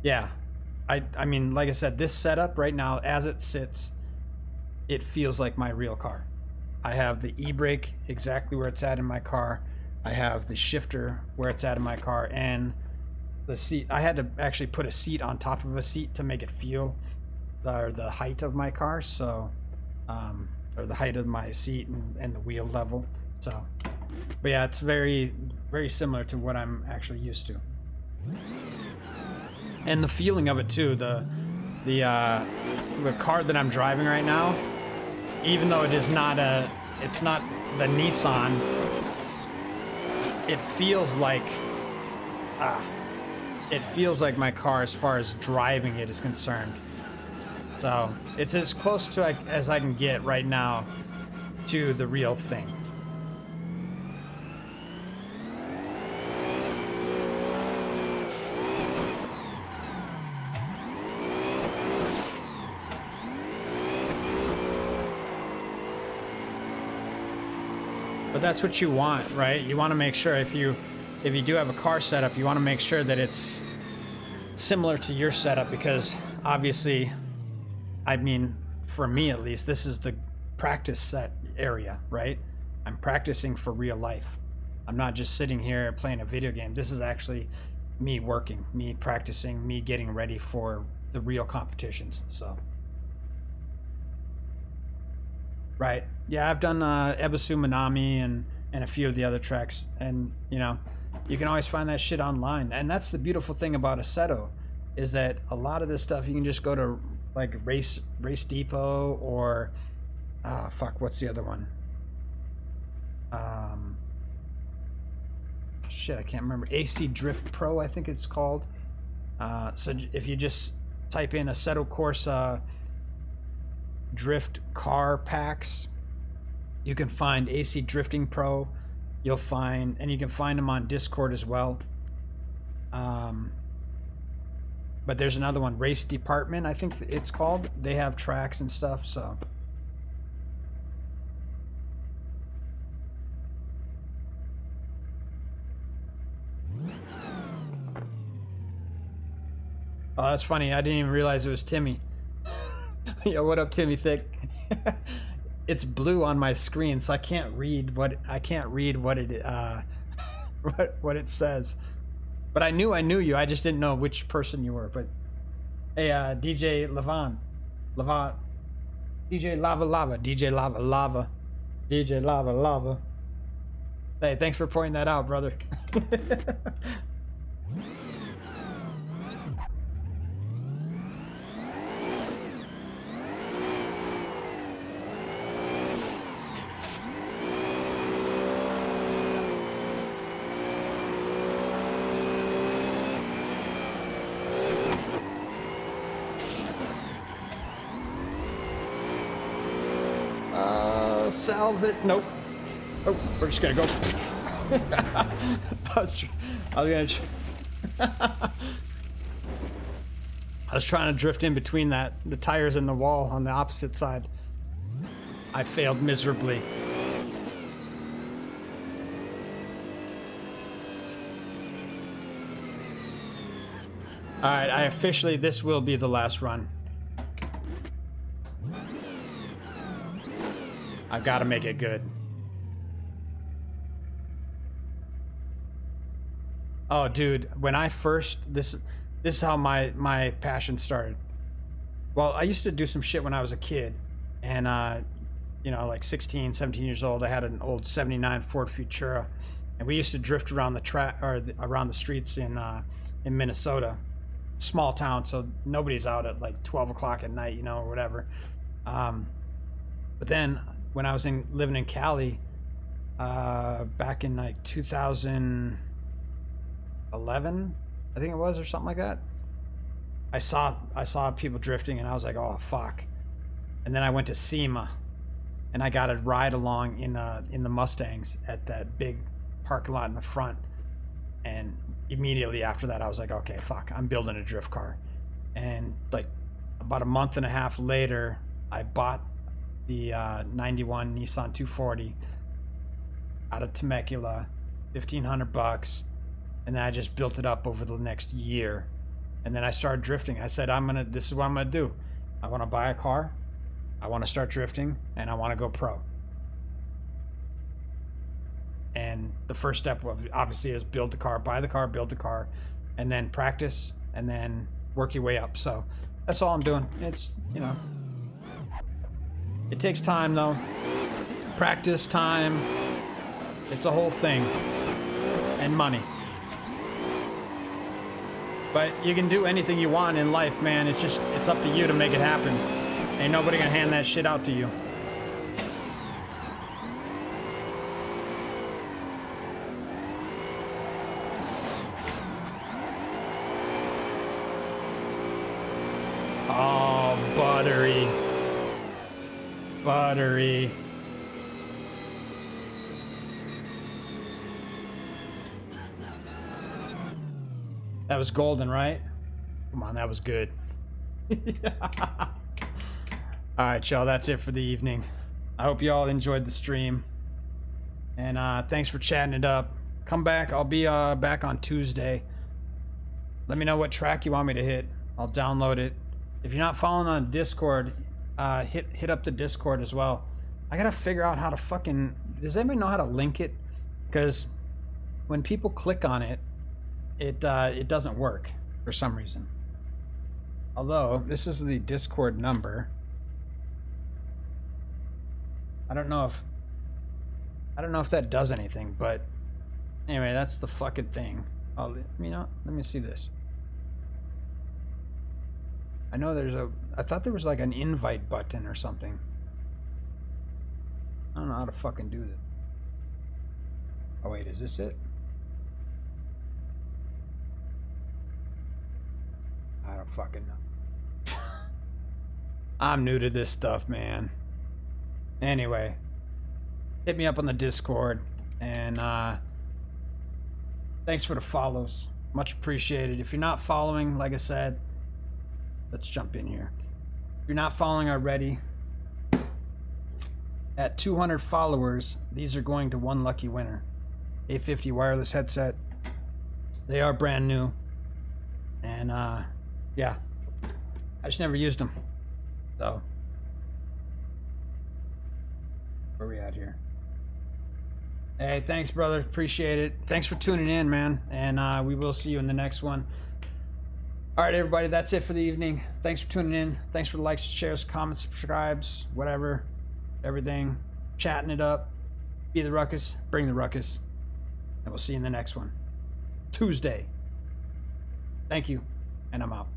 Yeah, I mean, like I said, this setup right now, as it sits, it feels like my real car. I have the e-brake exactly where it's at in my car. I have the shifter where it's at in my car, and the seat. I had to actually put a seat on top of a seat to make it feel the height of my car, so or the height of my seat and the wheel level. So, but yeah, it's very, very similar to what I'm actually used to, and the feeling of it too. The car that I'm driving right now, even though it's not the Nissan, it feels like my car as far as driving it is concerned. So it's as close to as I can get right now to the real thing. But that's what you want, right? You want to make sure if you do have a car setup, you want to make sure that it's similar to your setup, because obviously, I mean, for me at least, this is the practice set area, right? I'm practicing for real life. I'm not just sitting here playing a video game. This is actually me working, me practicing, me getting ready for the real competitions. So, right. Yeah, I've done Ebisu Minami and a few of the other tracks, and you know, you can always find that shit online. And that's the beautiful thing about Assetto, is that a lot of this stuff you can just go to like Race Depot, or what's the other one? Shit, I can't remember. AC Drift Pro, I think it's called. So if you just type in Assetto Corsa drift car packs, you can find AC Drifting Pro. You'll find, and you can find them on Discord as well. But there's another one, Race Department, I think it's called. They have tracks and stuff, so. Oh, that's funny. I didn't even realize it was Timmy. Yo, what up, Timmy Thick? It's blue on my screen, so I can't read what it what it says. But I knew you. I just didn't know which person you were. But hey, DJ Lava, DJ Lava. Hey, thanks for pointing that out, brother. Salve it. Nope. Oh, we're just gonna go. I was trying to drift in between the tires and the wall on the opposite side. I failed miserably. Alright, this will be the last run. I've got to make it good. Oh, dude, when I first... This is how my passion started. Well, I used to do some shit when I was a kid. And, you know, like 16, 17 years old, I had an old 79 Ford Futura. And we used to drift around the track, or around the streets in Minnesota. Small town, so nobody's out at like 12 o'clock at night, you know, or whatever. But then when I was living in Cali, back in like 2011, I think it was, or something like that, I saw people drifting, and I was like, oh fuck. And then I went to SEMA, and I got a ride along in the Mustangs at that big parking lot in the front. And immediately after that, I was like, okay, fuck, I'm building a drift car. And like about a month and a half later, I bought the 91 Nissan 240 out of Temecula, $1,500, and then I just built it up over the next year. And then I started drifting. I said, this is what I'm gonna do. I want to buy a car, I want to start drifting, and I want to go pro. And the first step obviously is build the car, buy the car, build the car, and then practice, and then work your way up. So that's all I'm doing. It's, you know, it takes time though. Practice, time. It's a whole thing. And money. But you can do anything you want in life, man. It's up to you to make it happen. Ain't nobody gonna hand that shit out to you. Oh, buttery. Buttery. That was golden, right? Come on, that was good. Alright, y'all, that's it for the evening. I hope you all enjoyed the stream. And thanks for chatting it up. Come back. I'll be back on Tuesday. Let me know what track you want me to hit. I'll download it. If you're not following on Discord, hit up the Discord as well. I gotta figure out how to fucking... Does anybody know how to link it? Because when people click on it, it doesn't work for some reason. Although this is the Discord number. I don't know if that does anything, but anyway, that's the fucking thing. Oh, you know, let me see this. I know I thought there was like an invite button or something. I don't know how to fucking do this. Oh wait, is this it? I don't fucking know. I'm new to this stuff, man. Anyway, hit me up on the Discord, and thanks for the follows. Much appreciated. If you're not following, like I said, let's jump in here. If you're not following already, at 200 followers, these are going to one lucky winner. A50 wireless headset. They are brand new. And yeah, I just never used them. So, where are we at here? Hey, thanks, brother. Appreciate it. Thanks for tuning in, man. And we will see you in the next one. All right, everybody, that's it for the evening. Thanks for tuning in. Thanks for the likes, shares, comments, subscribes, whatever, everything. Chatting it up. Be the ruckus. Bring the ruckus. And we'll see you in the next one. Tuesday. Thank you, and I'm out.